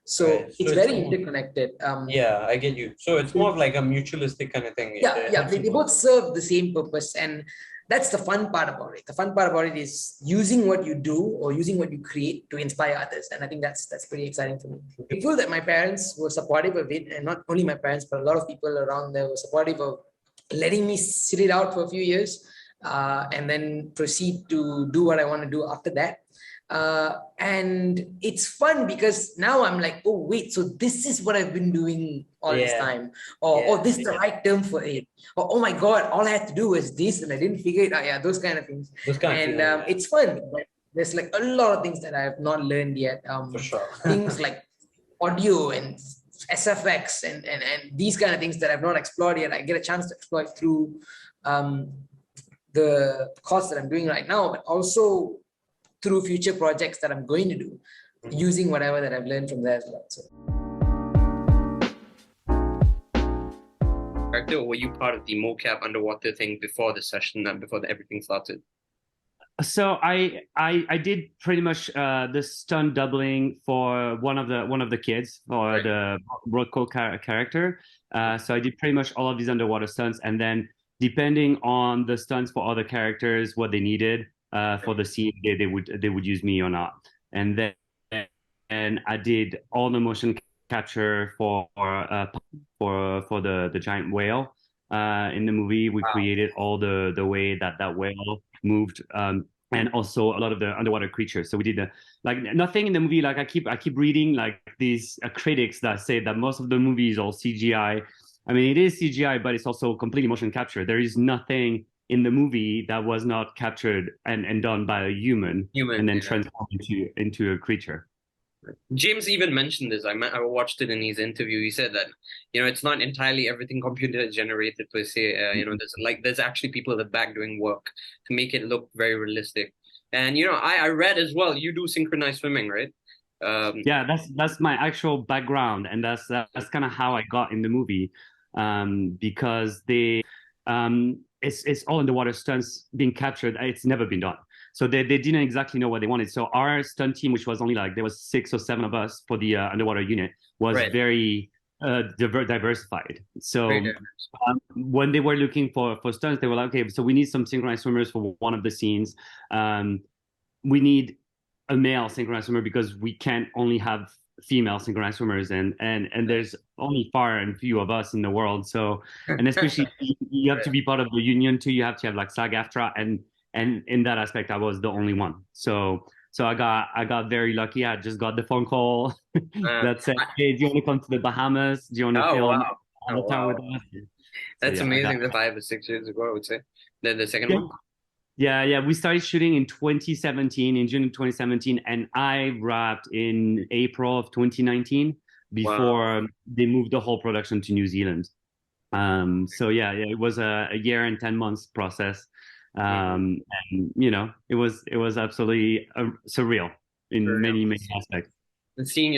So it's very interconnected. I get you. So it's more of like a mutualistic kind of thing. They both serve the same purpose, and that's the fun part about it. The fun part about it is using what you do or using what you create to inspire others, and I think that's pretty exciting for me. I feel that my parents were supportive of it, and not only my parents, but a lot of people around there were supportive of letting me sit it out for a few years and then proceed to do what I want to do after that. And it's fun because now I'm like, oh wait, so this is what I've been doing all this time, or this is the right term for it, or oh my god, all I had to do was this and I didn't figure it out. Those kind of things. It's fun, but there's like a lot of things that I have not learned yet. For sure. Things like audio and SFX and these kind of things that I've not explored yet. I get a chance to explore it through the course that I'm doing right now, but also through future projects that I'm going to do, using whatever that I've learned from there as well. So. Were you part of the mocap underwater thing before the session and before everything started? So I did pretty much the stunt doubling for one of the kids for the Rocco character. So I did pretty much all of these underwater stunts, and then depending on the stunts for other characters, what they needed for the scene, they would use me or not. And then I did all the motion capture for the giant whale in the movie. We created all the way that whale moved, and also a lot of the underwater creatures. So we did like nothing in the movie. Like I keep reading like these critics that say that most of the movie is all CGI. I mean, it is CGI, but it's also completely motion capture. There is nothing in the movie that was not captured and done by a human and then transformed into a creature. James even mentioned this. I watched it in his interview. He said that, you know, it's not entirely everything computer generated per se. You know, there's actually people at the back doing work to make it look very realistic. And you know, I read as well. You do synchronized swimming, right? Yeah, that's my actual background, and that's kind of how I got in the movie, because they it's all underwater stunts being captured. It's never been done. So they didn't exactly know what they wanted. So our stunt team, which was only like, there was 6 or 7 of us for the underwater unit, was very diversified. So when they were looking for stunts, they were like, okay, so we need some synchronized swimmers for one of the scenes. We need a male synchronized swimmer because we can't only have female synchronized swimmers, and there's only far and few of us in the world. So, and especially you have to be part of the union too. You have to have like SAG-AFTRA, and in that aspect, I was the only one. So I got very lucky. I just got the phone call that said, "Hey, do you want to come to the Bahamas? Do you want to film all the time with us?" That's amazing. That's 5 or 6 years ago, I would say. Then the second one. Yeah. We started shooting in 2017, in June of 2017, and I wrapped in April of 2019 before they moved the whole production to New Zealand. So yeah, it was a year and 10 months process. And you know, it was absolutely surreal in many aspects. And seeing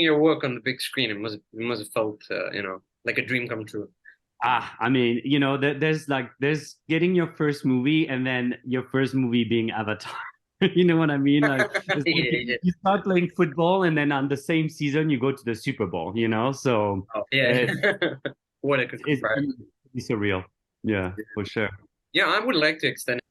your work on the big screen, it must have felt you know, like a dream come true. I mean, you know, there's getting your first movie and then your first movie being Avatar. You know what I mean? Like, you start playing football and then on the same season you go to the Super Bowl, you know? So What a good comparison. It's surreal. Yeah, for sure. Yeah, I would like to extend it.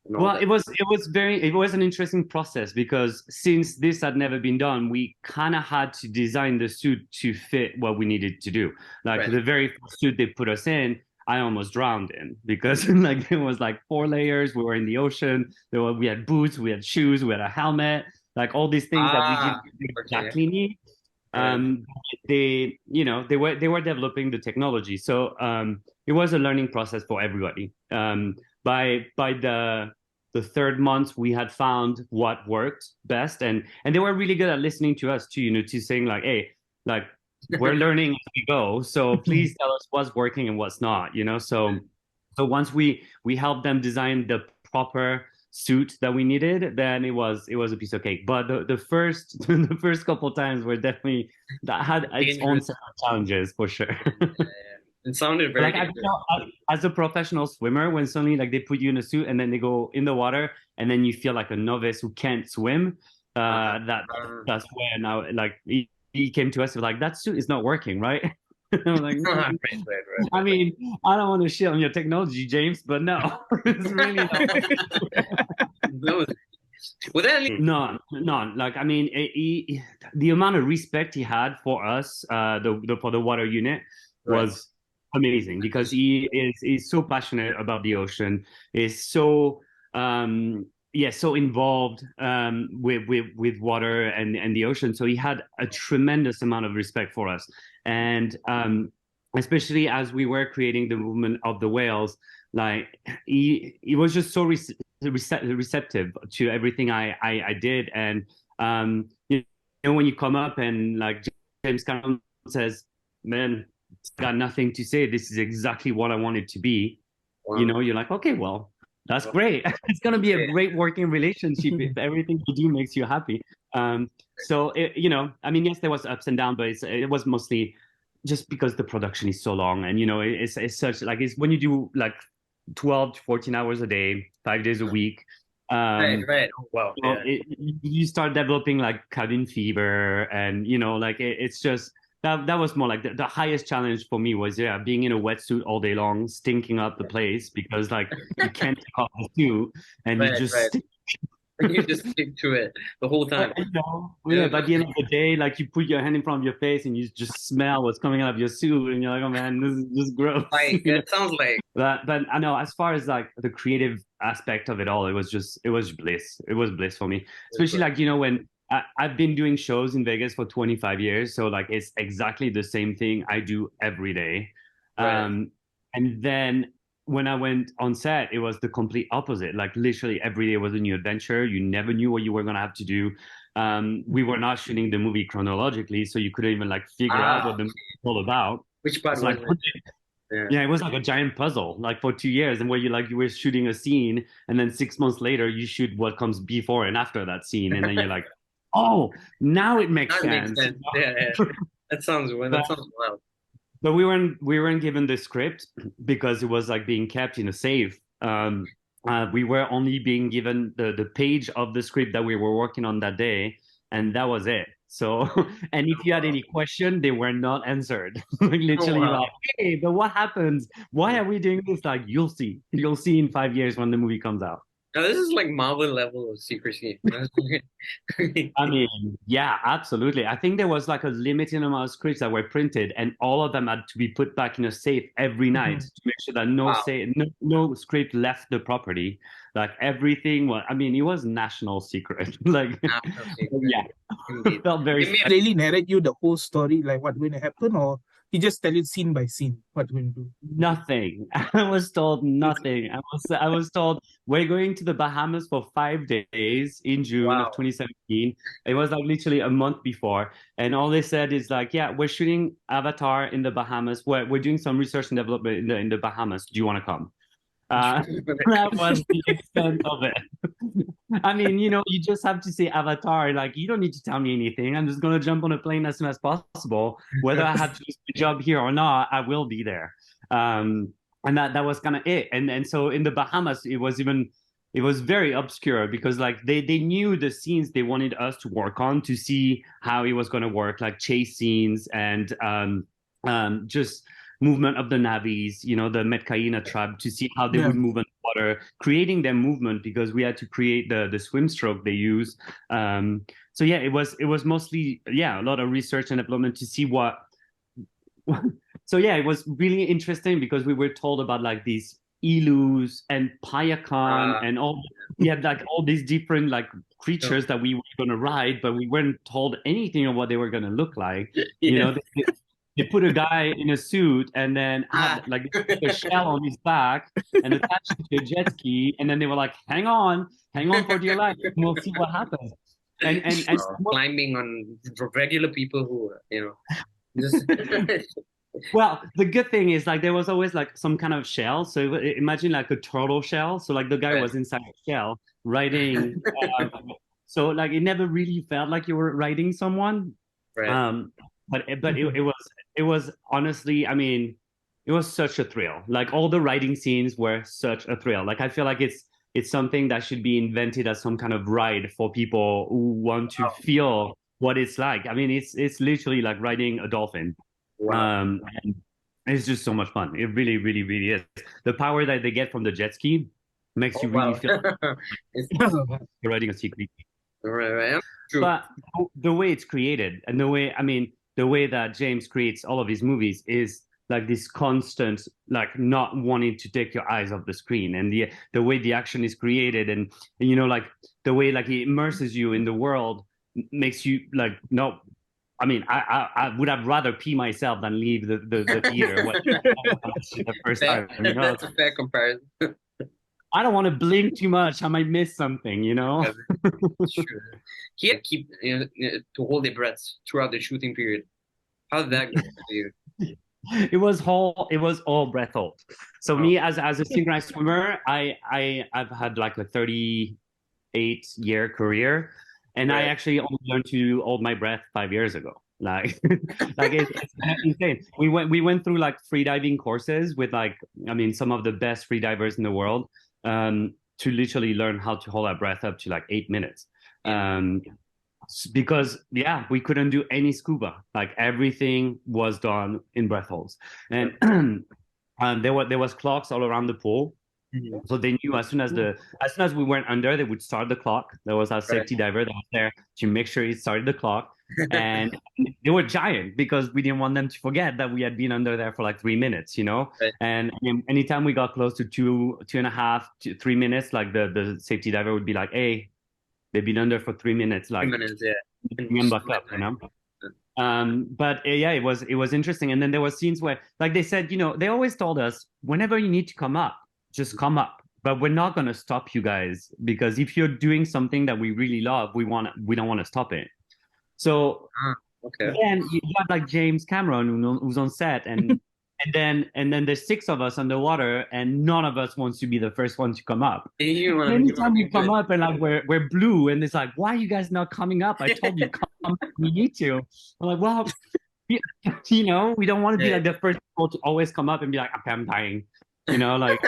Well, it was an interesting process because since this had never been done, we kind of had to design the suit to fit what we needed to do. Like the very first suit they put us in, I almost drowned in because like it was like 4 layers. We were in the ocean. We had boots, we had shoes, we had a helmet, like all these things that we didn't exactly need. They were developing the technology, so it was a learning process for everybody. By the 3rd month, we had found what worked best, and they were really good at listening to us too, you know, to saying like, hey, like we're learning as we go, so please tell us what's working and what's not, you know. So once we helped them design the proper suit that we needed, then it was a piece of cake. But the first couple of times were definitely, that had its own set of challenges for sure. It sounded very like, as a professional swimmer, when suddenly like they put you in a suit and then they go in the water and then you feel like a novice who can't swim, that's where now like he came to us like, that suit is not working, right? I'm like, no. I mean, I don't want to shit on your technology, James, but no, it's really not. No. Like, I mean, the amount of respect he had for us, for the water unit, was amazing because he is so passionate about the ocean. Is so so involved with water and the ocean. So he had a tremendous amount of respect for us. And especially as we were creating the movement of the whales, like he was just so receptive to everything I did. And you know, when you come up and like James Cameron says, man, it's got nothing to say, this is exactly what I want it to be. You know, you're like, okay, well, that's great. It's going to be a great working relationship if everything you do makes you happy. So, you know, I mean, yes, there was ups and downs, but it was mostly just because the production is so long. And, you know, it's such like, it's when you do like 12 to 14 hours a day, 5 days a week. Right. Wow. You start developing like cabin fever and, you know, like it's just, that was more like the highest challenge for me was, being in a wetsuit all day long, stinking up the place because like you can't take off the suit and you just you just stick to it the whole time. You know, by the end of the day, like you put your hand in front of your face and you just smell what's coming out of your suit and you're like, oh man, this is just gross. Like, it sounds like. But I know as far as like the creative aspect of it all, it was bliss. It was bliss for me, especially like, you know, when I've been doing shows in Vegas for 25 years. So like, it's exactly the same thing I do every day. And then when I went on set, it was the complete opposite. Like literally every day was a new adventure. You never knew what you were going to have to do. We were not shooting the movie chronologically, so you couldn't even like figure out what the movie was all about. Which part was it? Yeah, it was like a giant puzzle, like for 2 years, and where you were shooting a scene, and then 6 months later you shoot what comes before and after that scene, and then you're like, oh, now it makes sense. Yeah. That sounds wild. But we weren't given the script because it was like being kept in a safe. We were only being given the page of the script that we were working on that day, and that was it. So, and if you had any question, they were not answered. Like literally, like, hey, but what happens? Why are we doing this? Like, you'll see in 5 years when the movie comes out. Now, this is like Marvel level of secrecy. I mean, yeah, absolutely. I think there was like a limited amount of scripts that were printed, and all of them had to be put back in a safe every night to make sure that no script left the property. Like everything was, I mean, it was national secret. Like, yeah, it felt very. They really narrate you the whole story, like what's going to happen, or he just tell you scene by scene what going to do? Nothing. I was told nothing. I was told we're going to the Bahamas for 5 days in June of 2017. It was like literally a month before, and all they said is like, yeah, we're shooting Avatar in the Bahamas. We're doing some research and development in the Bahamas. Do you want to come? That was the extent of it. I mean, you know, you just have to say Avatar. Like, you don't need to tell me anything. I'm just gonna jump on a plane as soon as possible. Whether I have to lose my job here or not, I will be there. And that was kind of it. And so in the Bahamas, it was very obscure because like they knew the scenes they wanted us to work on to see how it was gonna work, like chase scenes and just movement of the Navis, you know, the Metcaina tribe, to see how they would move underwater, creating their movement because we had to create the swim stroke they use. So yeah, it was mostly a lot of research and development to see what. So yeah, it was really interesting because we were told about like these Illus and Payakan and all. We had like all these different like creatures that we were gonna ride, but we weren't told anything of what they were gonna look like. You know. They put a guy in a suit and then had like a shell on his back and attached it to a jet ski, and then they were like, hang on for dear life, and we'll see what happens. And climbing on regular people who, you know, just well, the good thing is like there was always like some kind of shell. So imagine like a turtle shell. So like the guy was inside a shell riding. So like it never really felt like you were riding someone. Right. But it was honestly, I mean, it was such a thrill. Like all the riding scenes were such a thrill. Like I feel like it's something that should be invented as some kind of ride for people who want to feel what it's like. I mean, it's literally like riding a dolphin. And it's just so much fun. It really, really, really is. The power that they get from the jet ski makes you really feel like you're riding a sea creature. Right. True. But the way it's created and the way that James creates all of his movies is like this constant, like not wanting to take your eyes off the screen, and the way the action is created, and you know, like the way like he immerses you in the world makes you like no. I mean, I would have rather pee myself than leave the theater the first time. You know? That's a fair comparison. I don't want to blink too much. I might miss something, you know? Sure. He had to keep to hold their breaths throughout the shooting period. How did that go for you? It was all breath hold. So me as a synchronized swimmer, I've had like a 38-year career, and I actually only learned to hold my breath 5 years ago. Like it's insane. We went through like freediving courses with like, I mean, some of the best freedivers in the world. To literally learn how to hold our breath up to like 8 minutes. Because we couldn't do any scuba. Like everything was done in breath holds. And there was clocks all around the pool. So they knew as soon as we went under, they would start the clock. There was our safety diver that was there to make sure it started the clock. And they were giant because we didn't want them to forget that we had been under there for like 3 minutes, you know. And anytime we got close to 2.5 to 3 minutes, like the safety diver would be like, hey, they've been under for 3 minutes, like 3 minutes, back up, you know. But it was interesting. And then there was scenes where like they said, you know, they always told us whenever you need to come up, just come up, but we're not going to stop you guys, because if you're doing something that we really love, we don't want to stop it. So then you have like James Cameron who's on set, and then there's 6 of us underwater, and none of us wants to be the first one to come up. Anytime you come up and like we're blue, and it's like, why are you guys not coming up? I told you come, we need to. I'm like, well, you know, we don't want to be Yeah. like the first people to always come up and be like, okay, I'm dying. You know, like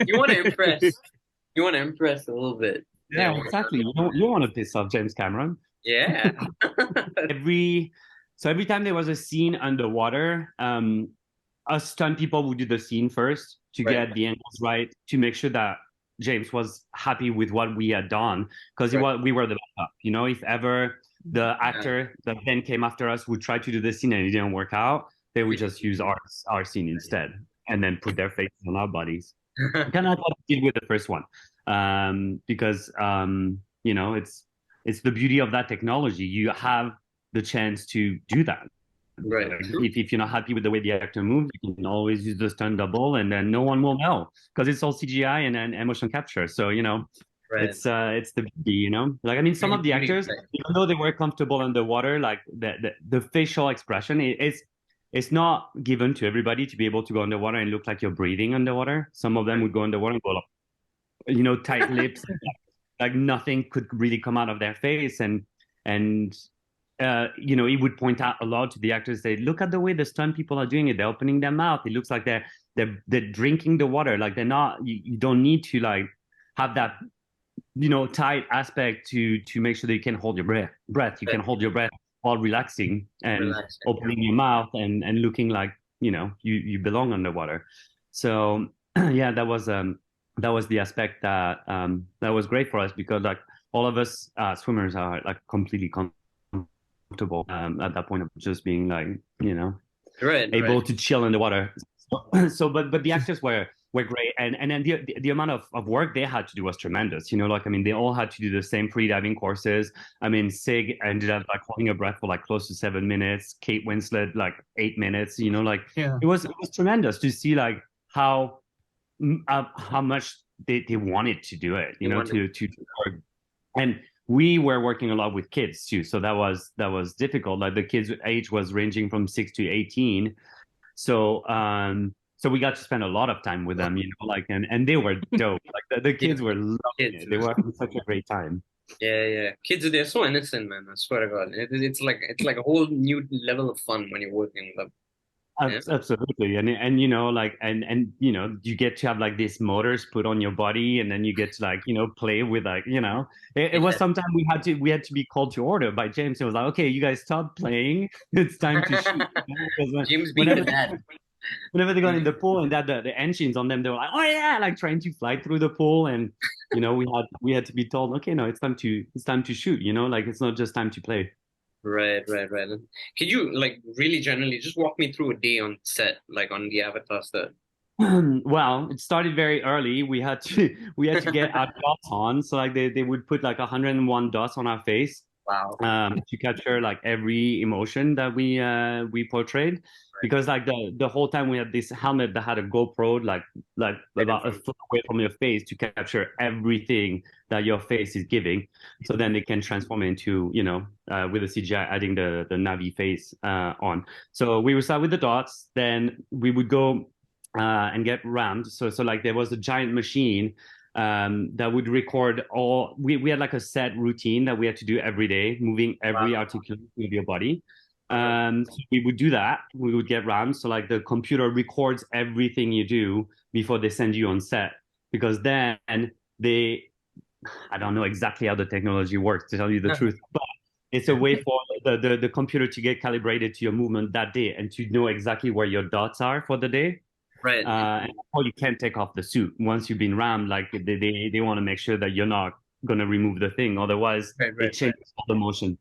You want to impress. You want to impress a little bit. yeah, exactly. You want to piss off James Cameron. Yeah. Every time there was a scene underwater, us stunt people would do the scene first to get the angles right, to make sure that James was happy with what we had done, because we were the backup. You know, if ever the actor that then came after us would try to do the scene and it didn't work out, they would just use our scene instead and then put their faces on our bodies. Kind of what we did with the first one, because you know, it's the beauty of that technology. You have the chance to do that. Right. If you're not happy with the way the actor moves, you can always use the stunt double, and then no one will know, because it's all CGI and motion capture. So, you know, it's the beauty, you know. Like, I mean, some of the actors, even though they were comfortable underwater, like the facial expression it's not given to everybody to be able to go underwater and look like you're breathing underwater. Some of them would go underwater and go, like, you know, tight lips, like nothing could really come out of their face, and you know, he would point out a lot to the actors, say, look at the way the stunt people are doing it. They're opening their mouth. It looks like they're drinking the water. Like, they're not, you don't need to like have that, you know, tight aspect to make sure that you can hold your breath. You can hold your breath while relaxing and opening your mouth and looking like, you know, you belong underwater. So yeah, that was the aspect that was great for us, because like all of us swimmers are like completely comfortable at that point of just being like, you know, able to chill in the water. So but the actors were great, and then the amount of work they had to do was tremendous. You know, like, I mean, they all had to do the same free diving courses. I mean, Sig ended up like holding her breath for like close to 7 minutes. Kate Winslet like 8 minutes. You know, like it was tremendous to see like how much they wanted to do it. You know, to work. And we were working a lot with kids too, so that was difficult. Like, the kids' age was ranging from 6 to 18. So so we got to spend a lot of time with them, you know, like, and they were dope. Like, the kids were loving it. They were having such a great time. Yeah. Kids, they're so innocent, man. I swear to God. It's like a whole new level of fun when you're working with them. Yeah. Absolutely. And you know, like, and you know, you get to have like these motors put on your body, and then you get to like, you know, play with, like, you know, it was sometimes we had to be called to order by James. It was like, okay, you guys stop playing, it's time to shoot. James being the dad. Whenever they got in the pool and that the engines on them, they were like, oh yeah, like trying to fly through the pool. And you know, we had to be told, okay, no, it's time to shoot, you know, like, it's not just time to play. Right. Could you like really generally just walk me through a day on set, like on the Avatar set? Well, it started very early. We had to get our dots on. So like they would put like 101 dots on our face. Wow. To capture like every emotion that we portrayed. Because like the whole time we had this helmet that had a GoPro like about a foot away from your face to capture everything that your face is giving. So then they can transform it into, you know, with the CGI adding the Navi face on. So we would start with the dots, then we would go and get rammed. So like there was a giant machine that would record all. We had like a set routine that we had to do every day, moving every articulation of your body. So we would do that. We would get rammed. So like the computer records everything you do before they send you on set, because then I don't know exactly how the technology works, to tell you the truth, but it's a way for the computer to get calibrated to your movement that day and to know exactly where your dots are for the day. Right. And you can't take off the suit once you've been rammed. Like they want to make sure that you're not going to remove the thing, otherwise it changes all the motion.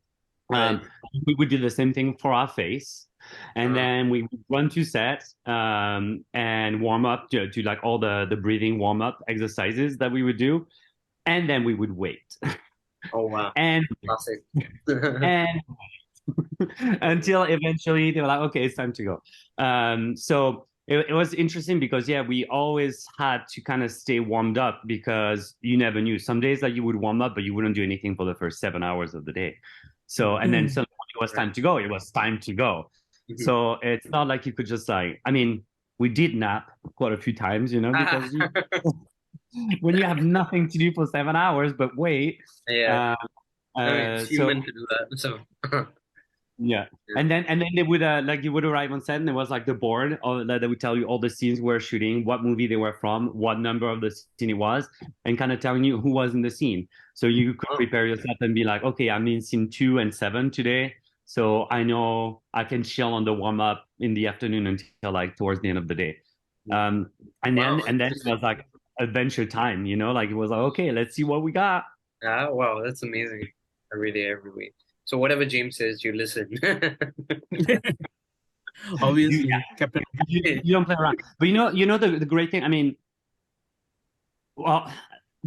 We would do the same thing for our face, and then we would run to set and warm up to like all the breathing warm up exercises that we would do, and then we would wait. Oh wow! And classic. And until eventually they were like, okay, it's time to go. So it was interesting because we always had to kind of stay warmed up, because you never knew. Some days that you would warm up, but you wouldn't do anything for the first 7 hours of the day. So, and then suddenly it was time to go. It was time to go. So it's not like you could just like, I mean, we did nap quite a few times, you know, because when you have nothing to do for 7 hours, but wait. It's human to do that. So Yeah. And then they would like you would arrive on set and there was like the board or that would tell you all the scenes we're shooting, what movie they were from, what number of the scene it was, and kind of telling you who was in the scene. So you could prepare yourself and be like, okay, I'm in scene 2 and 7 today. So I know I can chill on the warm up in the afternoon until like towards the end of the day. And then it was like adventure time, you know, like it was like, okay, let's see what we got. Ah, wow, that's amazing. Every day, every week. So whatever James says, you listen. Obviously, Captain. You don't play around. But you know the great thing. I mean, well,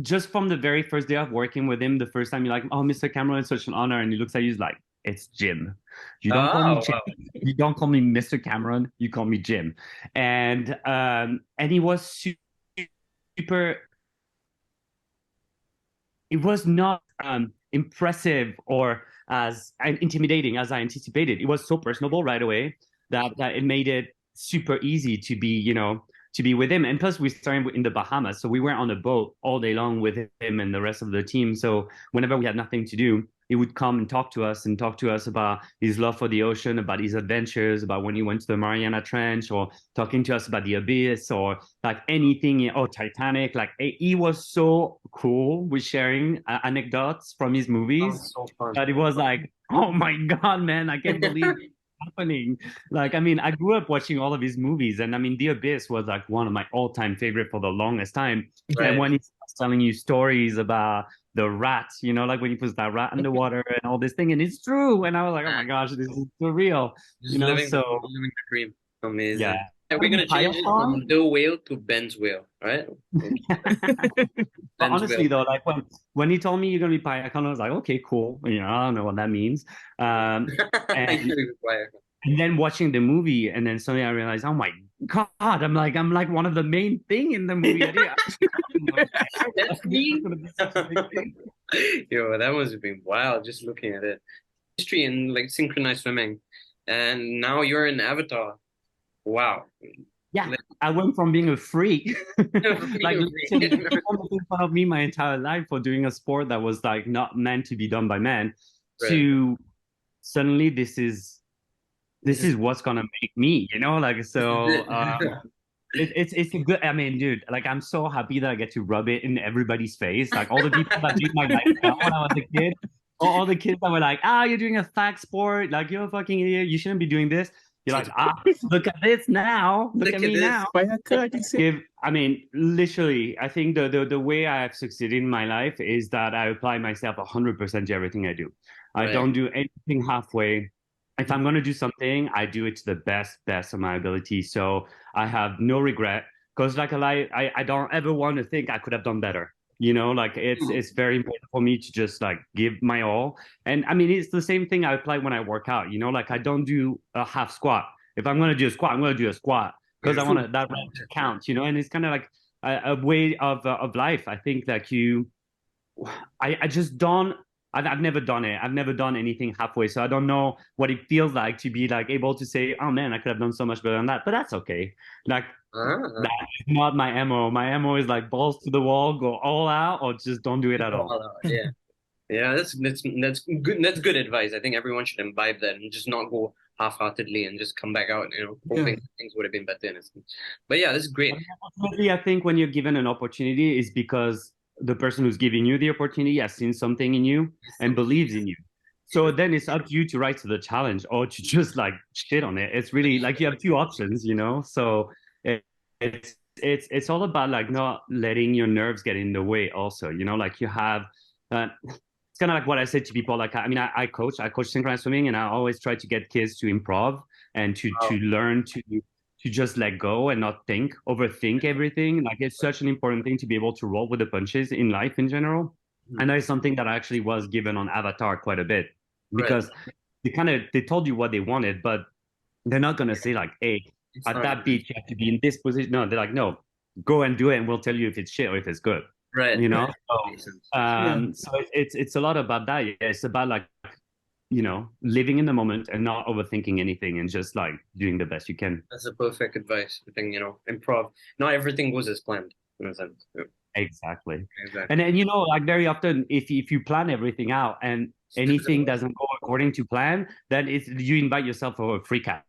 just from the very first day of working with him, the first time you're like, "Oh, Mr. Cameron, it's such an honor," and he looks at you, he's like, "It's Jim. You don't call me Jim. You don't call me Mr. Cameron. You call me Jim." And he was super. It was not impressive or as intimidating as I anticipated. It was so personable right away that it made it super easy to be, you know, to be with him. And plus we started in the Bahamas. So we were on a boat all day long with him and the rest of the team. So whenever we had nothing to do, he would come and talk to us about his love for the ocean, about his adventures, about when he went to the Mariana Trench, or talking to us about the abyss, or like anything, or Titanic. Like he was so cool with sharing anecdotes from his movies that it was like, oh my God, man, I can't believe it's happening. Like, I mean, I grew up watching all of his movies, and I mean, The Abyss was like one of my all-time favorite for the longest time. Right. And when he starts telling you stories about the rat, you know, like when he puts that rat in the water and all this thing, and it's true. And I was like, oh my gosh, this is surreal. Just you know, living so the dream. Amazing. yeah. We're gonna change it from the whale to Ben's whale, right? But honestly though, like when he told me you're gonna be Payakon, I was like, okay, cool. You know, I don't know what that means. And then watching the movie, and then suddenly I realized, oh my God, I'm like one of the main thing in the movie. That's me. Yo, that must have been wild just looking at it. History in like synchronized swimming, and now you're in Avatar. Wow. Yeah, I went from being a freak, like literally people making fun of me my entire life for doing a sport that was like not meant to be done by men, to suddenly this is what's gonna make me, you know, like so. It's a good. I mean, dude, like I'm so happy that I get to rub it in everybody's face, like all the people that did my life when I was a kid, all the kids that were like, you're doing a fact sport, like you're a fucking idiot, you shouldn't be doing this. You're like, look at this now. Look at me this. now. I mean, literally, I think the way I have succeeded in my life is that I apply myself 100% to everything I do. I don't do anything halfway. If I'm going to do something, I do it to the best of my ability. So I have no regret, because like I don't ever want to think I could have done better. You know, like it's very important for me to just like give my all. And I mean, it's the same thing I apply when I work out, you know, like I don't do a half squat. If I'm going to do a squat, I'm going to do a squat because I want that to count, you know, and it's kind of like a way of life. I think that I just don't, I've never done it. I've never done anything halfway. So I don't know what it feels like to be like able to say, oh man, I could have done so much better than that, but that's okay. Like, that's not my MO. My MO is like balls to the wall, go all out, or just don't do it at all. Yeah, that's good. That's good advice. I think everyone should imbibe that and just not go half-heartedly and just come back out, you know, hoping things would have been better. But yeah, that's great. Ultimately, I think when you're given an opportunity, is because the person who's giving you the opportunity has seen something in you and believes in you. So then it's up to you to rise to the challenge or to just like shit on it. It's really like you have two options, you know. So it's all about like not letting your nerves get in the way. Also, you know, like you have. It's kind of like what I said to people. Like I mean, I coach synchronized swimming, and I always try to get kids to improv and to learn to just let go and not overthink everything. Like it's such an important thing to be able to roll with the punches in life in general. And that is something that I actually was given on Avatar quite a bit, because they told you what they wanted, but they're not gonna say like, hey, at that beach you have to be in this position. No, they're like, no, go and do it, and we'll tell you if it's shit or if it's good. You know. So it's a lot about that. Yeah, it's about like, you know, living in the moment and not overthinking anything and just like doing the best you can. That's a perfect advice. I think, you know, improv. Not everything goes as planned in a sense. Exactly. Exactly. And then, you know, like very often, if you plan everything out and anything doesn't go according to plan, then you invite yourself for a freak out.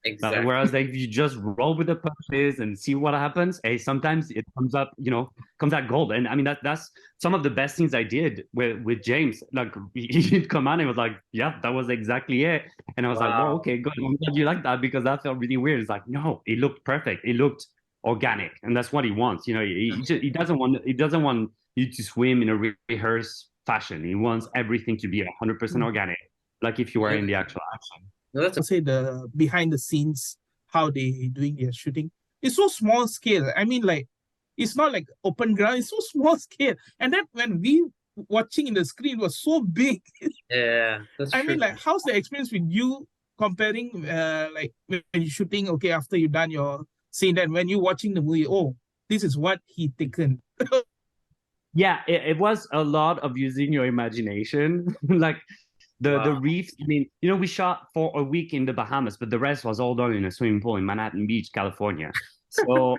Exactly. Whereas like, if you just roll with the punches and see what happens, hey, sometimes it comes up, you know, comes out gold. And I mean, that's some of the best things I did with James. Like he'd come out and was like, yeah, that was exactly it. And I was like, well, okay, good. I'm glad you like that, because that felt really weird. It's like, no, it looked perfect. It looked organic, and that's what he wants. You know, he doesn't want you to swim in a rehearsed fashion. He wants everything to be 100% organic, like if you were in the actual action. No, that's say the behind the scenes, how they doing their shooting. It's so small scale. I mean, like, it's not like open ground. It's so small scale. And then when we watching in the screen was so big. Yeah, that's I true. mean, like, how's the experience with you comparing, like, when you're shooting, okay, after you've done your scene, then when you're watching the movie, oh, this is what he taken. Yeah, it was a lot of using your imagination. Like the reefs, I mean, you know, we shot for a week in the Bahamas, but the rest was all done in a swimming pool in Manhattan Beach, California. So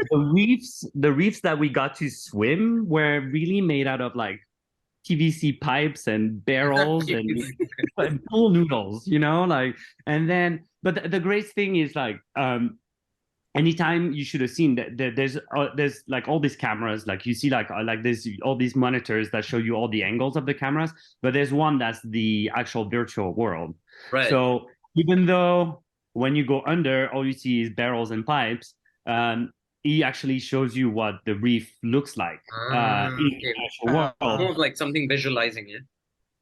the reefs that we got to swim were really made out of like PVC pipes and barrels and pool noodles, you know, like, and then, but the great thing is like, anytime you should have seen that there's like all these cameras, like you see like there's all these monitors that show you all the angles of the cameras, but there's one that's the actual virtual world. Right. So even though when you go under, all you see is barrels and pipes, he actually shows you what the reef looks like in the actual world. More of like something visualizing it.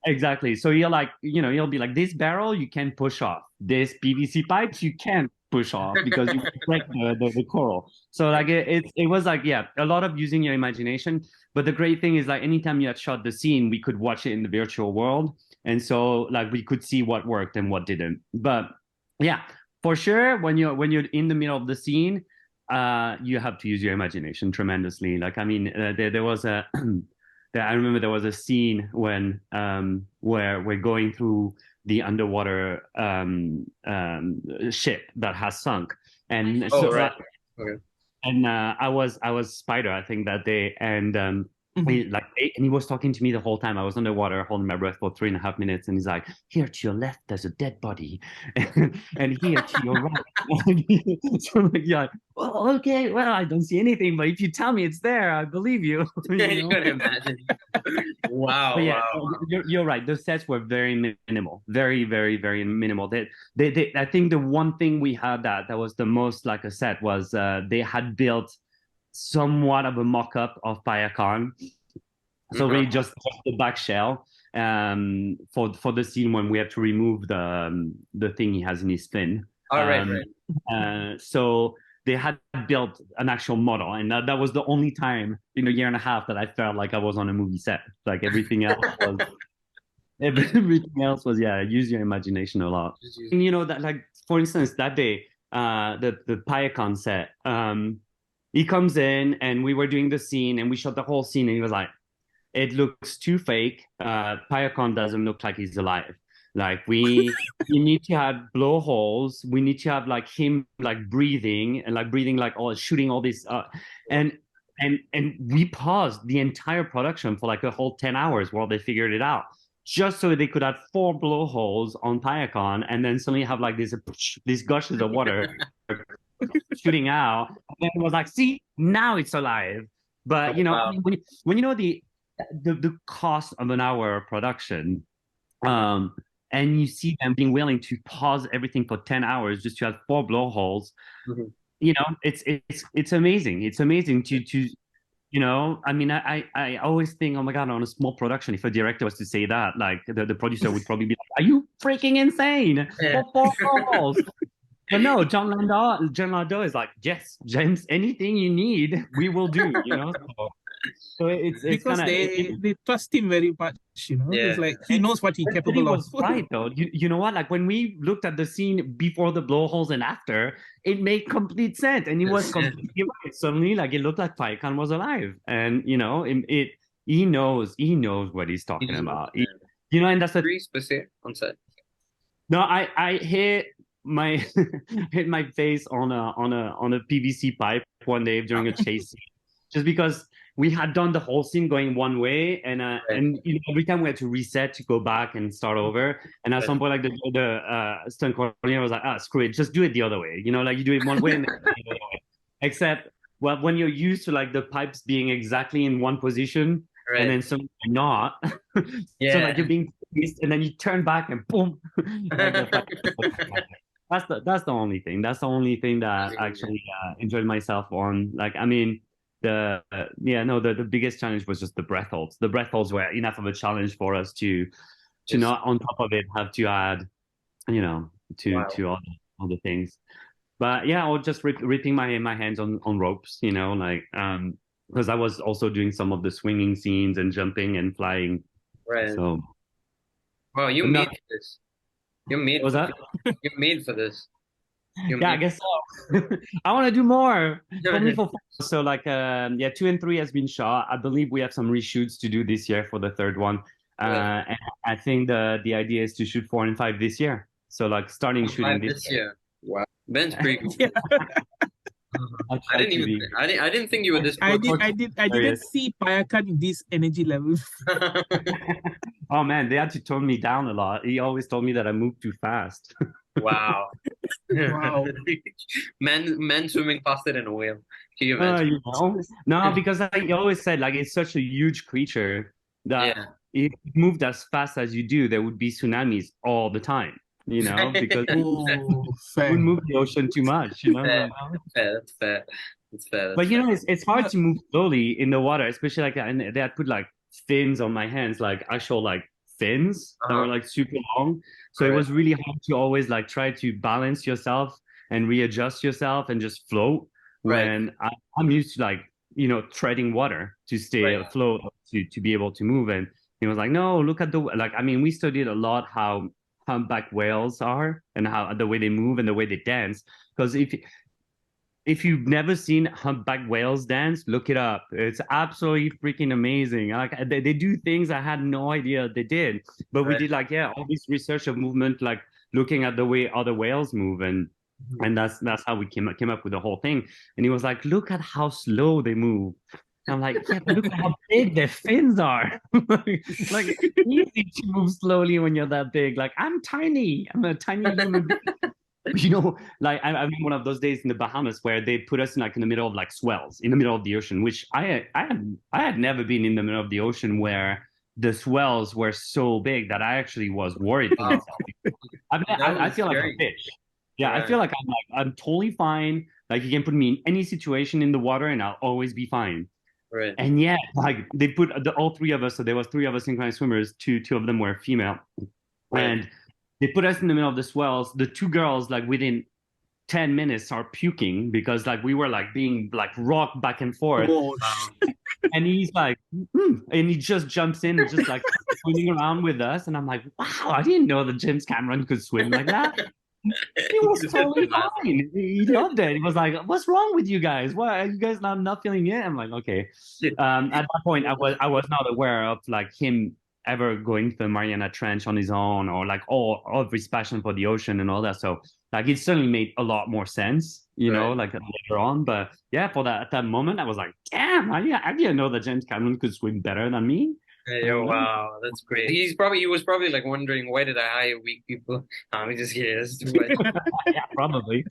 Exactly. So you're like, you know, you'll be like, this barrel you can push off. This PVC pipes you can't push off because you break the coral. So like it was like, yeah, a lot of using your imagination. But the great thing is like anytime you had shot the scene, we could watch it in the virtual world. And so like we could see what worked and what didn't. But yeah, for sure, when you're in the middle of the scene, you have to use your imagination tremendously. Like, I mean, there was a I remember there was a scene when where we're going through the underwater ship that has sunk, and I was Spider, I think, that day, and he was talking to me the whole time. I was underwater holding my breath for 3.5 minutes, and he's like, here to your left there's a dead body, and here to your right. So I'm like, yeah, well, okay, well, I don't see anything, but if you tell me it's there, I believe you. You can imagine. Wow. Yeah, wow. you're right. The sets were very minimal, very minimal. They I think the one thing we had that was the most like a set was they had built somewhat of a mock-up of PRIYAAN. So really just the back shell for the scene when we have to remove the thing he has in his fin. So they had built an actual model, and that was the only time in a year and a half that I felt like I was on a movie set. Like everything else was yeah, use your imagination a lot. And you know that, like, for instance, that day the PRIYAAN set, he comes in and we were doing the scene and we shot the whole scene, and he was like, it looks too fake. PRIYAAN doesn't look like he's alive. Like we need to have blowholes. We need to have like him like breathing like all shooting all this and we paused the entire production for like a whole 10 hours while they figured it out, just so they could have 4 blowholes on PRIYAAN, and then suddenly have like these gushes of water shooting out, and then it was like, see, now it's alive. But you know, when you know the cost of an hour of production, and you see them being willing to pause everything for 10 hours just to have 4 blowholes, you know, it's amazing. It's amazing to you know, I mean, I always think, oh my God, on a small production, if a director was to say that, like the producer would probably be like, are you freaking insane? Yeah. 4 blowholes. But no, John Landau is like, yes, James, anything you need, we will do, you know? So it's because kinda, they trust him very much, you know. Yeah. It's like he knows what he's capable he of. was right, though. You know what? Like when we looked at the scene before the blowholes and after, it made complete sense, and he was completely right. Suddenly, like it looked like PRIYAAN was alive, and you know, he knows what he's talking about. You know, and that's on set. No, I hit my hit my face on a PVC pipe one day during a chase scene. just because we had done the whole scene going one way, and every time we had to reset to go back and start over. And at some point, like the stunt coordinator was like, screw it, just do it the other way. Like you do it one way and then the other way. Except, well, when you're used to like the pipes being exactly in one position, and then some not, so like you're being squeezed, and then you turn back and boom. That's the only thing. That's the only thing that I actually enjoyed myself on. Like, I mean, the biggest challenge was just the breath holds. The breath holds were enough of a challenge for us to not on top of it have to add, to all the things. But yeah, or just ripping my hands on ropes, like because I was also doing some of the swinging scenes and jumping and flying. Right. So. Wow, you made for this. You're made. What was that? You're made for this. I guess so. I want to do more. So like 2 and 3 has been shot. I believe we have some reshoots to do this year for the third one. And I think the idea is to shoot 4 and 5 this year. So like starting shooting this year. Wow, Ben's pretty cool. I didn't think you were this. I didn't see Payakan in this energy level. Oh man, they had to tone me down a lot. He always told me that I moved too fast. Wow. Wow. Man swimming faster than a whale. Can you imagine? No, because he always said like it's such a huge creature that if it moved as fast as you do, there would be tsunamis all the time. Because we move the ocean too much. That's fair. But it's hard to move slowly in the water, especially like that. And they had put like fins on my hands, like actual like fins that were like super long. So it was really hard to always like try to balance yourself and readjust yourself and just float when I'm used to like treading water to stay afloat to be able to move. And he was like, no, look at we studied a lot how humpback whales are and how the way they move and the way they dance. Because if you've never seen humpback whales dance, look it up. It's absolutely freaking amazing. Like they do things I had no idea they did. But we did all this research of movement, like looking at the way other whales move, and that's how we came up with the whole thing. And he was like, look at how slow they move. And I'm like, yeah, but look at how big their fins are. like easy to move slowly when you're that big. Like I'm tiny. I'm a tiny human being. Like I remember one of those days in the Bahamas where they put us in the middle of like swells in the middle of the ocean, which I had never been in the middle of the ocean where the swells were so big that I actually was worried for myself. I feel like a fish. Yeah, I feel like I'm totally fine. Like you can put me in any situation in the water and I'll always be fine. Right. And yet, like they put all 3 of us. So there was 3 of us synchronized swimmers. Two of them were female, and they put us in the middle of the swells. The 2 girls, like within 10 minutes, are puking because like we were like being like rocked back and forth. And he's like, and he just jumps in and just like swimming around with us. And I'm like, wow, I didn't know that James Cameron could swim like that. He was totally fine. He loved it. He was like, what's wrong with you guys? Why are you guys not feeling it? I'm like, okay. At that point, I was not aware of like him ever going to the Mariana Trench on his own, or like all of his passion for the ocean and all that. So like it certainly made a lot more sense, like later on. But yeah, at that moment, I was like, damn, I didn't know that James Cameron could swim better than me. Hey, wow, that's great. He was probably like wondering, why did I hire weak people? He just hears too much. Yeah, probably.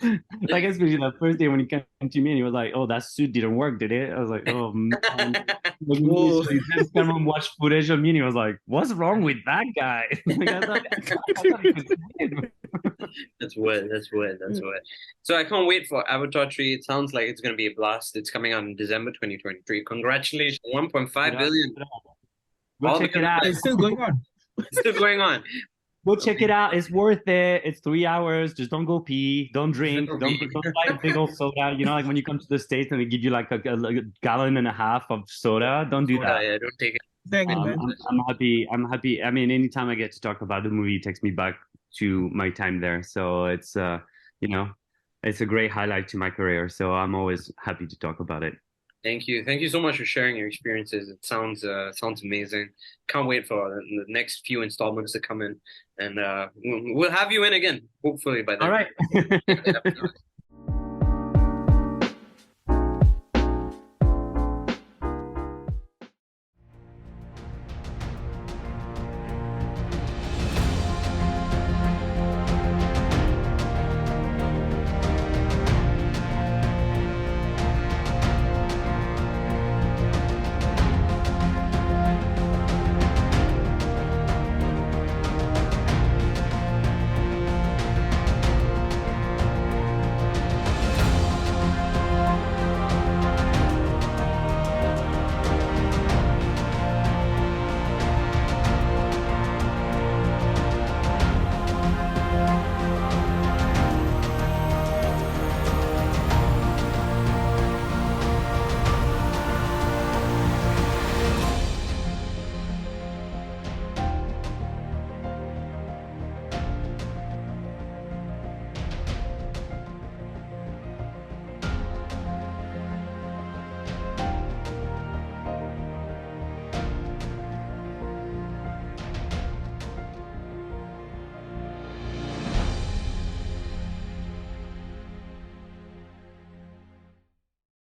Like especially the first day when he came to me and he was like, "Oh, that suit didn't work, did it?" I was like, "Oh man." Someone watched footage of me and he was like, "What's wrong with that guy?" That's weird. So I can't wait for Avatar 3. It sounds like it's going to be a blast. It's coming out in December 2023. Congratulations, 1.5 billion. Go check it out. It's still going on. It's still going on. Go check it out. It's worth it. It's 3 hours. Just don't go pee. Don't drink. Don't buy a big old soda. Like when you come to the States and they give you like a gallon and a half of soda. Don't do that. Yeah, don't take it. I'm happy. I mean, anytime I get to talk about the movie, it takes me back to my time there. So it's it's a great highlight to my career. So I'm always happy to talk about it. Thank you so much for sharing your experiences. It sounds amazing. Can't wait for the next few installments to come in, and we'll have you in again, hopefully by then. All right.